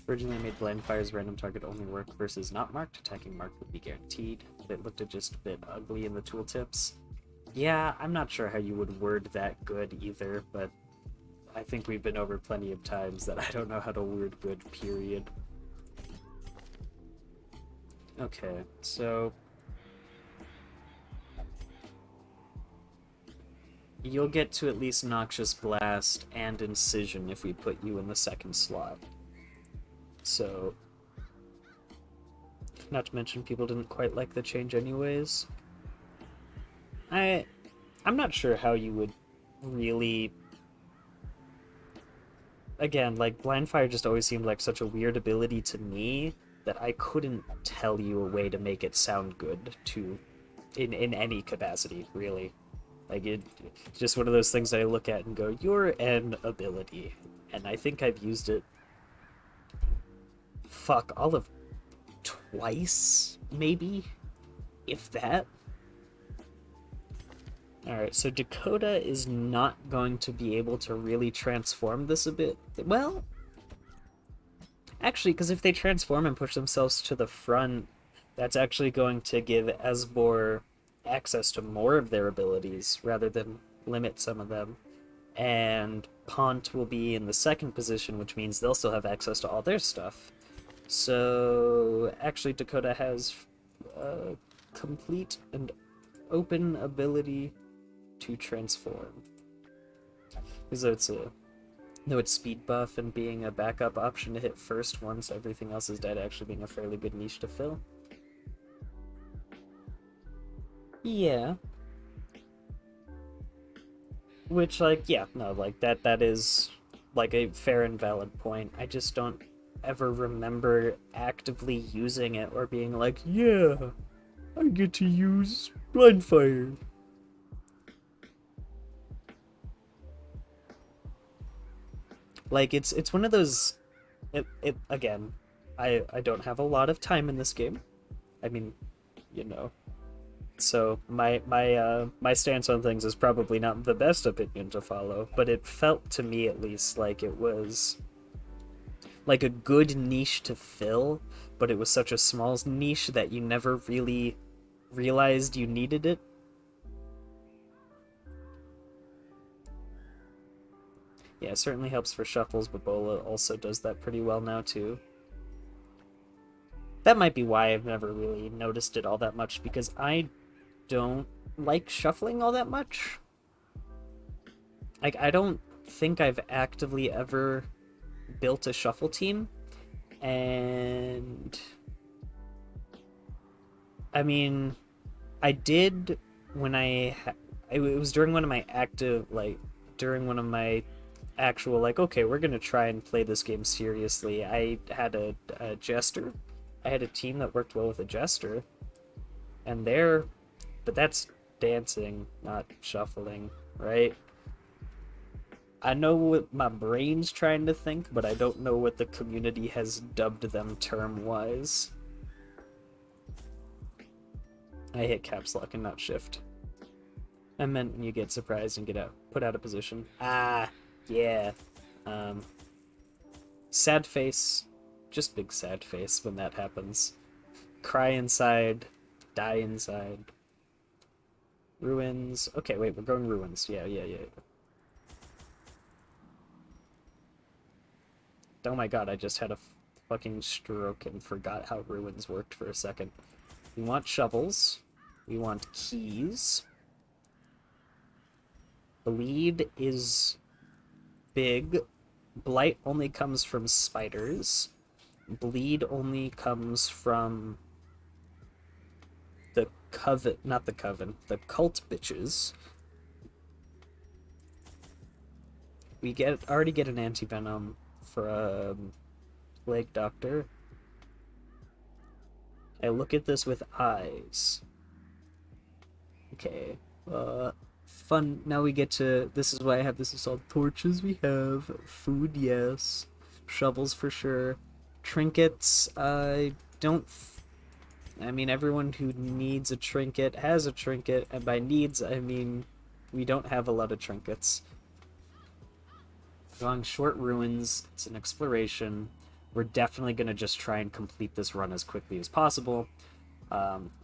Originally made blind fire's random target only work versus not marked. Attacking marked would be guaranteed. It looked just a bit ugly in the tooltips. Yeah, I'm not sure how you would word that good either, but I think we've been over plenty of times that I don't know how to word good, period. Okay, so you'll get to at least Noxious Blast and Incision if we put you in the second slot. So, not to mention people didn't quite like the change anyways. I'm not sure how you would really... Again, like, Blind Fire just always seemed like such a weird ability to me that I couldn't tell you a way to make it sound good in any capacity, really. Like, it's just one of those things that I look at and go, you're an ability. And I think I've used it, all of twice, maybe? If that? Alright, so Dakota is not going to be able to really transform this a bit. Well, actually, because if they transform and push themselves to the front, that's actually going to give Esbor access to more of their abilities rather than limit some of them. And Pont will be in the second position, which means they'll still have access to all their stuff. So, actually, Dakota has a complete and open ability to transform. Because it's speed buff and being a backup option to hit first once everything else is dead, actually being a fairly good niche to fill. Yeah. Which, like, yeah, no, like, that is, like, a fair and valid point. I just don't ever remember actively using it or being like, yeah, I get to use blind fire. Like, it's one of those... Again, I don't have a lot of time in this game. I mean, you know. So, my stance on things is probably not the best opinion to follow, but it felt to me, at least, like it was... like a good niche to fill, but it was such a small niche that you never really realized you needed it. Yeah, it certainly helps for shuffles, but Bola also does that pretty well now, too. That might be why I've never really noticed it all that much, because I don't like shuffling all that much. Like, I don't think I've actively ever built a shuffle team, and I mean, I did when it was during one of my during one of my actual, like, okay, we're gonna try and play this game seriously. I had a jester. I had a team that worked well with a jester, and but that's dancing, not shuffling, right? I know what my brain's trying to think, but I don't know what the community has dubbed them term-wise. I hit caps lock and not shift. I meant when you get surprised and put out of position. Ah, yeah. Um, sad face. Just big sad face when that happens. Cry inside, die inside. Ruins. Okay, wait, we're going ruins. Yeah. Oh my god, I just had a fucking stroke and forgot how ruins worked for a second. We want shovels. We want keys. Bleed is big. Blight only comes from spiders. Bleed only comes from the coven, not the coven, the cult bitches. We already get an anti-venom from Plague Doctor. I look at this with eyes. Okay. Fun. Now we get to. This is why I have this assault. Torches we have. Food, yes. Shovels for sure. Trinkets, I don't. I mean, everyone who needs a trinket has a trinket, and by needs, I mean we don't have a lot of trinkets. Going short ruins, it's an exploration. We're definitely going to just try and complete this run as quickly as possible,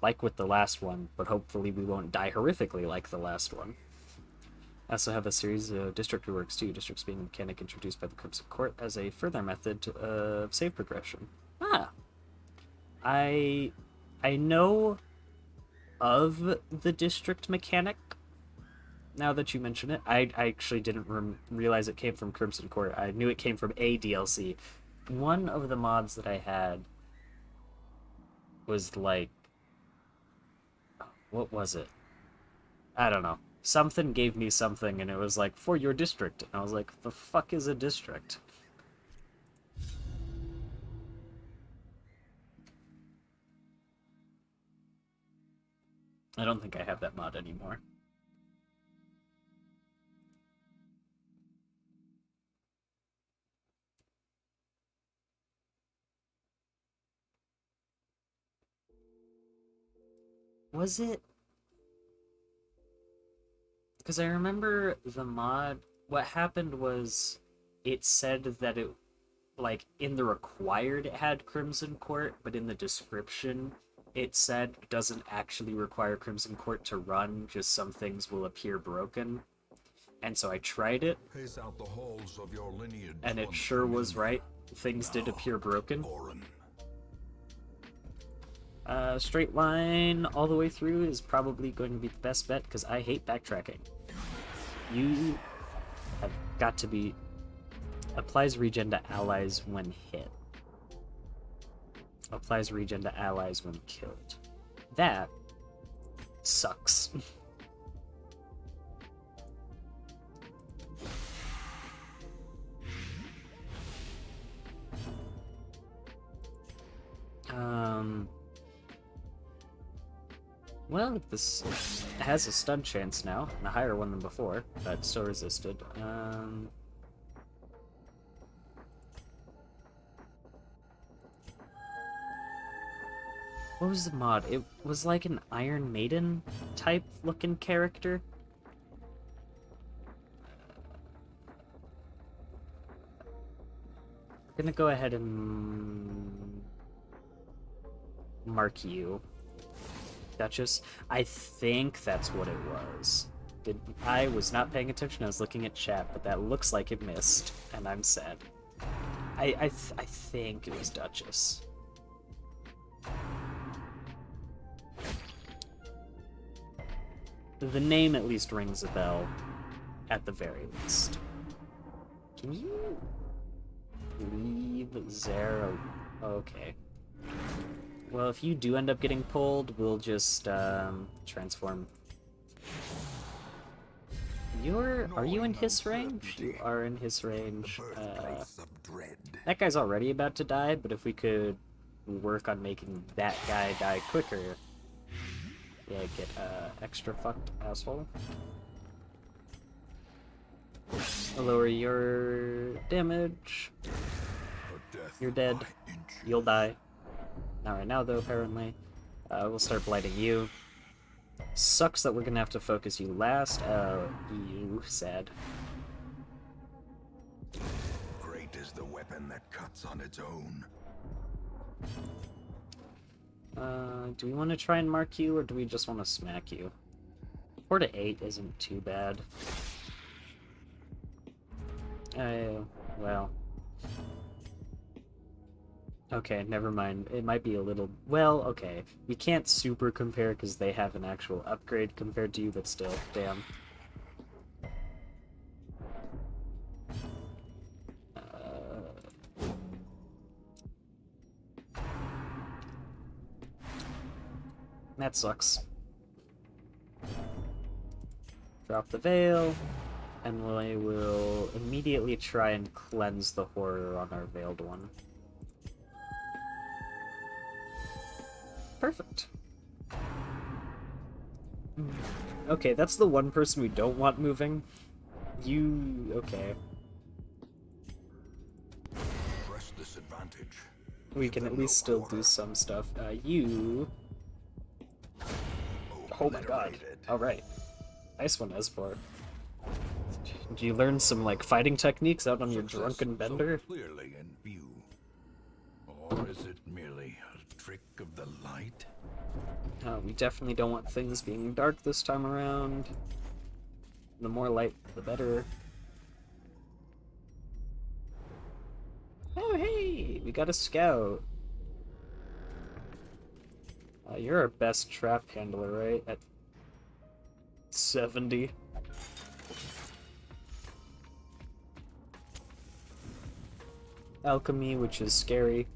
like with the last one, but hopefully we won't die horrifically like the last one. I also have a series of district reworks too, districts being a mechanic introduced by the Crimson Court as a further method of save progression. Ah! I know of the district mechanic, now that you mention it. I actually didn't realize it came from Crimson Court. I knew it came from a DLC. One of the mods that I had was like, what was it? I don't know. Something gave me something, and it was like, for your district. And I was like, the fuck is a district? I don't think I have that mod anymore. Was it? Because I remember the mod, what happened was it said that it, like, in the required it had Crimson Court, but in the description it said it doesn't actually require Crimson Court to run, just some things will appear broken. And so I tried it, Pace out the halls of your lineage and it once sure was familiar. right. Things did Now, appear broken. Orin. Straight line all the way through is probably going to be the best bet, because I hate backtracking. You have got to be... Applies regen to allies when hit. Applies regen to allies when killed. That sucks. Well, this has a stun chance now, and a higher one than before, but still resisted. What was the mod? It was like an Iron Maiden type looking character. We're gonna go ahead and mark you, Duchess. I think that's what it was. I was not paying attention. I was looking at chat, but that looks like it missed, and I'm sad. I think it was Duchess. The name at least rings a bell, at the very least. Can you leave Zara? Okay. Well, if you do end up getting pulled, we'll just transform. Are you in his range? You are in his range. That guy's already about to die, but if we could work on making that guy die quicker, yeah, get extra fucked, asshole. I'll lower your damage. You're dead. You'll die. Not right now, though, apparently. We'll start blighting you. Sucks that we're gonna have to focus you last. You sad. Great is the weapon that cuts on its own. Do we want to try and mark you, or do we just want to smack you? 4 to 8 isn't too bad. Well. Okay, never mind. It might be a little... Well, okay. We can't super compare because they have an actual upgrade compared to you, but still, damn. That sucks. Drop the veil, and we will immediately try and cleanse the horror on our veiled one. Perfect. Okay, that's the one person we don't want moving. You... okay. Press this advantage. We can at least still do some stuff. You... Oh my god. Alright. Nice one, Esbor. Did you learn some, like, fighting techniques out on your drunken bender? So clearly in view. Or is it merely a trick of the light? We definitely don't want things being dark this time around. The more light, the better. Oh, hey! We got a scout. You're our best trap handler, right? At 70. Alchemy, which is scary.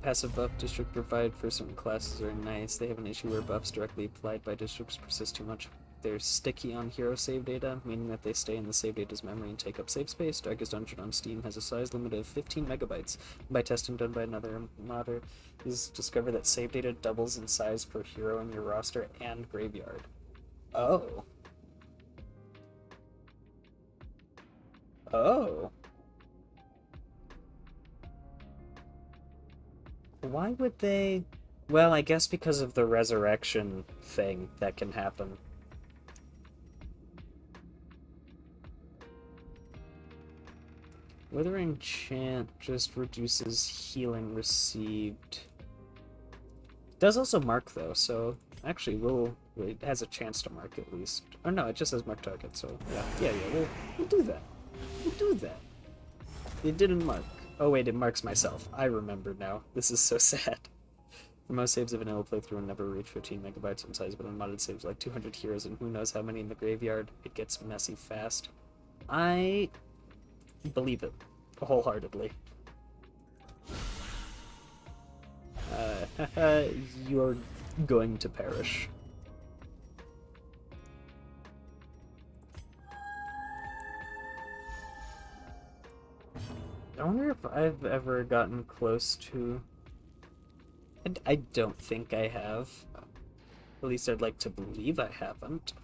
Passive buff district provide for certain classes are nice. They have an issue where buffs directly applied by districts persist too much. They're sticky on hero save data, meaning that they stay in the save data's memory and take up save space. Darkest Dungeon on Steam has a size limit of 15 megabytes. By testing done by another modder, is discovered that save data doubles in size per hero in your roster and graveyard. Oh. Oh. Why would they... Well, I guess because of the resurrection thing that can happen. Withering Chant just reduces healing received. It does also mark, though, so actually it has a chance to mark at least. Oh no, it just says mark target, so yeah, we'll do that. We'll do that. It didn't mark. Oh wait, it marks myself. I remember now. This is so sad. For most saves of vanilla playthrough will never reach 15 megabytes in size, but on modded saves like 200 heroes and who knows how many in the graveyard, it gets messy fast. I believe it wholeheartedly. You're going to perish. I wonder if I've ever gotten close to... I don't think I have. At least I'd like to believe I haven't.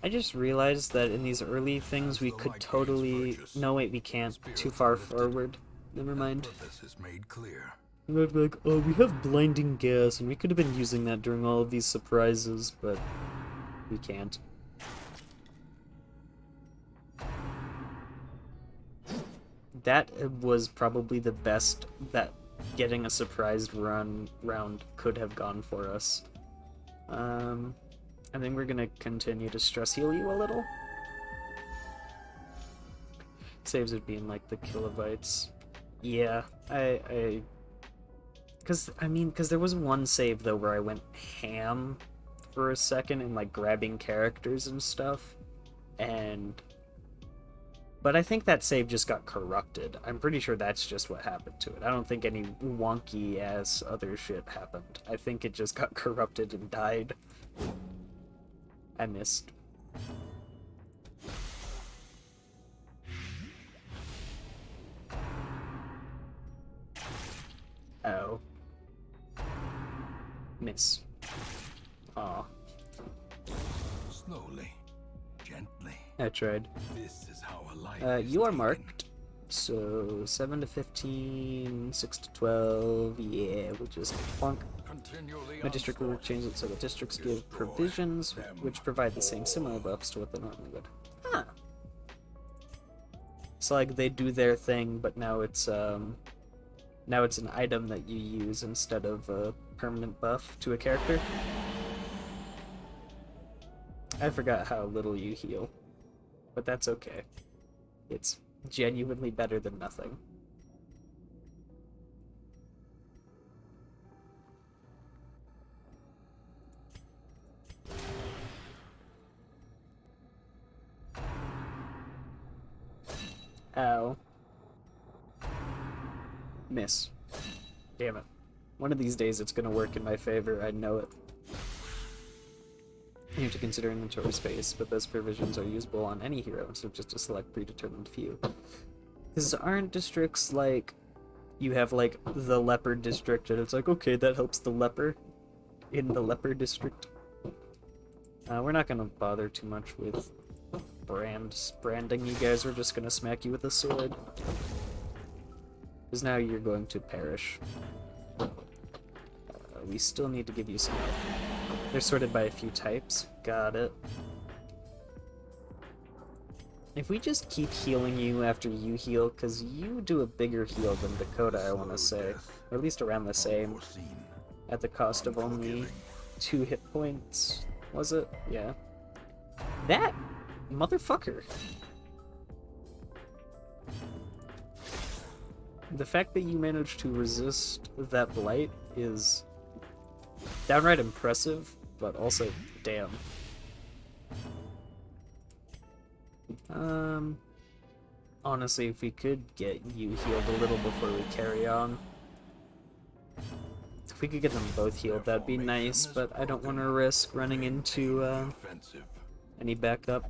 I just realized that in these early things we could totally... No, wait, we can't. Too far forward. Never mind. And I'd be like, oh, we have blinding gas, and we could have been using that during all of these surprises, but we can't. That was probably the best that getting a surprised round could have gone for us. I think we're gonna continue to stress heal you a little. Saves would be in like the kilobytes. Yeah, because there was one save though where I went ham for a second and like grabbing characters and stuff, but I think that save just got corrupted. I'm pretty sure that's just what happened to it. I don't think any wonky ass other shit happened. I think it just got corrupted and died. I missed. Oh. Miss. Aw. Slowly, gently. I tried. This is how a life You are taken. marked. So 7 to 15, 6 to 12. Yeah, we'll just plunk. Continually My district will change it so the districts give provisions which provide the same similar buffs to what they normally would. Huh. It's like they do their thing, but now it's an item that you use instead of a permanent buff to a character. I forgot how little you heal, but that's okay. It's genuinely better than nothing. Ow. Miss. Damn it. One of these days it's gonna work in my favor, I know it. You have to consider inventory space, but those provisions are usable on any hero, so just a select predetermined few. Because aren't districts like, you have like the leopard district, and it's like, okay, that helps the leper in the leopard district. We're not gonna bother too much with branding you guys, we're just gonna smack you with a sword. Because now you're going to perish. We still need to give you some health. They're sorted by a few types. Got it. If we just keep healing you after you heal, because you do a bigger heal than Dakota, I want to say. Or at least around the same. At the cost of only 2 hit points. Was it? Yeah. That motherfucker. The fact that you managed to resist that blight is downright impressive, but also damn. Honestly, if we could get you healed a little before we carry on. If we could get them both healed, that'd be nice, but I don't want to risk running into any backup.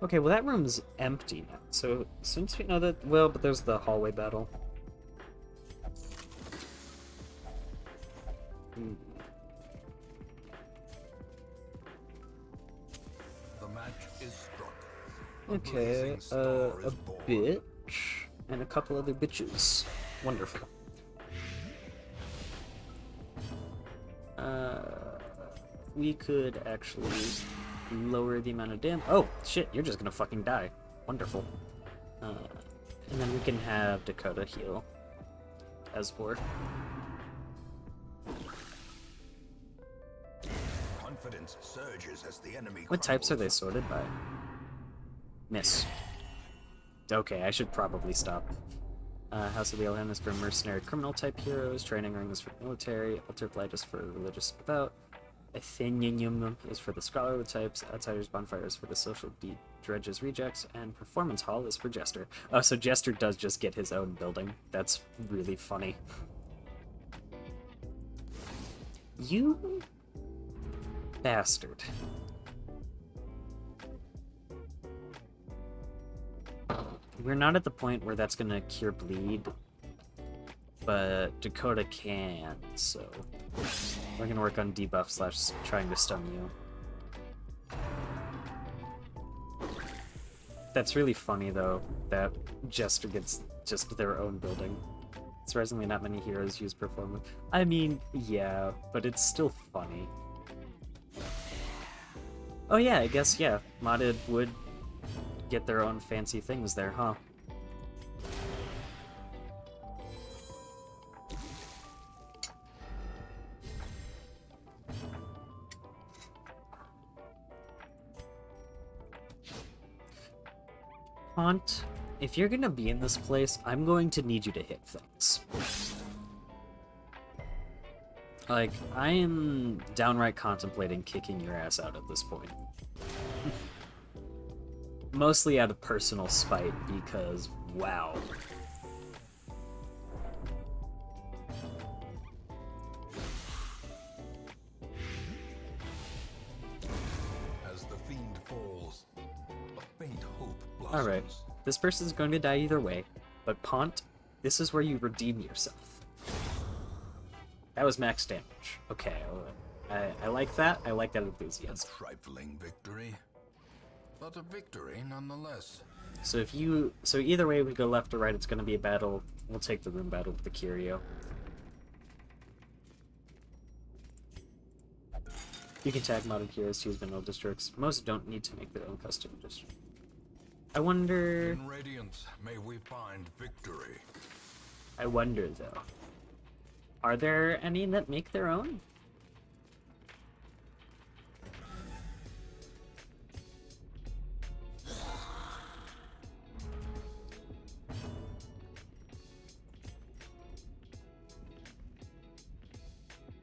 Okay, well that room's empty now, so since we know that, well, but there's the hallway battle. The match is struck. Okay, a bitch and a couple other bitches. Wonderful. We could actually lower the amount of damage. Oh, shit, you're just gonna fucking die. Wonderful. And then we can have Dakota heal as for. Confidence surges as the enemy What types are they crumbles. sorted by? Miss. Okay, I should probably stop. House of the Elham is for mercenary criminal type heroes, Training Ring is for military, Altar Light is for religious devout, Athenium is for the scholarly types, Outsiders Bonfire is for the social dredges rejects, and Performance Hall is for Jester. Oh, so Jester does just get his own building. That's really funny. You bastard. We're not at the point where that's gonna cure bleed, but Dakota can, so we're gonna work on debuff / trying to stun you. That's really funny though, that Jester gets just their own building. Surprisingly, not many heroes use performance. I mean, yeah, but it's still funny. Oh yeah, I guess, yeah, modded would get their own fancy things there, huh? Haunt, if you're gonna be in this place, I'm going to need you to hit things. Like, I am downright contemplating kicking your ass out at this point. Mostly out of personal spite, because, wow. As the fiend falls, a faint hope blossoms. Alright, this person's going to die either way, but Pont, this is where you redeem yourself. That was max damage. Okay, I like that. I like that enthusiasm. A trifling victory, but a victory nonetheless. So either way we go left or right, it's going to be a battle. We'll take the room battle with the Curio. You can tag modded heroes to use vanilla districts. Most don't need to make their own custom district. I wonder... In Radiance, may we find victory. I wonder, though. Are there any that make their own?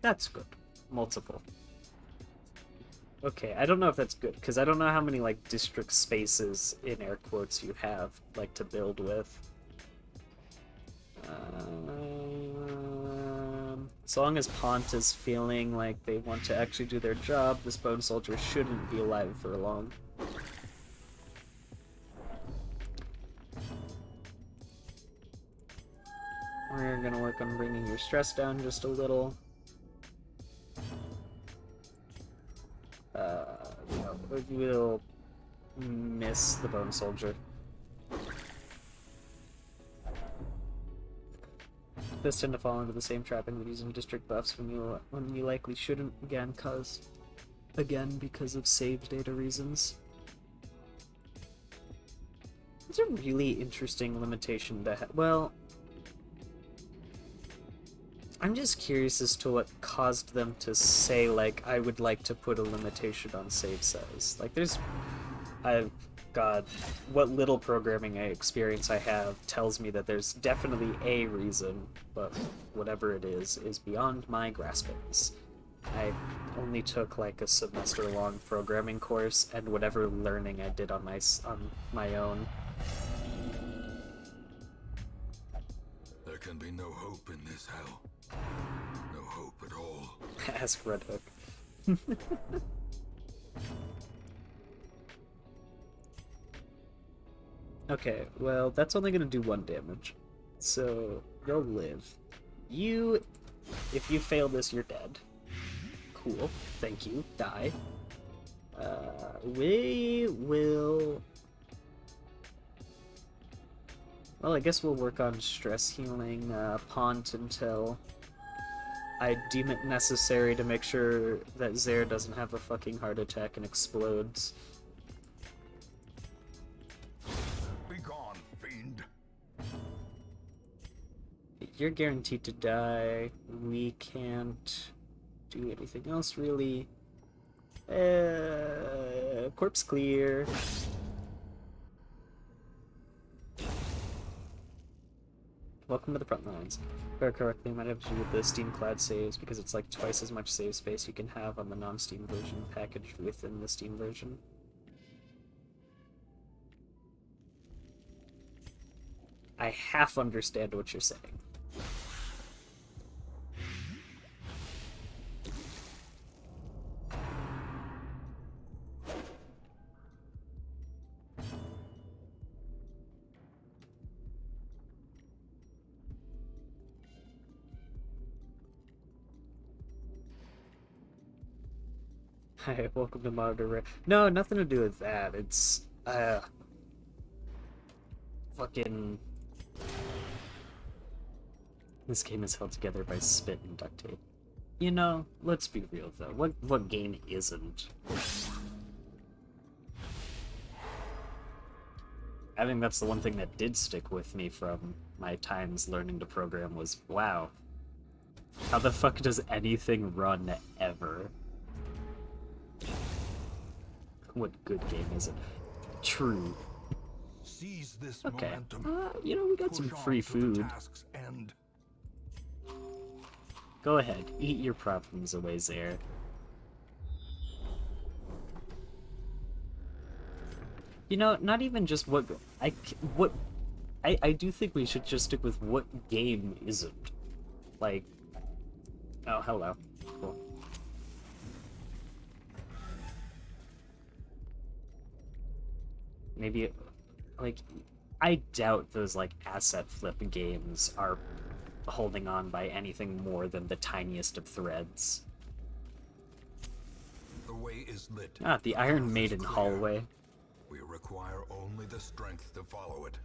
That's good. Multiple. Okay, I don't know if that's good, because I don't know how many, like, district spaces, in air quotes, you have, like, to build with. As long as Pont is feeling like they want to actually do their job, this bone soldier shouldn't be alive for long. We're gonna work on bringing your stress down just a little. We'll miss the bone soldier. Those tend to fall into the same trap and using district buffs when you likely shouldn't, again because of save data reasons. It's a really interesting limitation to have. Well, I'm just curious as to what caused them to say, like, I would like to put a limitation on save size. Like, God, what little programming experience I have tells me that there's definitely a reason, but whatever it is beyond my graspings. I only took, like, a semester-long programming course, and whatever learning I did on my own. There can be no hope in this hell. No hope at all. Ask Red Hook. Okay, well, that's only gonna do 1 damage. So, you'll live. If you fail this, you're dead. Cool. Thank you. Die. We will... Well, I guess we'll work on stress healing Pont until I deem it necessary to make sure that Zare doesn't have a fucking heart attack and explodes. Be gone, fiend. You're guaranteed to die. We can't do anything else, really. Corpse clear. Welcome to the front lines. If I remember correctly, I might have to do with the Steam Cloud saves because it's like twice as much save space you can have on the non-Steam version packaged within the Steam version. I half understand what you're saying. Hi, welcome to Monitor. No, nothing to do with that. It's, fucking... This game is held together by spit and duct tape. You know, let's be real though. What game isn't? I think that's the one thing that did stick with me from my times learning to program was, wow, how the fuck does anything run ever? What good game is it? True. Seize this Okay. momentum. You know, we got some Push free on to the food. task's end. Go ahead, eat your problems away, Zare. You know, not even just I do think we should just stick with what game isn't. Like, oh, hello. Cool. Maybe, like, I doubt those, like, asset flip games are holding on by anything more than the tiniest of threads. The way is lit. Ah, the path Iron is Maiden clear. hallway. We require only the strength to follow it.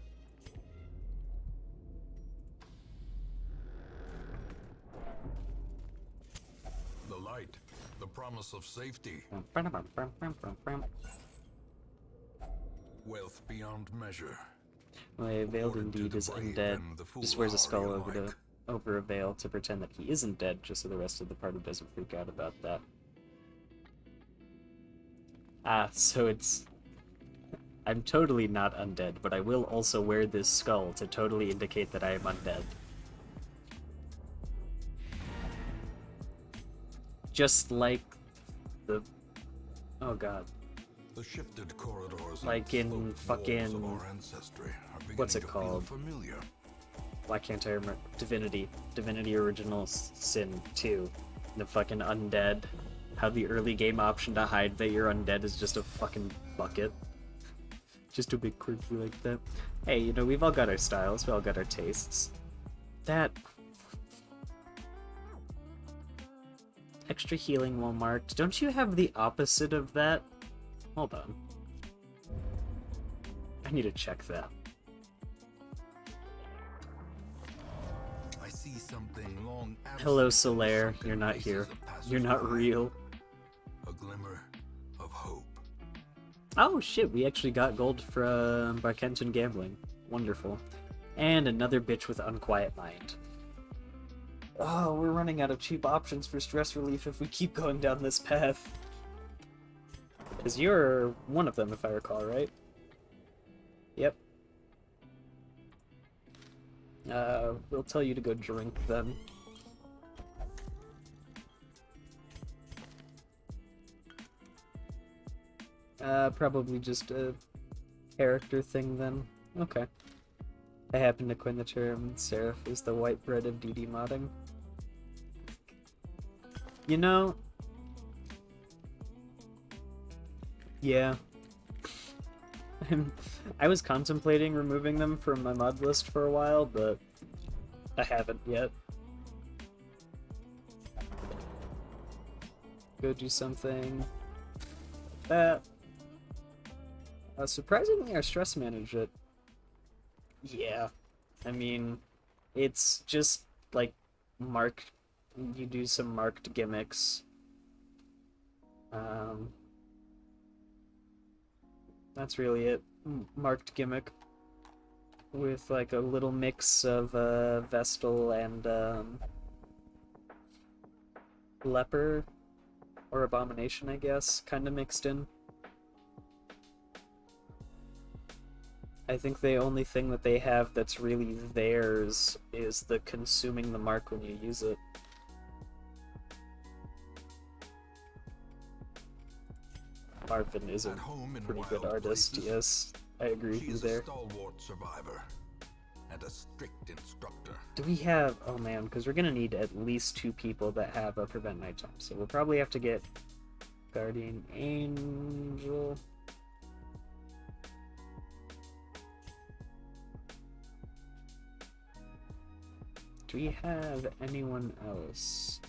The light, the promise of safety, wealth beyond measure. My veiled Awarded to indeed the is brave undead. and the Just wears a skull foolhardy alike. over a veil to pretend that he isn't dead, just so the rest of the party doesn't freak out about that. Ah, so it's... I'm totally not undead, but I will also wear this skull to totally indicate that I am undead. Just like the... Oh god. The shifted corridors Like and in sloped walls fucking- of our ancestry are beginning what's it to called? feel familiar. Why can't I remember? Divinity. Divinity Original Sin 2. The fucking undead. How the early game option to hide that you're undead is just a fucking bucket. Just a bit quirky like that. Hey, you know, we've all got our styles, we all got our tastes. That... Extra healing while marked. Don't you have the opposite of that? Hold on. I need to check that. I see something long Hello, absent in the Solaire. sunken You're not faces here. of You're not passersby. real. A glimmer of hope. Oh shit, we actually got gold from Barkenton Gambling. Wonderful. And another bitch with Unquiet Mind. Oh, we're running out of cheap options for stress relief if we keep going down this path. Because you're one of them, if I recall, right? Yep. We'll tell you to go drink then. Probably just a character thing then. Okay. I happen to coin the term Seraph is the white bread of DD modding. You know... Yeah. I was contemplating removing them from my mod list for a while, but I haven't yet. Go do something like that. Surprisingly, our stress managed it. Yeah. I mean, it's just, like, you do some marked gimmicks. That's really it. Marked gimmick. With, like, a little mix of, Vestal and, Leper. Or Abomination, I guess, kinda mixed in. I think the only thing that they have that's really theirs is the consuming the mark when you use it. Marvin is a At home in pretty good wild artist, places, yes. I agree she with you is a there. stalwart survivor and a strict instructor. Do we have... Oh man, because we're gonna need at least 2 people that have a prevent nighttime, so we'll probably have to get Guardian Angel... Do we have anyone else?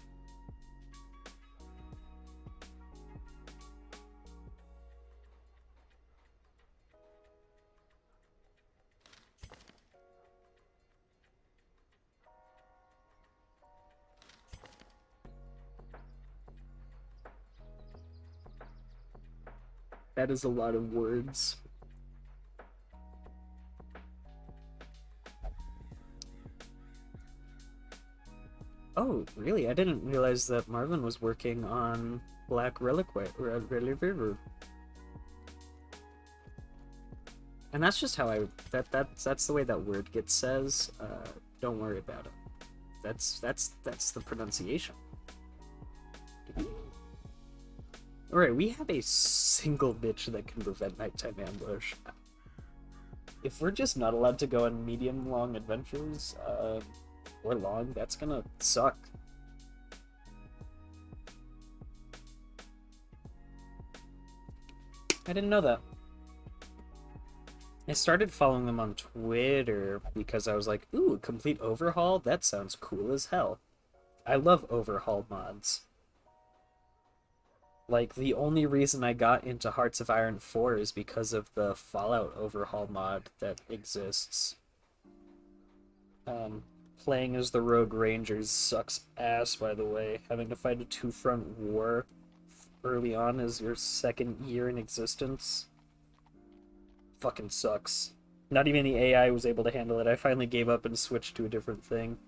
That is a lot of words. Really? I didn't realize that Marvin was working on Black Reliquary. And that's just how that's the way that word gets says. Don't worry about it. That's the pronunciation. Alright, we have a single bitch that can prevent nighttime ambush. If we're just not allowed to go on medium-long adventures, or long, that's gonna suck. I didn't know that. I started following them on Twitter because I was like, ooh, complete overhaul? That sounds cool as hell. I love overhaul mods. Like, the only reason I got into Hearts of Iron 4 is because of the Fallout overhaul mod that exists. Playing as the Rogue Rangers sucks ass, by the way. Having to fight a two-front war early on as your second year in existence fucking sucks. Not even the AI was able to handle it. I finally gave up and switched to a different thing.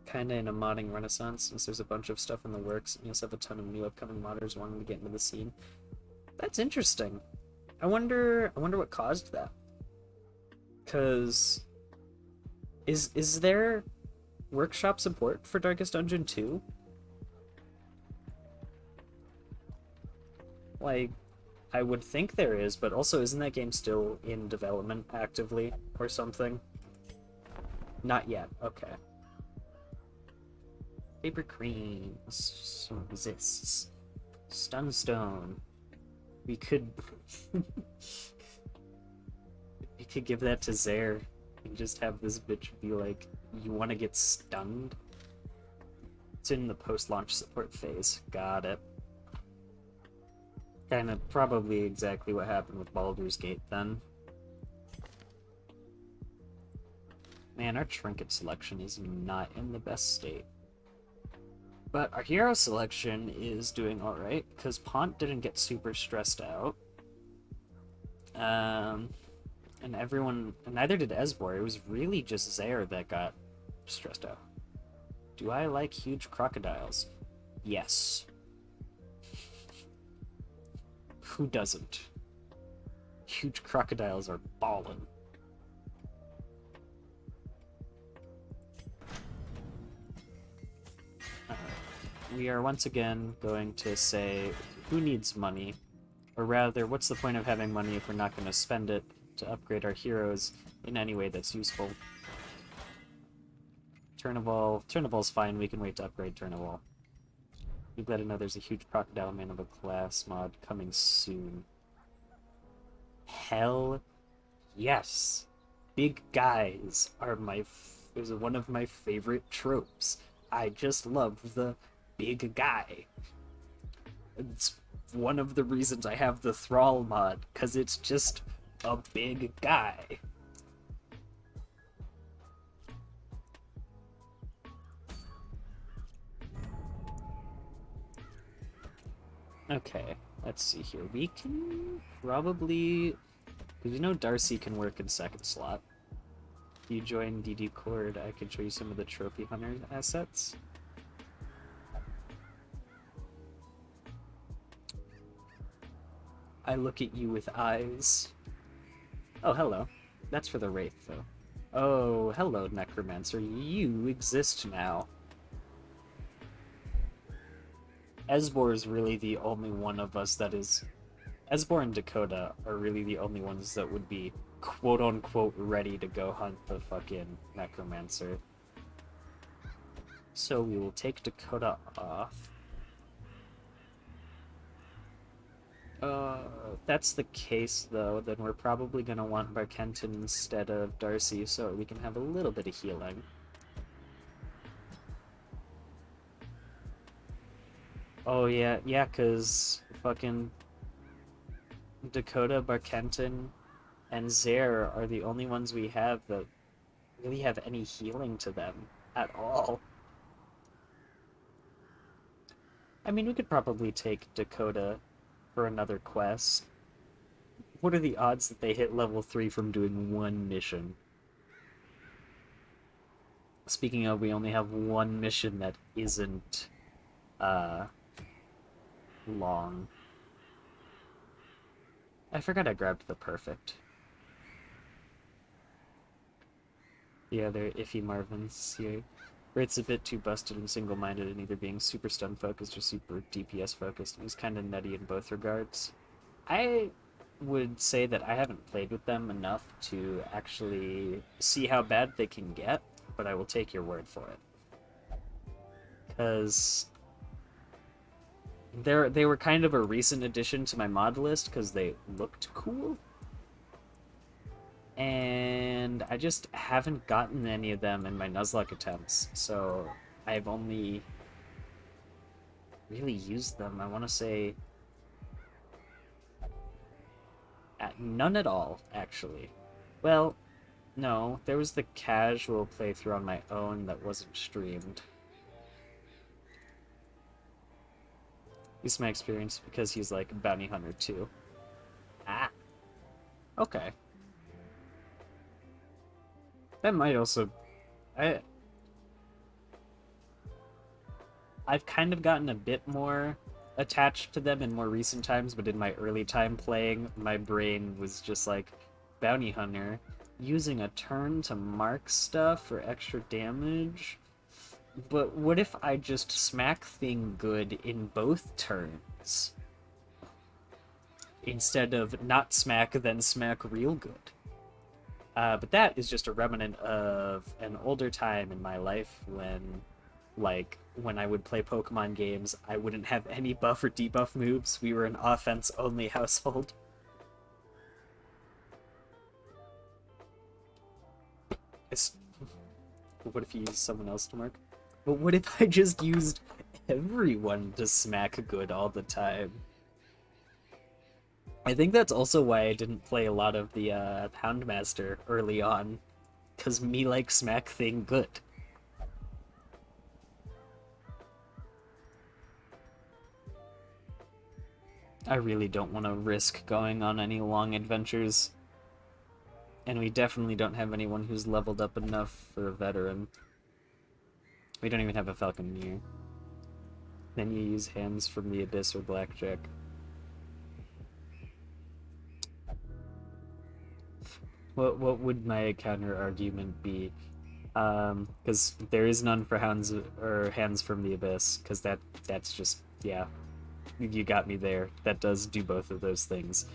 Kinda in a modding renaissance, since there's a bunch of stuff in the works, and you also have a ton of new upcoming modders wanting to get into the scene. That's interesting. I wonder what caused that. Cause is there workshop support for Darkest Dungeon 2? Like, I would think there is, but also isn't that game still in development actively or something? Not yet, okay. Paper Creams exists. Stunstone. We could we could give that to Zaire and just have this bitch be like, you want to get stunned? It's in the post-launch support phase. Got it. Kind of probably exactly what happened with Baldur's Gate then. Man, our trinket selection is not in the best state. But our hero selection is doing alright, because Pont didn't get super stressed out. And neither did Esbor. It was really just Zaire that got stressed out. Do I like huge crocodiles? Yes. Who doesn't? Huge crocodiles are ballin'. We are once again going to say, who needs money? Or rather, what's the point of having money if we're not going to spend it to upgrade our heroes in any way that's useful? Turnival's fine, we can wait to upgrade Turnival. Be glad to know there's a huge Crocodile Man of a Class mod coming soon. Hell yes! Big guys are is one of my favorite tropes. I just love the big guy. It's one of the reasons I have the Thrall mod, because it's just a big guy. Okay, let's see here. We can probably... because you know Darcy can work in second slot. If you join DD Cord, I can show you some of the Trophy Hunter assets. I look at you with eyes. Oh, hello. That's for the Wraith, though. Oh, hello, Necromancer. You exist now. Esbor is really the only one of us that is... Esbor and Dakota are really the only ones that would be quote-unquote ready to go hunt the fucking Necromancer. So we will take Dakota off. If that's the case, though, then we're probably going to want Barkenton instead of Darcy so we can have a little bit of healing. Oh, yeah, because fucking Dakota, Barkenton, and Zaire are the only ones we have that really have any healing to them at all. I mean, we could probably take Dakota for another quest. What are the odds that they hit level 3 from doing one mission? Speaking of, we only have one mission that isn't uh long. I forgot I grabbed the perfect. The other iffy Marvins here. Where it's a bit too busted and single-minded in either being super stun focused or super DPS focused. He's kind of nutty in both regards. I would say that I haven't played with them enough to actually see how bad they can get, but I will take your word for it. Because they were kind of a recent addition to my mod list because they looked cool. And I just haven't gotten any of them in my Nuzlocke attempts, so I've only really used them, I want to say, none at all, actually. Well, no, there was the casual playthrough on my own that wasn't streamed. He's my experience because he's like a bounty hunter too. Ah, okay. That might also... I've kind of gotten a bit more attached to them in more recent times, but in my early time playing, my brain was just like, bounty hunter, using a turn to mark stuff for extra damage? But what if I just smack thing good in both turns? Instead of not smack, then smack real good. But that is just a remnant of an older time in my life when, like, when I would play Pokemon games, I wouldn't have any buff or debuff moves. We were an offense-only household. What if you use someone else to mark? But what if I just used everyone to smack good all the time? I think that's also why I didn't play a lot of the Poundmaster early on. Because me like smack thing good. I really don't want to risk going on any long adventures. And we definitely don't have anyone who's leveled up enough for a veteran. We don't even have a Falconeer. Then you use hands from the Abyss or Blackjack. What would my counter argument be? Because there is none for hounds or hands from the Abyss, because that's just, yeah, you got me there. That does do both of those things.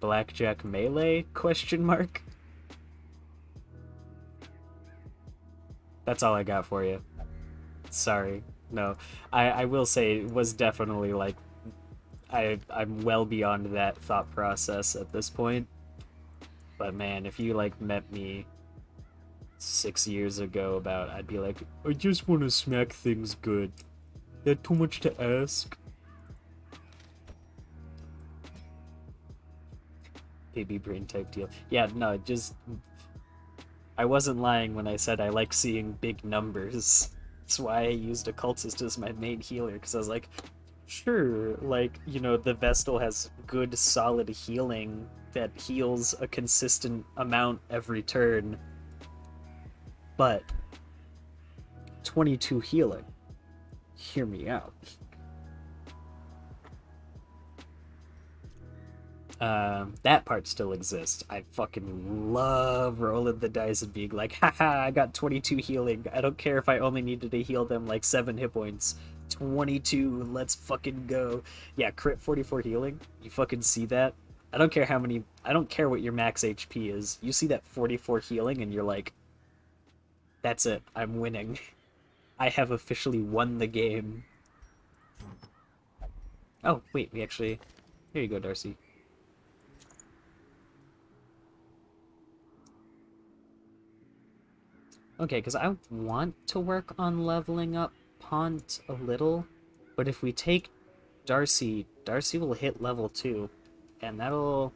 Blackjack melee? Question mark. That's all I got for you. Sorry. No, I will say it was definitely like I'm well beyond that thought process at this point. But man, if you like met me 6 years ago about, I'd be like, I just want to smack things good. That too much to ask? Baby brain type deal. Yeah, no, just... I wasn't lying when I said I like seeing big numbers. That's why I used Occultist as my main healer, because I was like, sure, like, you know, the Vestal has good, solid healing that heals a consistent amount every turn, but 22 healing. Hear me out. That part still exists. I fucking love rolling the dice and being like, haha, I got 22 healing. I don't care if I only needed to heal them like 7 hit points. 22, let's fucking go. Yeah, crit 44 healing. You fucking see that? I don't care how many, I don't care what your max HP is. You see that 44 healing and you're like, that's it, I'm winning. I have officially won the game. Oh, wait, we actually, here you go, Darcy. Okay, because I want to work on leveling up Pont a little, but if we take Darcy, Darcy will hit level 2, and that'll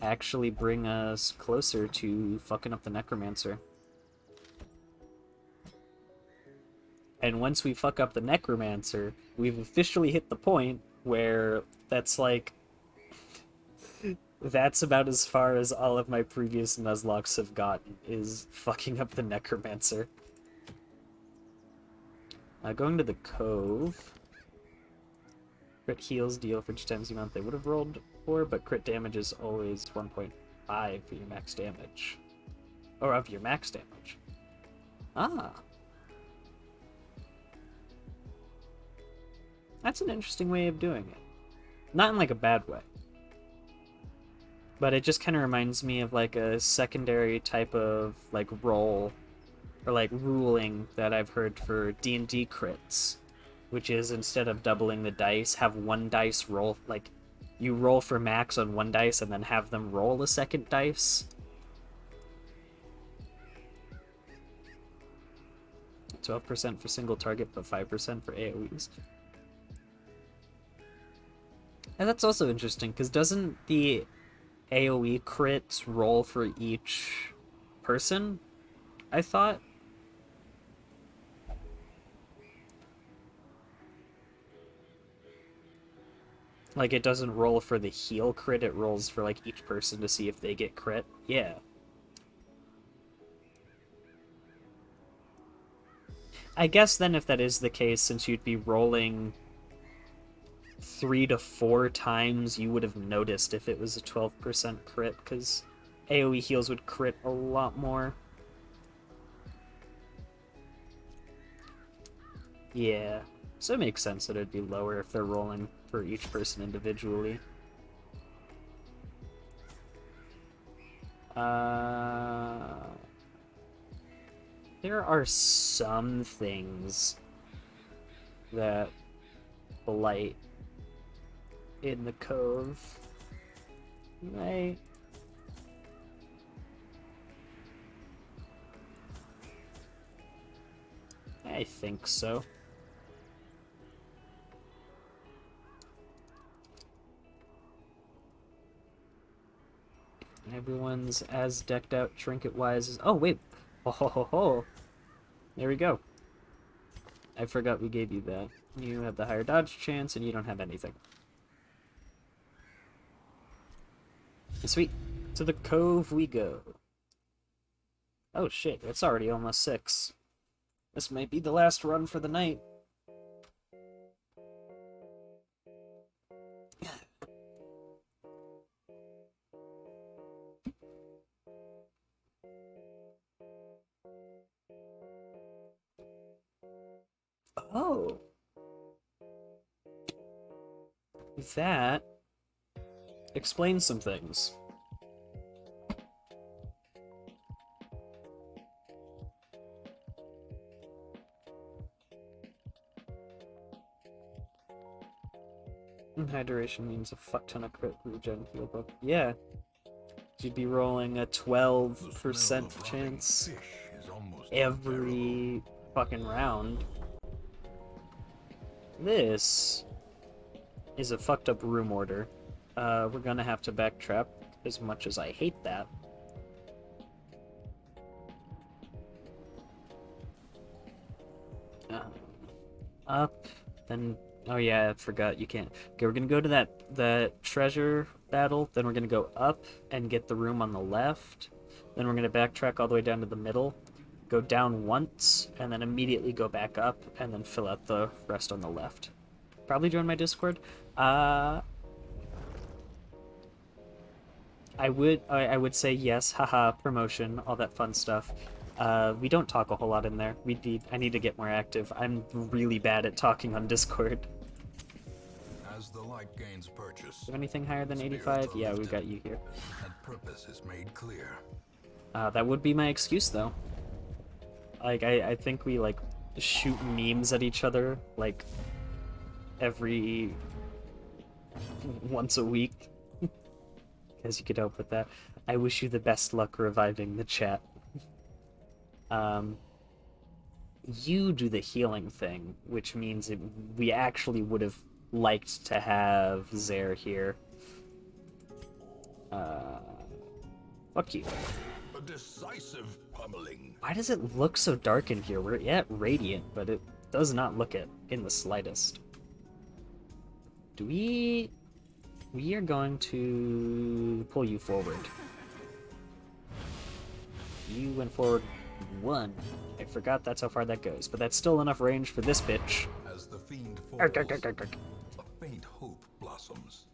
actually bring us closer to fucking up the Necromancer. And once we fuck up the Necromancer, we've officially hit the point where that's like... That's about as far as all of my previous Nuzlockes have gotten, is fucking up the Necromancer. Going to the Cove. Crit heals deal for each times the amount they would have rolled for, but crit damage is always 1.5 for your max damage. Or of your max damage. Ah. That's an interesting way of doing it. Not in like a bad way. But it just kind of reminds me of like a secondary type of like roll or like ruling that I've heard for D&D crits, which is instead of doubling the dice, have one dice roll, like you roll for max on one dice and then have them roll a second dice. 12% for single target, but 5% for AoEs. And that's also interesting, because doesn't the AoE crits roll for each person, I thought? Like, it doesn't roll for the heal crit, it rolls for, like, each person to see if they get crit. Yeah. I guess then if that is the case, since you'd be rolling 3 to 4 times, you would have noticed if it was a 12% crit, because AoE heals would crit a lot more. Yeah. So it makes sense that it'd be lower if they're rolling for each person individually. There are some things that blight in the Cove, right? I think so. Everyone's as decked out trinket-wise as... Oh, wait. Oh, ho, ho, ho. There we go. I forgot we gave you that. You have the higher dodge chance, and you don't have anything. Sweet. To the Cove we go. Oh, shit. It's already almost 6. This might be the last run for the night. Oh. That explains some things. High duration means a fuck ton of crit regen heal book. Yeah. You'd be rolling a 12% chance every fucking round. This is a fucked up room order. We're gonna have to backtrack as much as I hate that. Up, then... Oh yeah, I forgot, you can't... Okay, we're gonna go to that treasure battle, then we're gonna go up and get the room on the left, then we're gonna backtrack all the way down to the middle, go down once, and then immediately go back up, and then fill out the rest on the left. Probably join my Discord. I would say yes, haha, promotion, all that fun stuff. We don't talk a whole lot in there. I need to get more active. I'm really bad at talking on Discord. As the light gains purchase, Do anything higher than 85? Yeah, we've got you here. and purpose is made clear. That would be my excuse, though. Like, I think we, like, shoot memes at each other, like, every... once a week. Guess you could help with that. I wish you the best luck reviving the chat. You do the healing thing, which means we actually would have liked to have Zare here. Fuck you. A decisive pummeling. Why does it look so dark in here? We're at Radiant, but it does not look it in the slightest. Do we... We are going to pull you forward. You went forward 1. I forgot that's how far that goes, but that's still enough range for this bitch. As the fiend falls, Ark, ark, ark, ark, ark. a faint hope blossoms.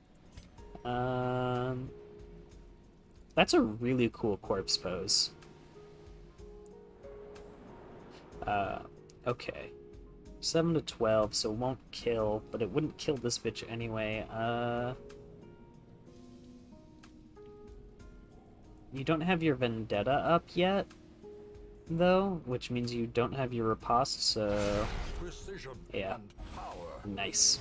That's a really cool corpse pose. Okay. 7 to 12, so it won't kill, but it wouldn't kill this bitch anyway. You don't have your Vendetta up yet, though, which means you don't have your Riposte, so... Precision Yeah. and power. Nice.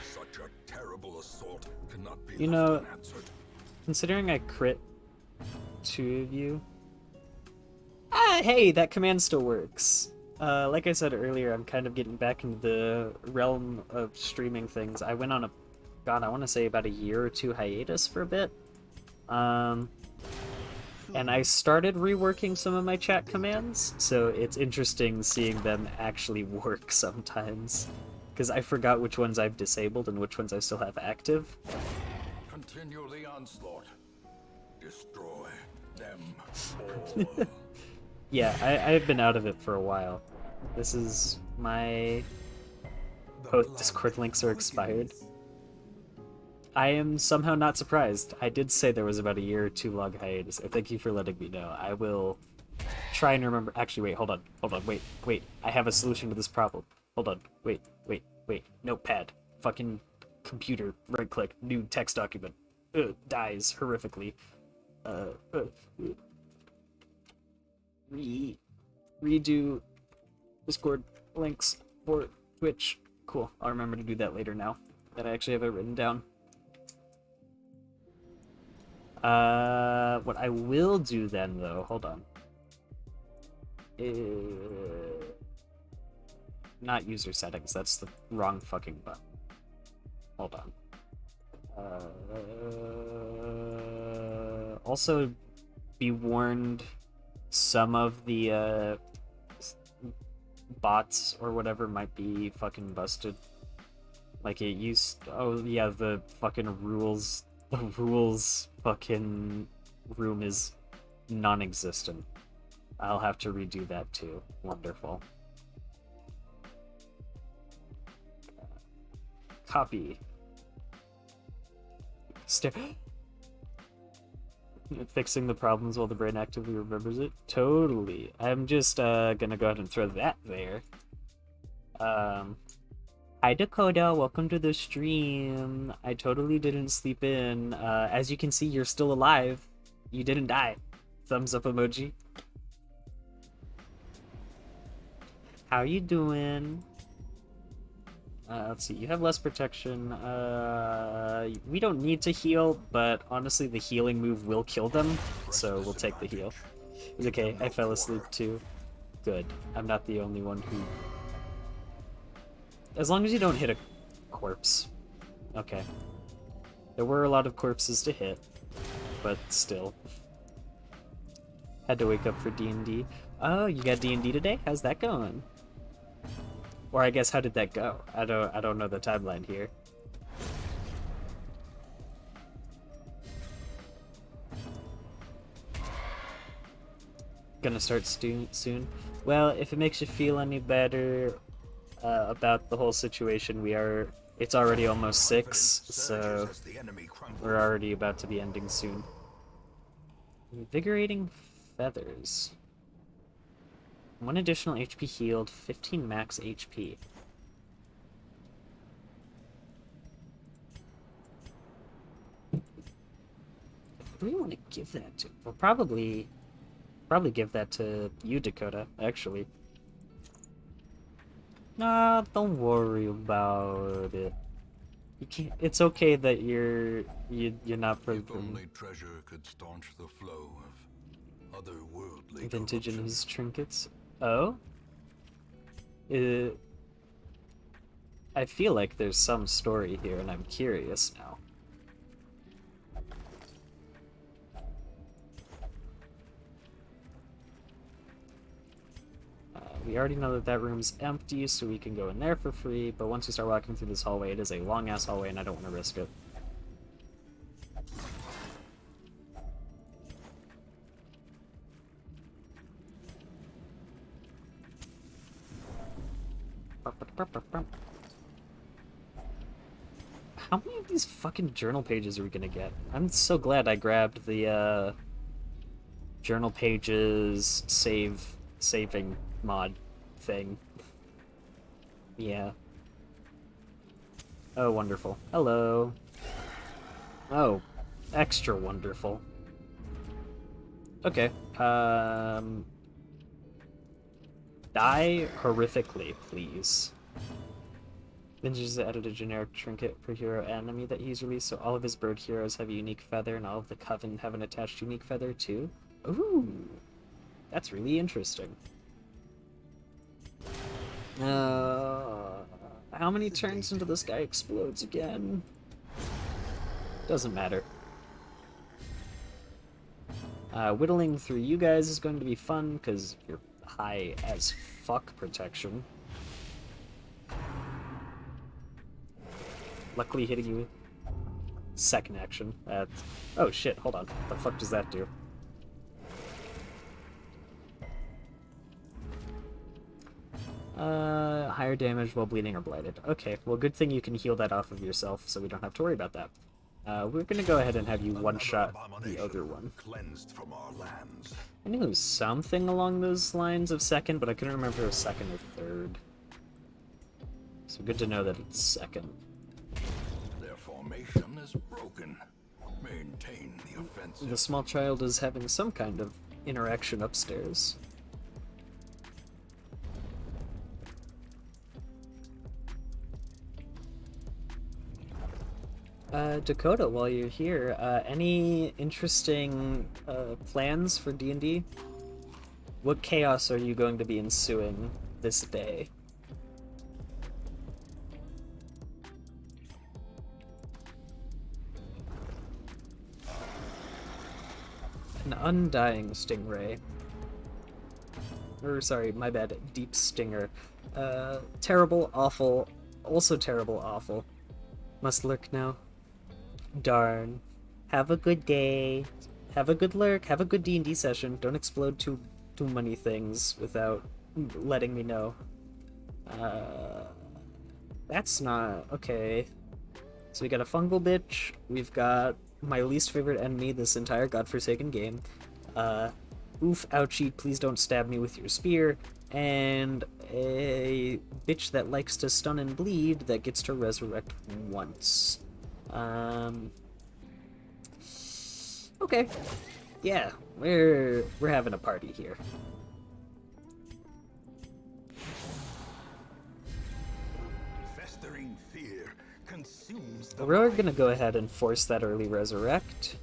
Such a terrible assault cannot be You left know, unanswered. considering I crit 2 of you... hey, that command still works. Like I said earlier, I'm kind of getting back into the realm of streaming things. I went on a, God, I want to say about a year or 2 hiatus for a bit. And I started reworking some of my chat commands, so it's interesting seeing them actually work sometimes. Because I forgot which ones I've disabled and which ones I still have active. Continue the onslaught. Destroy them all. Yeah, I've been out of it for a while. This is my... Both Discord links are expired. I am somehow not surprised. I did say there was about a year or 2 long hiatus. Thank you for letting me know. I will try and remember... Actually, wait, hold on. Wait. I have a solution to this problem. Hold on. Wait. Notepad. Fucking computer. Right-click. New text document. Dies horrifically. Redo Discord links for Twitch. Cool. I'll remember to do that later now that I actually have it written down. What I will do then, though, hold on. Not user settings, that's the wrong fucking button. Hold on. Also, be warned, some of the bots or whatever might be fucking busted. Like it used... Oh yeah, the fucking rules... The rules fucking room is non-existent. I'll have to redo that too. Wonderful. Copy. Fixing the problems while the brain actively remembers it? Totally. I'm just gonna go ahead and throw that there. Hi Dakota, welcome to the stream. I totally didn't sleep in. As you can see, you're still alive. You didn't die. Thumbs up emoji. How you doing? Let's see, you have less protection. We don't need to heal, but honestly the healing move will kill them, so we'll take the heal. It's okay, I fell asleep too. Good. I'm not the only one who... As long as you don't hit a corpse. Okay. There were a lot of corpses to hit, but still. Had to wake up for D&D. Oh, you got D&D today? How's that going? Or I guess, how did that go? I don't know the timeline here. Gonna start soon. Well, if it makes you feel any better about the whole situation, it's already almost 6, so we're already about to be ending soon. Invigorating feathers. 1 additional HP healed, 15 max HP. Who do we want to give that to? We'll probably give that to you, Dakota, actually. Nah, don't worry about it. You can't. It's okay that you're not for If only treasure could staunch the flow of otherworldly vintage in corruption. his trinkets. Oh? I feel like there's some story here, and I'm curious now. we already know that that room's empty, so we can go in there for free, but once we start walking through this hallway, it is a long-ass hallway, and I don't want to risk it. How many of these fucking journal pages are we gonna get? I'm so glad I grabbed the, journal pages saving mod thing. Yeah. Oh, wonderful. Hello. Oh, extra wonderful. Okay. Die horrifically, please. Ninjas has added a generic trinket per hero enemy that he's released, so all of his bird heroes have a unique feather, and all of the Coven have an attached unique feather, too. Ooh! That's really interesting. How many turns until this guy explodes again? Doesn't matter. Whittling through you guys is going to be fun, because you're high as fuck protection. Luckily hitting you with second action. Oh shit, hold on. What the fuck does that do? Higher damage while bleeding or blighted. Okay, well good thing you can heal that off of yourself, so we don't have to worry about that. We're gonna go ahead and have you one-shot the other one. Cleansed from our lands. I knew it was something along those lines of second, but I couldn't remember if it was second or third. So good to know that it's second. Their formation is broken. Maintain the offensive. The small child is having some kind of interaction upstairs. Dakota, while you're here, any interesting plans for D&D? What chaos are you going to be ensuing this day? An undying stingray. Or, sorry, my bad, deep stinger. Terrible, awful, also terrible, awful. Must lurk now. Darn. Have a good day. Have a good lurk. Have a good D&D session. Don't explode too many things without letting me know. That's not... okay. So we got a fungal bitch. We've got my least favorite enemy this entire godforsaken game. Oof, ouchie, please don't stab me with your spear. And a bitch that likes to stun and bleed that gets to resurrect once. Okay. Yeah, we're having a party here. Festering fear consumes the We're gonna go ahead and force that early resurrect.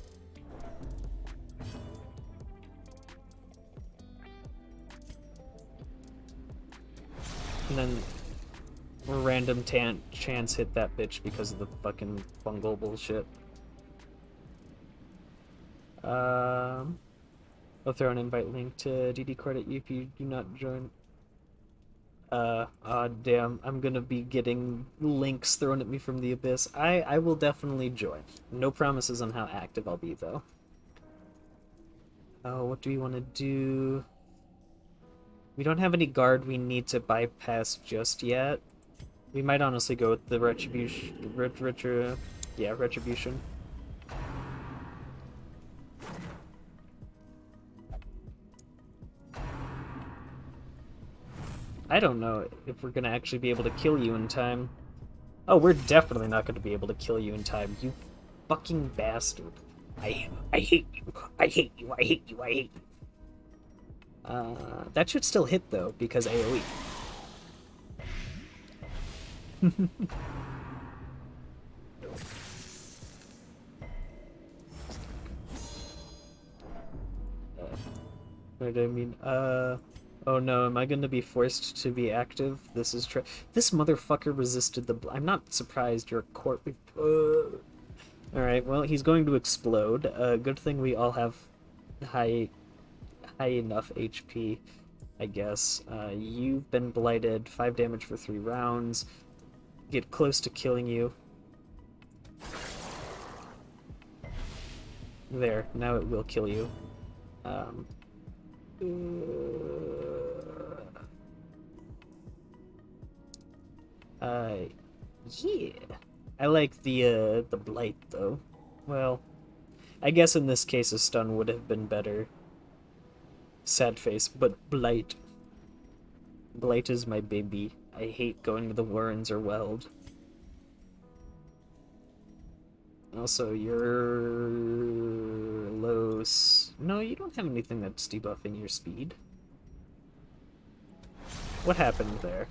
And then random chance hit that bitch because of the fucking fungal bullshit. I'll throw an invite link to DD Court at you if you do not join. Damn, I'm gonna be getting links thrown at me from the abyss. I will definitely join. No promises on how active I'll be, though. Oh, what do we want to do? We don't have any guard we need to bypass just yet. We might honestly go with the retribution. Retribution. I don't know if we're gonna actually be able to kill you in time. Oh, we're definitely not gonna be able to kill you in time, you fucking bastard. I hate you. I hate you. I hate you. I hate you. That should still hit, though, because AoE. What do I mean? Oh no, am I gonna be forced to be active? This is this motherfucker resisted the I'm not surprised your court... Alright, well, he's going to explode. Good thing we all have high enough HP. I guess. You've been blighted, 5 damage for 3 rounds. Get close to killing you. There, now it will kill you. Um, yeah. I like the blight though. Well, I guess in this case a stun would have been better. Sad face, but blight. Blight is my baby. I hate going to the Warrens or Weld. Also, you're low. No, you don't have anything that's debuffing your speed. What happened there?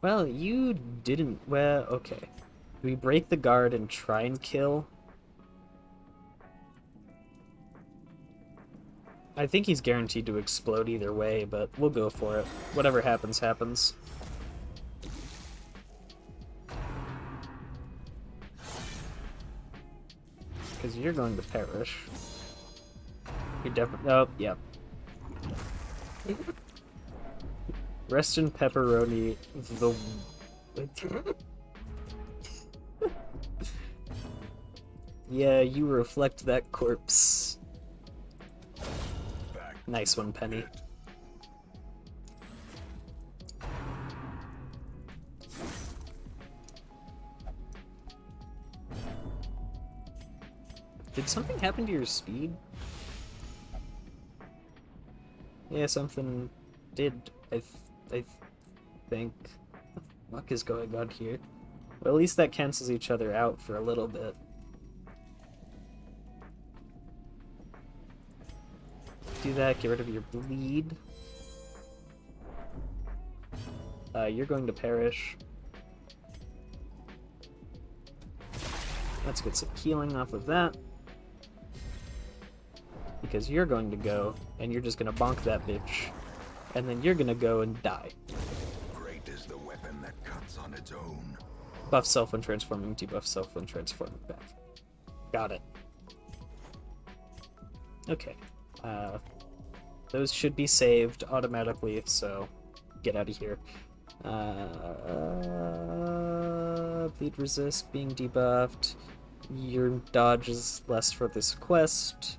Well, you didn't. Well, okay. We break the guard and try and kill. I think he's guaranteed to explode either way, but we'll go for it. Whatever happens, happens. Because you're going to perish. You're definitely. Oh, yeah. Rest in pepperoni. The. Yeah, you reflect that corpse. Nice one, Penny. Did something happen to your speed? Yeah, something did. I think. What the fuck is going on here? Well, at least that cancels each other out for a little bit. Do that, get rid of your bleed. You're going to perish. Let's get some healing off of that. Because you're going to go, and you're just gonna bonk that bitch. And then you're gonna go and die. Great is the weapon that cuts on its own. Buff self when transforming, debuff self when transforming back. Got it. Okay. Those should be saved automatically, so get out of here. Bleed resist being debuffed. Your dodge is less for this quest.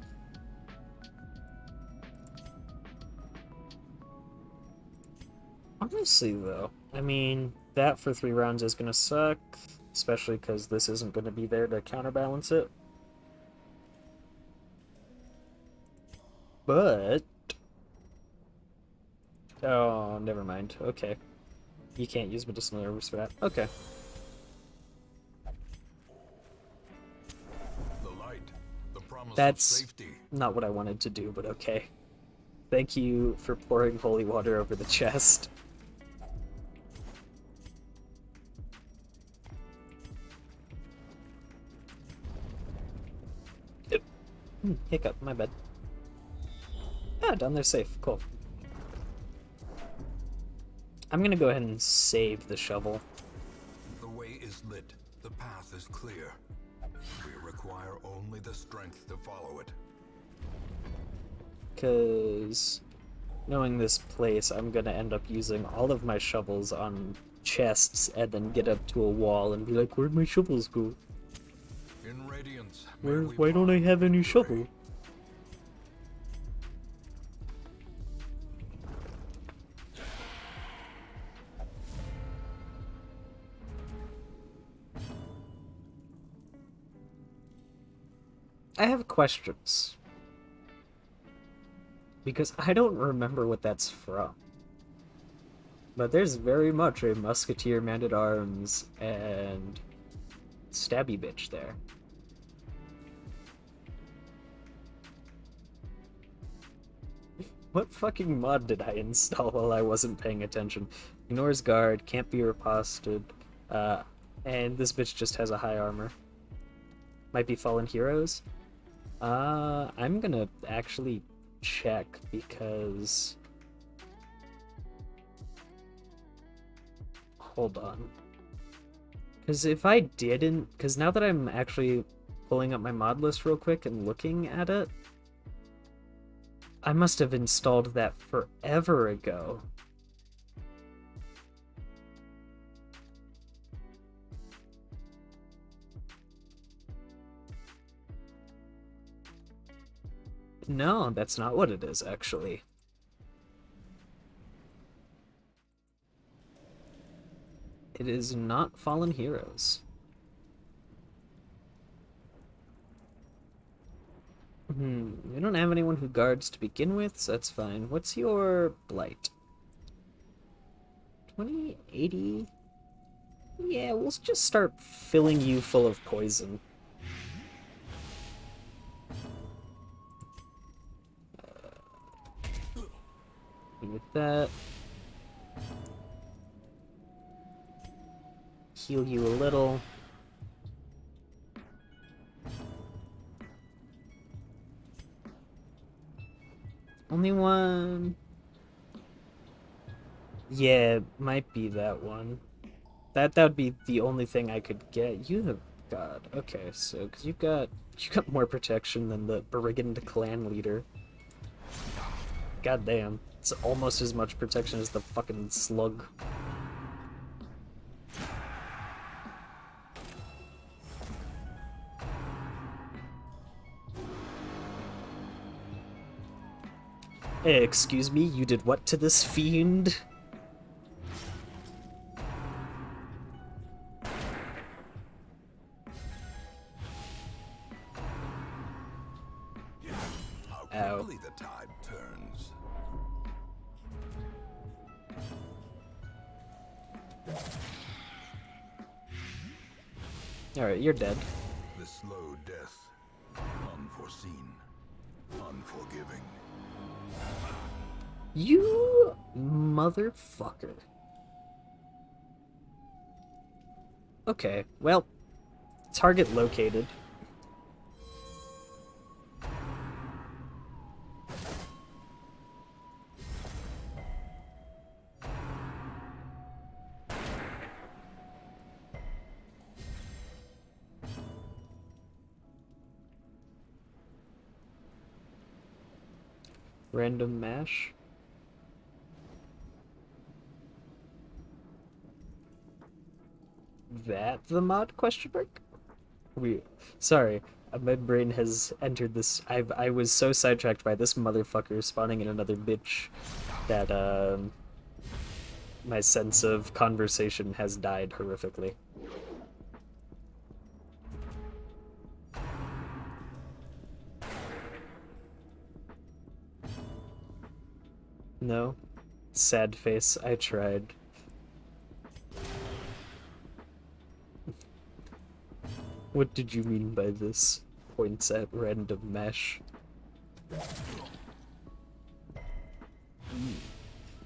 Honestly, though, I mean, that for 3 rounds is gonna suck, especially because this isn't gonna be there to counterbalance it. But... oh, never mind. Okay. You can't use medicinal herbs for that. Okay. The light, the promise That's of safety. not what I wanted to do, but okay. Thank you for pouring holy water over the chest. Hiccup, my bad. Ah, down there safe. Cool. I'm gonna go ahead and save the shovel. The way is lit. The path is clear. We require only the strength to follow it. Because knowing this place, I'm gonna end up using all of my shovels on chests and then get up to a wall and be like, where'd my shovels go? In Radiance, Why don't I have any shovel? I have questions. Because I don't remember what that's from. But there's very much a musketeer, man-at-arms, and stabby bitch there. What fucking mod did I install while I wasn't paying attention? Ignores guard, can't be riposted, and this bitch just has a high armor. Might be fallen heroes? I'm gonna actually check because... hold on. Because if I didn't... Because now that I'm actually pulling up my mod list real quick and looking at it, I must have installed that forever ago. No, that's not what it is, actually. It is not Fallen Heroes. We don't have anyone who guards to begin with, so that's fine. What's your blight? 2080? Yeah, we'll just start filling you full of poison. With that. Heal you a little. Only one. Yeah, might be that one. That would be the only thing I could get. You have God. Okay, so because you got more protection than the Brigand clan leader. God damn. It's almost as much protection as the fucking slug. Hey, excuse me, you did what to this fiend? How quickly the tide turns. Alright, you're dead. The slow death, unforeseen, unforgiving. You motherfucker. Okay, well, target located. Random mash. That the mod question mark? Sorry, my brain has entered this. I was so sidetracked by this motherfucker spawning in another bitch that my sense of conversation has died horrifically. No? Sad face, I tried. What did you mean by this? Points at random mesh.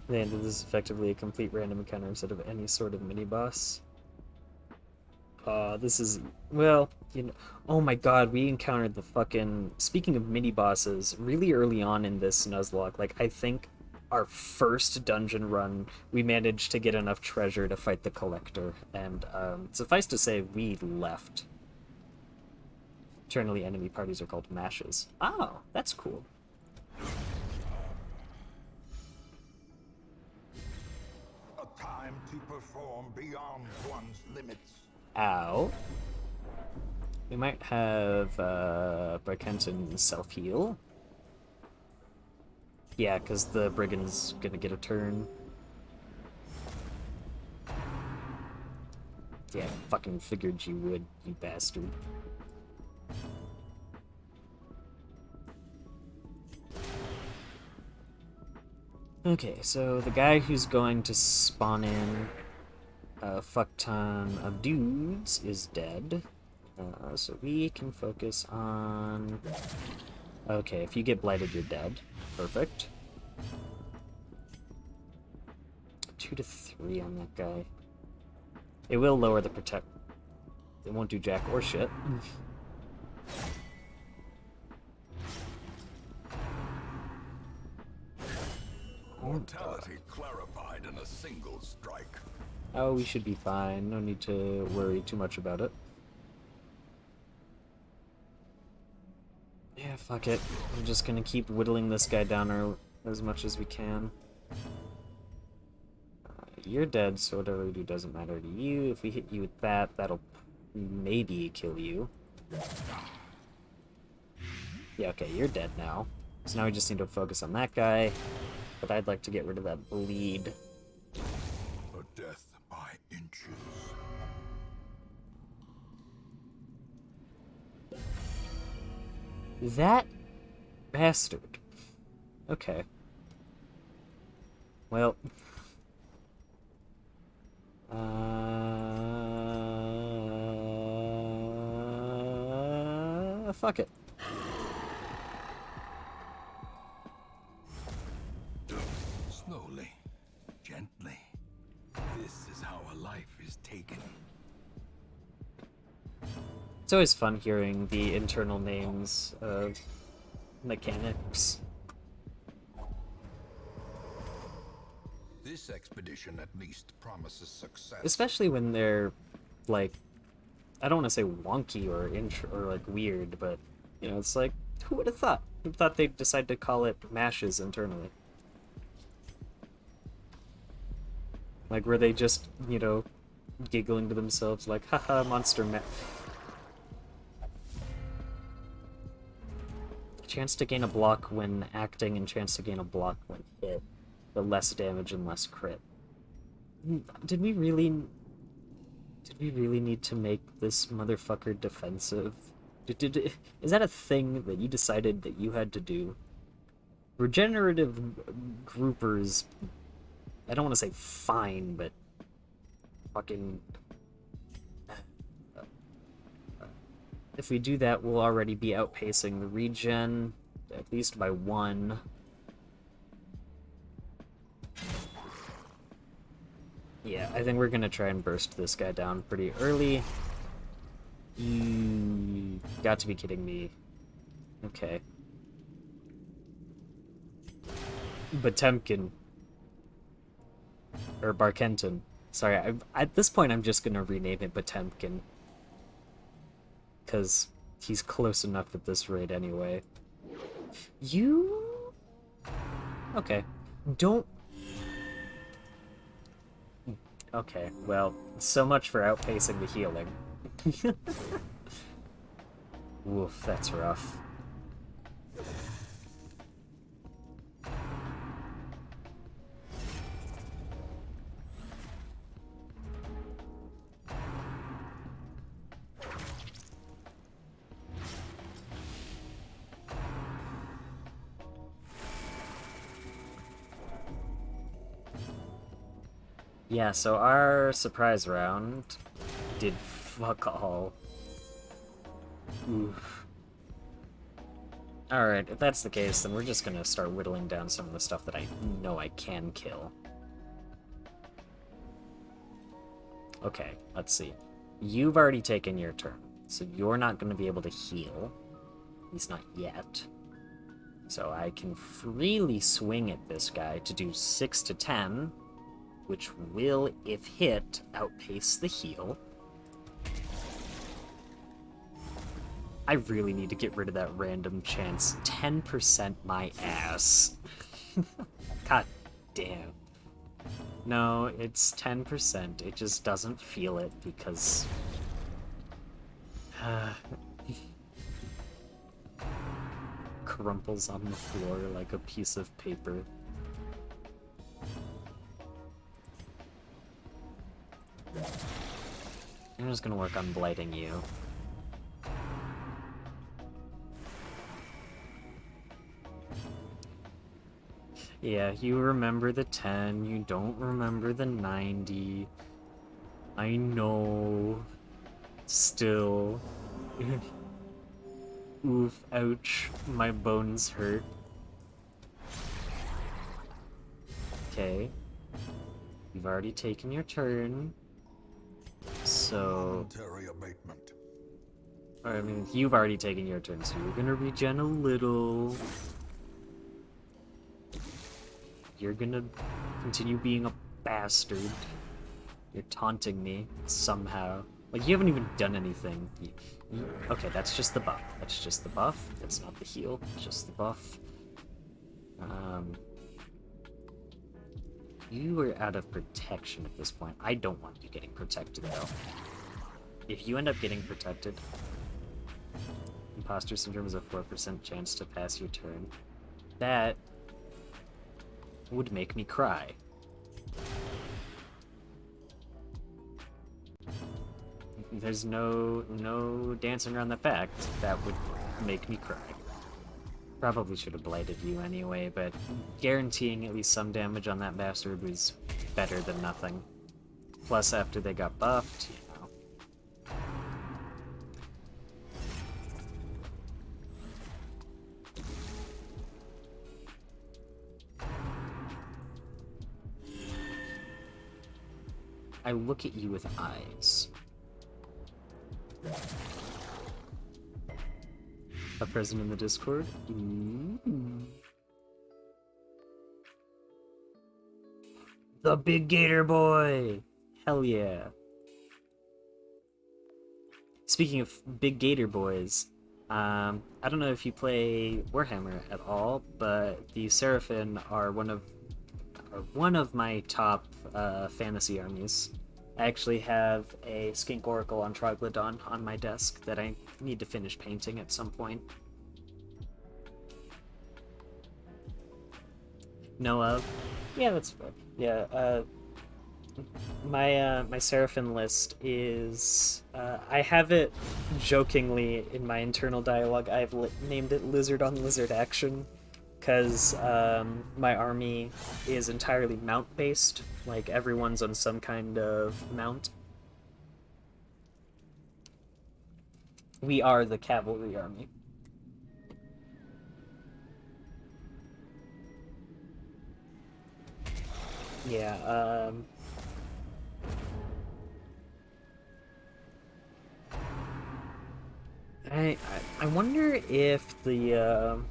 Man, this is effectively a complete random encounter instead of any sort of mini-boss. This is... Well, you know... Oh my god, we encountered the fucking... Speaking of mini-bosses, really early on in this Nuzlocke, like, I think our first dungeon run, we managed to get enough treasure to fight the Collector, and, suffice to say, we left. Eternally enemy parties are called mashes. Oh, that's cool. A time to perform beyond one's limits. Ow. We might have Brakenton self-heal. Yeah, because the Brigand's gonna get a turn. Yeah, fucking figured you would, you bastard. Okay, so the guy who's going to spawn in a fuck ton of dudes is dead. So we can focus on... Okay, if you get blighted, you're dead. Perfect. 2 to 3 on that guy. It will lower the protect... It won't do jack or shit. Mortality clarified in a single strike. Oh, we should be fine. No need to worry too much about it. Yeah, fuck it. I'm just gonna keep whittling this guy down as much as we can. You're dead, so whatever we do doesn't matter to you. If we hit you with that, that'll maybe kill you. Yeah, okay, you're dead now. So now we just need to focus on that guy. But I'd like to get rid of that bleed. A death by inches. That bastard. Okay. Well. Fuck it. Slowly, gently. This is how a life is taken. It's always fun hearing the internal names of mechanics. This expedition at least promises success. Especially when they're, like, I don't want to say wonky or like weird, but, you know, it's like, who would have thought? Who thought they'd decide to call it mashes internally? Like, were they just, you know, giggling to themselves like, haha, monster mash. Chance to gain a block when acting and chance to gain a block when hit. But less damage and less crit. Did we really need to make this motherfucker defensive? Is that a thing that you decided that you had to do? Regenerative groupers, I don't want to say fine, but fucking... If we do that, we'll already be outpacing the regen, at least by 1. Yeah, I think we're gonna try and burst this guy down pretty early. You got to be kidding me. Okay. Potemkin. Or Barkenton. Sorry, at this point I'm just gonna rename it Potemkin. Because he's close enough at this rate anyway. You... Okay. Don't... Okay, well, so much for outpacing the healing. Oof, that's rough. Yeah, so our surprise round did fuck all. Oof. Alright, if that's the case, then we're just gonna start whittling down some of the stuff that I know I can kill. Okay, let's see. You've already taken your turn, so you're not gonna be able to heal. At least not yet. So I can freely swing at this guy to do 6 to 10, which will, if hit, outpace the heal. I really need to get rid of that random chance. 10% my ass. God damn. No, it's 10%. It just doesn't feel it because... crumples on the floor like a piece of paper. I'm just gonna work on blighting you. Yeah, you remember the 10, you don't remember the 90. I know. Still. Oof, ouch, my bones hurt. Okay. You've already taken your turn. So... Voluntary abatement. I mean, you've already taken your turn, so you're gonna regen a little. You're gonna continue being a bastard. You're taunting me somehow. Like, you haven't even done anything. Okay, that's just the buff. That's just the buff. That's not the heal. It's just the buff. You are out of protection at this point. I don't want you getting protected, though. If you end up getting protected, imposter syndrome is a 4% chance to pass your turn. That would make me cry. There's no dancing around the fact that would make me cry. Probably should have blighted you anyway, but guaranteeing at least some damage on that bastard was better than nothing. Plus, after they got buffed, you know. I look at you with eyes. A present in the Discord? Ooh. The Big Gator Boy! Hell yeah. Speaking of Big Gator Boys, I don't know if you play Warhammer at all, but the Seraphim are one of my top fantasy armies. I actually have a Skink Oracle on Troglodon on my desk that I need to finish painting at some point. Know of? Yeah, that's fair. Yeah, my Seraphim list is... I have it jokingly in my internal dialogue. I've named it Lizard on Lizard Action, because my army is entirely mount-based. Like, everyone's on some kind of mount. We are the cavalry army. Yeah, I wonder if the,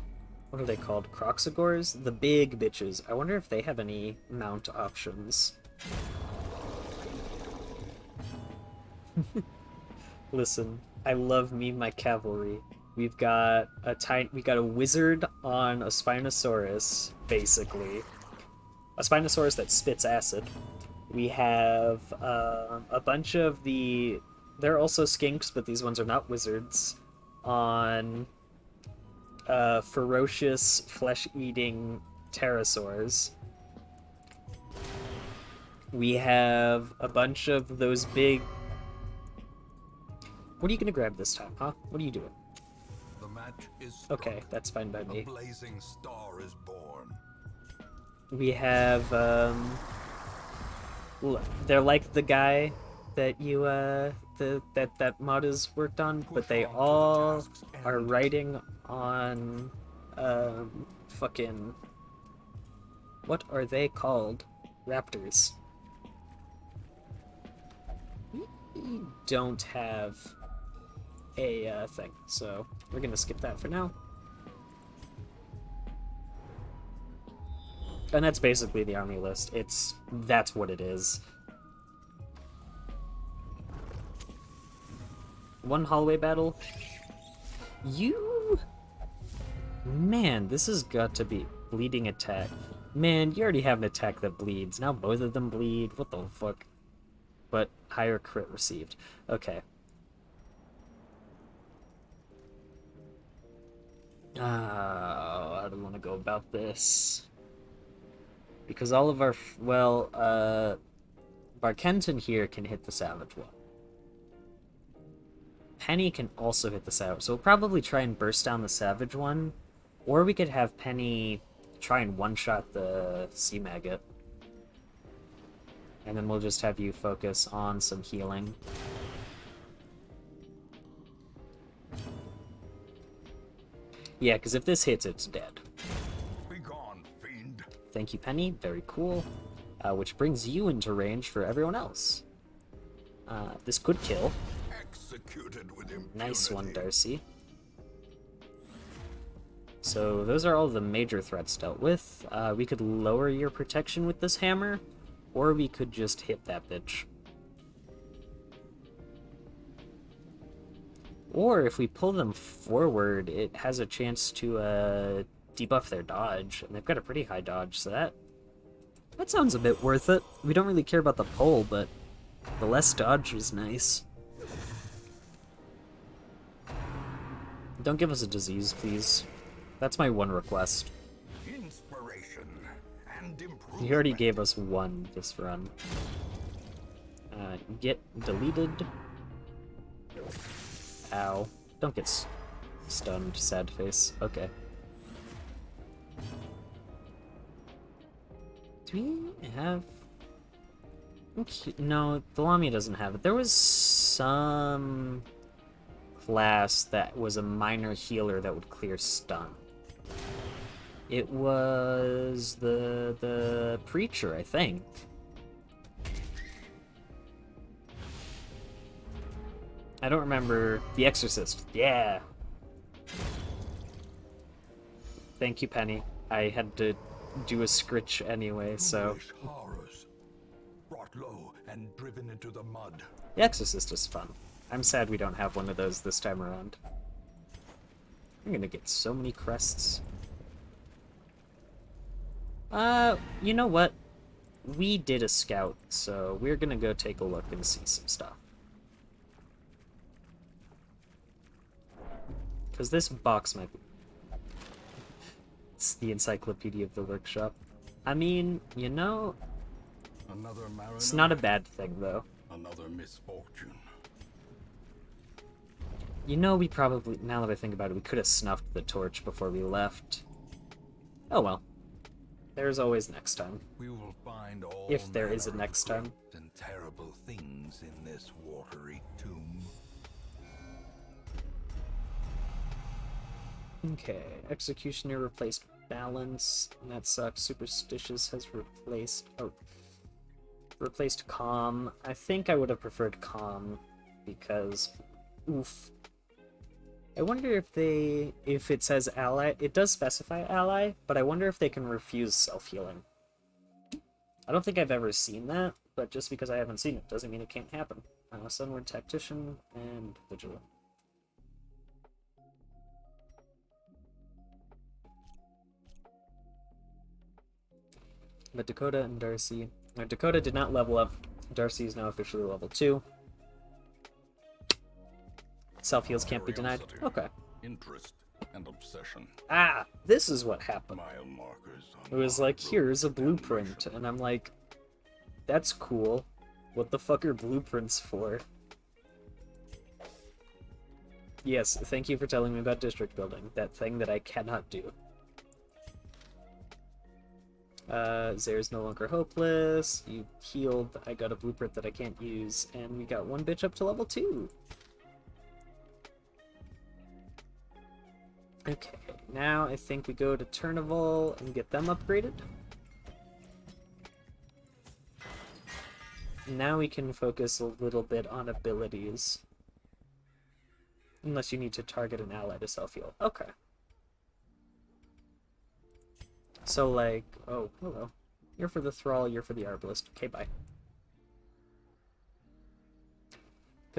what are they called? Croxagores? The big bitches. I wonder if they have any mount options. Listen, I love me my cavalry. We've got a wizard on a Spinosaurus, basically. A Spinosaurus that spits acid. We have a bunch of the... They're also skinks, but these ones are not wizards. On ferocious, flesh-eating pterosaurs. We have a bunch of those big... What are you gonna grab this time, huh? What are you doing? The match is struck. Okay, that's fine by me. A blazing star is born. We have, they're like the guy that you, that mod is worked on, but they all are riding on, fucking... What are they called? Raptors. We don't have a, thing, so we're gonna skip that for now. And that's basically the army list. That's what it is. One hallway battle. Man, this has got to be bleeding attack. Man, you already have an attack that bleeds. Now both of them bleed. What the fuck? But higher crit received. Okay. How do I want to go about this? Because all of our... Barkenton here can hit the Savage one. Penny can also hit the Savage, so we'll probably try and burst down the Savage one. Or we could have Penny try and one-shot the Sea Maggot. And then we'll just have you focus on some healing. Yeah, because if this hits, it's dead. Be gone, fiend. Thank you, Penny. Very cool. Which brings you into range for everyone else. This could kill. Executed with impunity. Nice one, Darcy. So those are all the major threats dealt with. We could lower your protection with this hammer, or we could just hit that bitch. Or if we pull them forward, it has a chance to debuff their dodge, and they've got a pretty high dodge, so that sounds a bit worth it. We don't really care about the pull, but the less dodge is nice. Don't give us a disease, please. That's my one request. Inspiration and improvement. He already gave us one this run. Get deleted. Ow. Don't get stunned, sad face. Okay. Do we have... Okay, no, the Lamia doesn't have it. There was some class that was a minor healer that would clear stun. It was the Preacher, I think. I don't remember. The Exorcist. Yeah. Thank you, Penny. I had to do a scritch anyway, so... Horrors, brought low and driven into the mud. The Exorcist is fun. I'm sad we don't have one of those this time around. I'm gonna get so many crests. You know what? We did a scout, so we're gonna go take a look and see some stuff. Because this box might be... It's the Encyclopedia of the Workshop. I mean, you know... Another mariner, It's not a bad thing, though. another misfortune. You know, we probably... Now that I think about it, we could have snuffed the torch before we left. Oh well. There's always next time. We will find all If there is a manner of next time. great and terrible things in this watery tomb. Okay, Executioner replaced Balance. That sucks. Superstitious has replaced... Oh. Replaced Calm. I think I would have preferred Calm, because... Oof. I wonder if it says ally, it does specify ally, but I wonder if they can refuse self-healing. I don't think I've ever seen that, but just because I haven't seen it doesn't mean it can't happen. Sunward Tactician and Vigilant. But Dakota and Darcy... Dakota did not level up. Darcy is now officially level 2. Self-heals can't be denied. Curiosity, Okay. interest and obsession. Ah, this is what happened. Mile markers. It was like, here's a blueprint, and I'm like, that's cool. What the fuck are blueprints for? Yes, thank you for telling me about district building, that thing that I cannot do. Zare's no longer hopeless, you healed, I got a blueprint that I can't use, and we got one bitch up to level 2. Okay, now I think we go to Turnival and get them upgraded. Now we can focus a little bit on abilities. Unless you need to target an ally to self-heal. Okay. So, like... Oh, hello. You're for the Thrall, you're for the Arbalist. Okay, bye.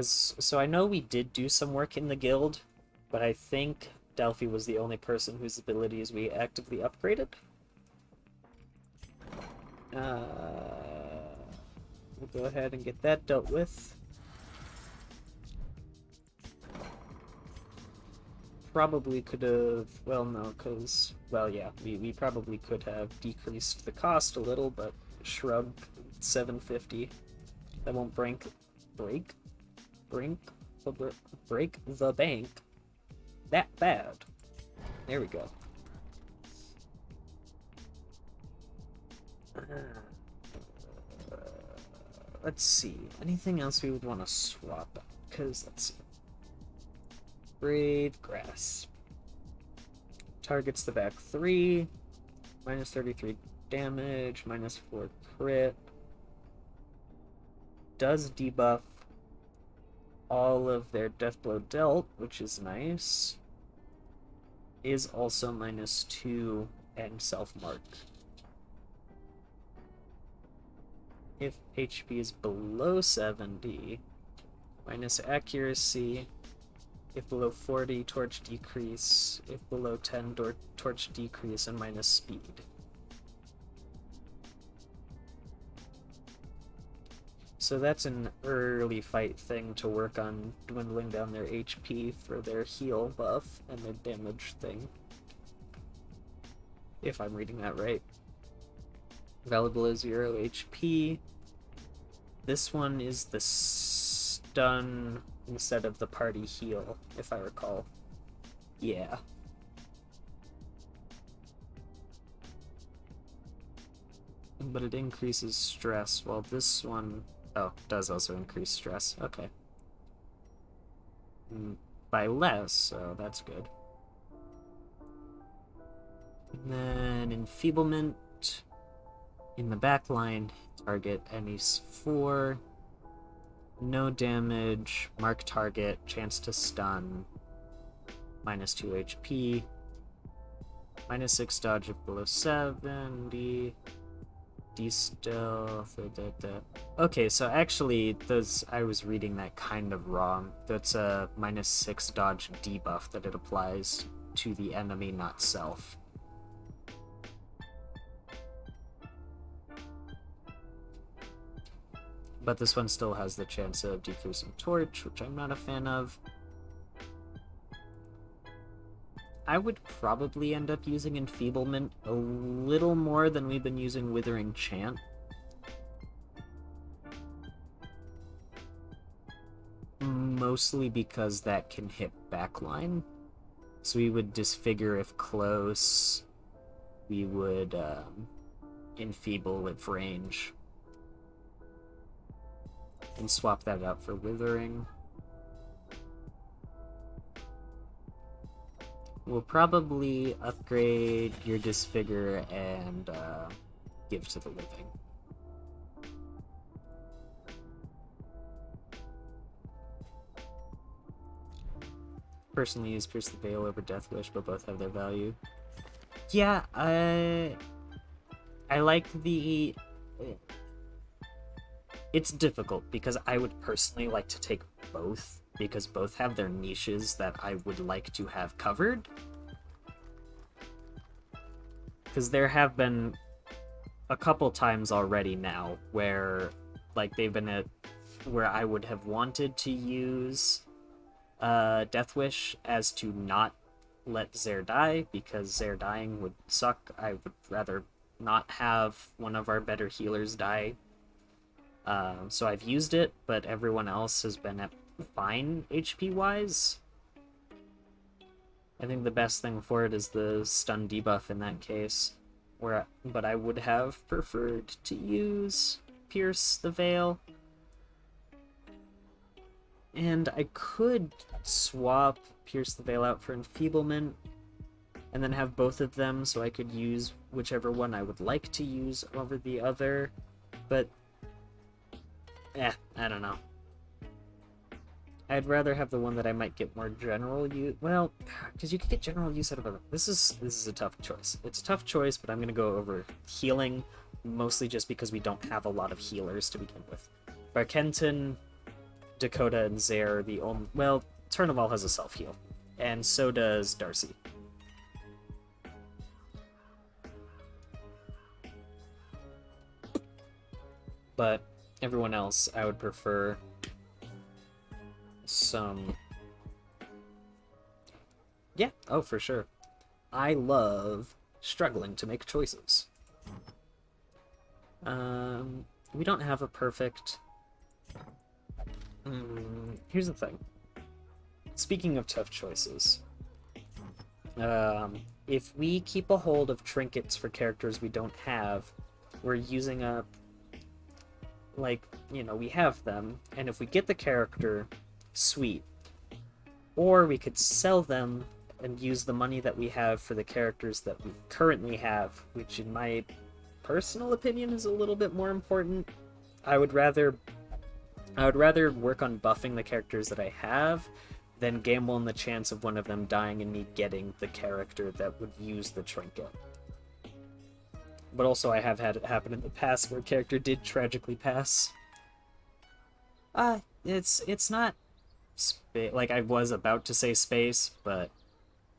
So I know we did do some work in the guild, but I think Delphi was the only person whose abilities we actively upgraded. We'll go ahead and get that dealt with. Probably could have... Well, no, because... Well, yeah, we probably could have decreased the cost a little, but shrug 750. That won't break the bank that bad. There we go. Let's see. Anything else we would want to swap? Because, let's see. Brave Grass. Targets the back 3. Minus 33 damage. Minus 4 crit. Does debuff all of their death blow dealt, which is nice. Is also minus 2 and self-mark. If HP is below 70, minus accuracy, If below 40, torch decrease. If below 10, torch decrease and minus speed. So that's an early fight thing to work on, dwindling down their HP for their heal buff and their damage thing. If I'm reading that right. Valid below 0 HP. This one is the stun instead of the party heal, if I recall. Yeah. But it increases stress, while this one... Oh, does also increase stress. Okay. By less, so that's good. And then enfeeblement in the back line, target enemies 4. No damage, mark target, chance to stun, minus 2 HP, minus 6 dodge if below 70. D-stealth. Okay, so actually, I was reading that kind of wrong. That's a minus 6 dodge debuff that it applies to the enemy, not self. But this one still has the chance of decreasing torch, which I'm not a fan of. I would probably end up using Enfeeblement a little more than we've been using Withering Chant. Mostly because that can hit backline. So we would Disfigure if close. We would Enfeeble if range. And swap that out for Withering. We'll probably upgrade your Disfigure and give to the living. Personally use Pierce the Veil over Death Wish, but both have their value. Yeah, I like the... It's difficult, because I would personally like to take both, because both have their niches that I would like to have covered. Because there have been a couple times already now where, like, they've been at where I would have wanted to use Death Wish as to not let Zaire die, because Zaire dying would suck. I would rather not have one of our better healers die. So I've used it, but everyone else has been at fine HP-wise. I think the best thing for it is the stun debuff in that case. But I would have preferred to use Pierce the Veil. And I could swap Pierce the Veil out for Enfeeblement, and then have both of them so I could use whichever one I would like to use over the other. But, I don't know. I'd rather have the one that I might get more general use. Well, because you could get general use out of it. This is a tough choice. It's a tough choice, but I'm going to go over healing, mostly just because we don't have a lot of healers to begin with. Barkenton, Dakota, and Zaire are the only... Well, Turnaval has a self-heal, and so does Darcy. But everyone else, I would prefer some... Yeah, oh, for sure. I love struggling to make choices. We don't have a perfect... Here's the thing. Speaking of tough choices, if we keep a hold of trinkets for characters we don't have, we're using up, like, you know, we have them, and if we get the character, sweet. Or we could sell them and use the money that we have for the characters that we currently have, which in my personal opinion is a little bit more important. I would rather work on buffing the characters that I have than gamble on the chance of one of them dying and me getting the character that would use the trinket. But also I have had it happen in the past where a character did tragically pass. It's not like I was about to say space, but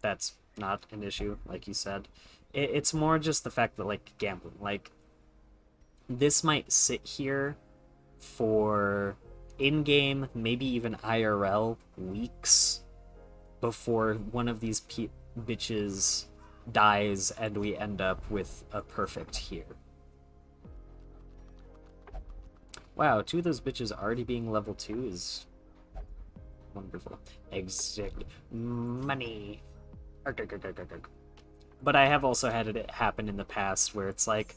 that's not an issue, like you said. It's more just the fact that like gambling, like this might sit here for in-game, maybe even IRL weeks before one of these bitches dies and we end up with a perfect here. Wow, 2 of those bitches already being level 2 is wonderful. Exact money. But I have also had it happen in the past where it's like,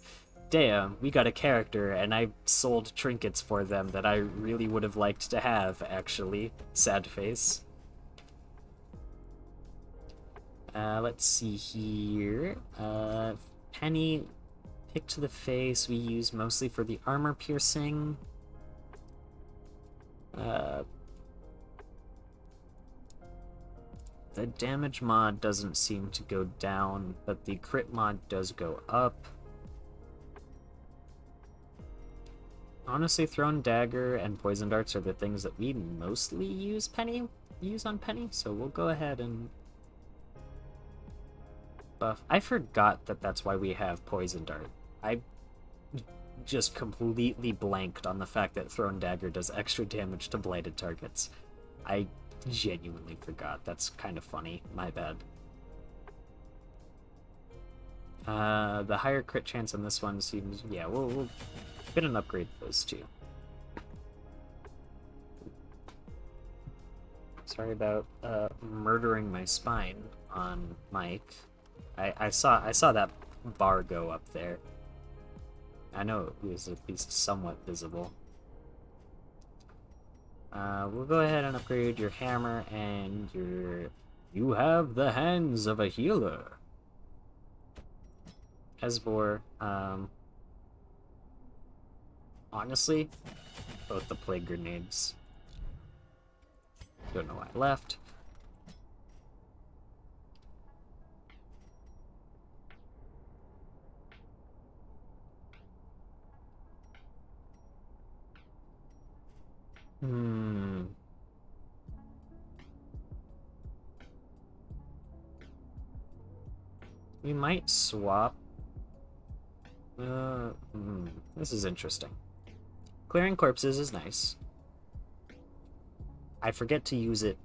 damn, we got a character and I sold trinkets for them that I really would have liked to have, actually. Sad face. Let's see here. Penny, pick to the face we use mostly for the armor piercing. The damage mod doesn't seem to go down, but the crit mod does go up. Honestly, Thrown Dagger and Poison Darts are the things that we mostly use on Penny, so we'll go ahead and buff. I forgot that that's why we have Poison Dart. I just completely blanked on the fact that Thrown Dagger does extra damage to blighted targets. I genuinely forgot. That's kind of funny. My bad. The higher crit chance on this one seems... Yeah, we'll get an upgrade to those two. Sorry about murdering my spine on Mike. I saw that bar go up there. I know it was at least somewhat visible. We'll go ahead and upgrade your hammer and you have the hands of a healer. Esbor, honestly, both the plague grenades. Don't know why I left. We might swap. This is interesting. Clearing corpses is nice. I forget to use it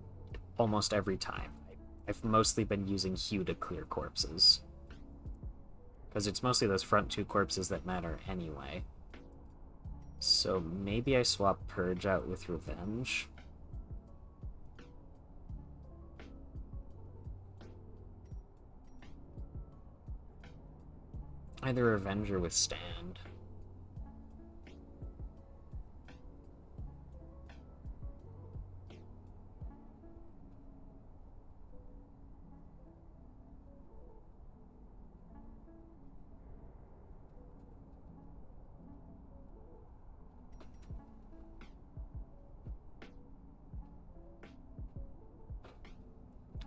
almost every time. I've mostly been using Hue to clear corpses. Because it's mostly those front 2 corpses that matter anyway. So maybe I swap Purge out with Revenge. Either Revenge or Withstand.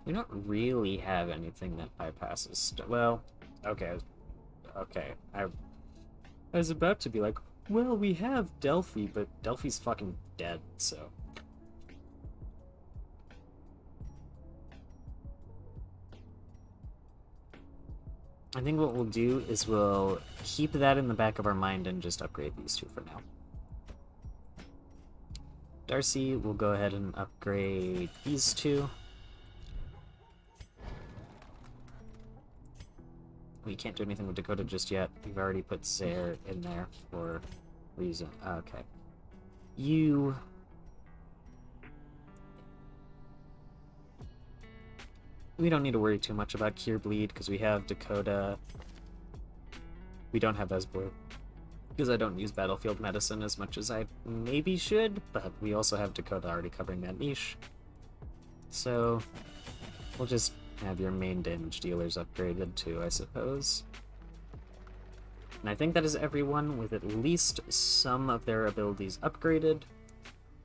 We don't really have anything that bypasses... Well, okay. Okay, I was about to be like, well, we have Delphi, but Delphi's fucking dead, so... I think what we'll do is we'll keep that in the back of our mind and just upgrade these 2 for now. Darcy, we'll go ahead and upgrade these 2. We can't do anything with Dakota just yet. We've already put Zare in there for reason. Okay. You... We don't need to worry too much about Cure Bleed, because we have Dakota. We don't have Esbor, because I don't use Battlefield Medicine as much as I maybe should, but we also have Dakota already covering that niche. So, we'll just have your main damage dealers upgraded too, I suppose. And I think that is everyone with at least some of their abilities upgraded.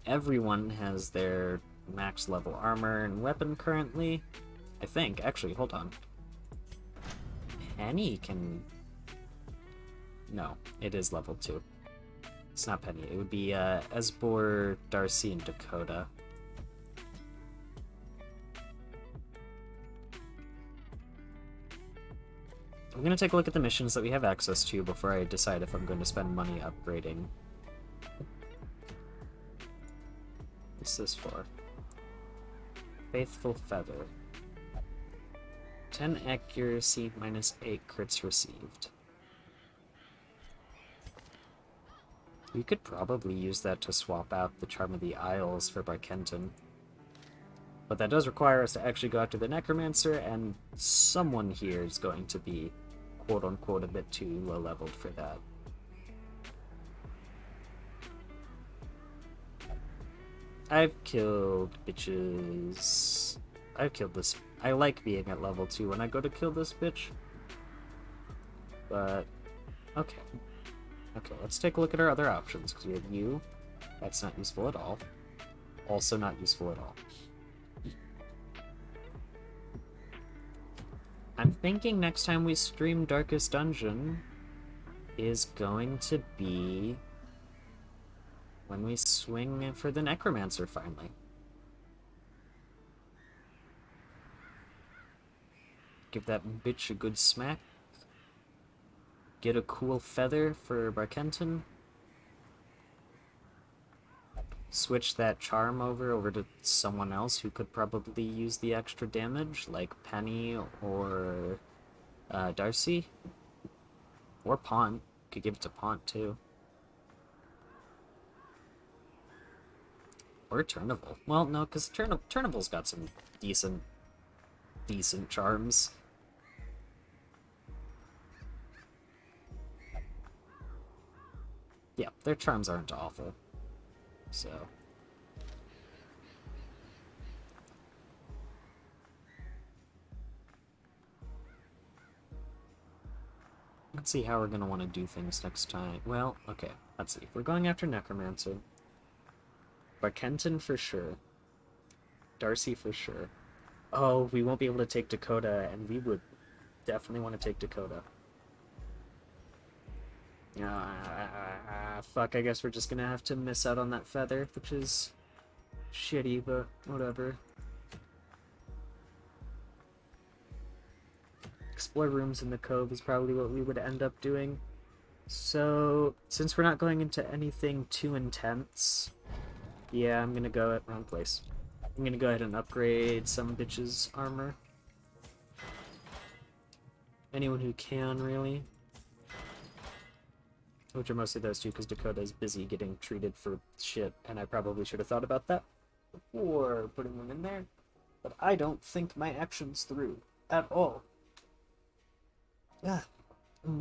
Everyone has their max level armor and weapon currently. I think. Actually, hold on. Penny can... No, it is level 2. It's not Penny. It would be Esbor, Darcy, and Dakota. I'm going to take a look at the missions that we have access to before I decide if I'm going to spend money upgrading. What's this for? Faithful Feather. 10 accuracy, minus 8 crits received. We could probably use that to swap out the Charm of the Isles for Barkenton. But that does require us to actually go after the Necromancer, and someone here is going to be, quote-unquote, a bit too low-leveled for that. I've killed bitches. I've killed this. I like being at level 2 when I go to kill this bitch. But, okay. Okay, let's take a look at our other options, because we have you. That's not useful at all. Also not useful at all. I'm thinking next time we stream Darkest Dungeon is going to be when we swing for the Necromancer finally. Give that bitch a good smack. Get a cool feather for Barkenton. Switch that charm over to someone else who could probably use the extra damage, like Penny or Darcy. Or Pont. Could give it to Pont too. Or Turnival. Well, no, because Turnival's got some decent charms. Yeah, their charms aren't awful. So. Let's see how we're going to want to do things next time. Well, okay, let's see. If we're going after Necromancer, Barkenton for sure. Darcy for sure. Oh, we won't be able to take Dakota, and we would definitely want to take Dakota. Fuck, I guess we're just gonna have to miss out on that feather, which is shitty, but whatever. Explore rooms in the cove is probably what we would end up doing. So, since we're not going into anything too intense, yeah, I'm gonna go at wrong place. I'm gonna go ahead and upgrade some bitch's armor. Anyone who can, really. Which are mostly those two, because Dakota is busy getting treated for shit, and I probably should have thought about that before putting them in there. But I don't think my actions through at all. Yeah,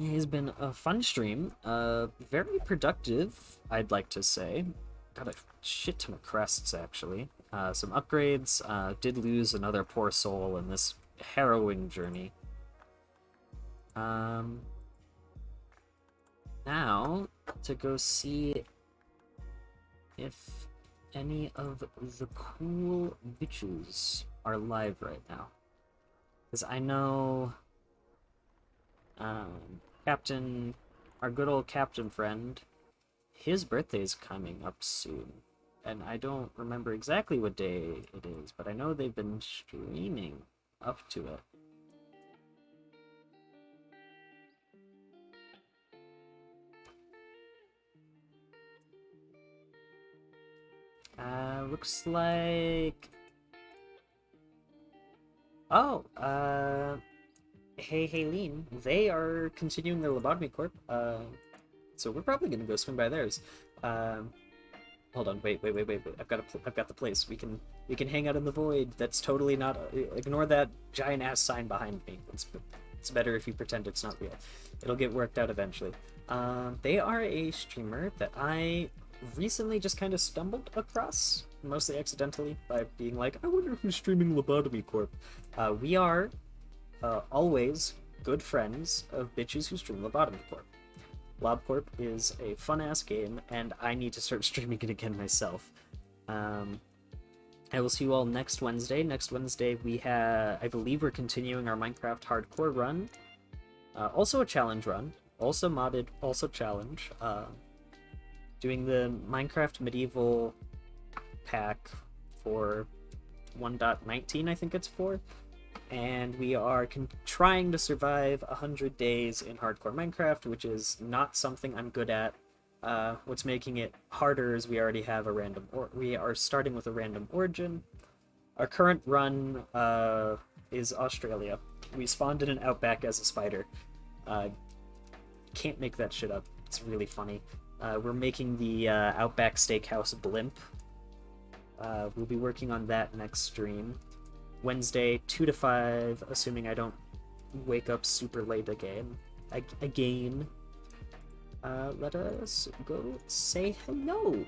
it's been a fun stream. Very productive, I'd like to say. Got a shit ton of crests, actually. Some upgrades. Did lose another poor soul in this harrowing journey. Now, to go see if any of the cool bitches are live right now. Because I know Captain, our good old Captain friend, his birthday's coming up soon. And I don't remember exactly what day it is, but I know they've been streaming up to it. Looks like... Oh, hey, Haylene. They are continuing their Lobotomy Corp. So we're probably gonna go swing by theirs. Hold on, wait. I've got the place. We can hang out in the void. That's totally not. Ignore that giant ass sign behind me. It's better if you pretend it's not real. It'll get worked out eventually. They are a streamer that I recently just kind of stumbled across, mostly accidentally, by being like, I wonder who's streaming Lobotomy Corp. We are always good friends of bitches who stream Lobotomy Corp. LobCorp is a fun-ass game, and I need to start streaming it again myself. I will see you all next Wednesday. Next Wednesday we have, I believe we're continuing our Minecraft hardcore run. Also a challenge run. Also modded, also challenge. Doing the Minecraft Medieval pack for 1.19, I think it's for. and we are trying to survive 100 days in hardcore Minecraft, which is not something I'm good at. What's making it harder is we already have a random, we are starting with a random origin. Our current run is Australia. We spawned in an outback as a spider. Can't make that shit up. It's really funny. We're making the Outback Steakhouse blimp. We'll be working on that next stream. Wednesday, 2 to 5, assuming I don't wake up super late again. Let us go say hello.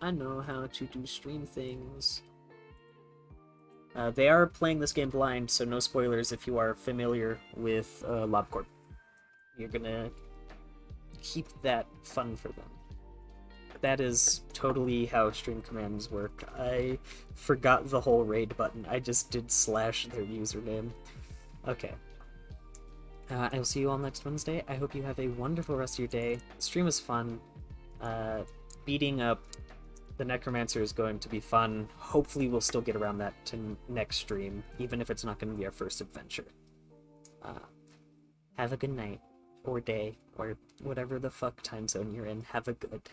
I know how to do stream things. They are playing this game blind, so no spoilers if you are familiar with LobCorp. You're gonna keep that fun for them. That is totally how stream commands work. I forgot the whole raid button. I just did / their username. Okay. I will see you all next Wednesday. I hope you have a wonderful rest of your day. The stream was fun. Beating up the Necromancer is going to be fun. Hopefully we'll still get around that to next stream, even if it's not going to be our first adventure. Have a good night, or day, or whatever the fuck time zone you're in. Have a good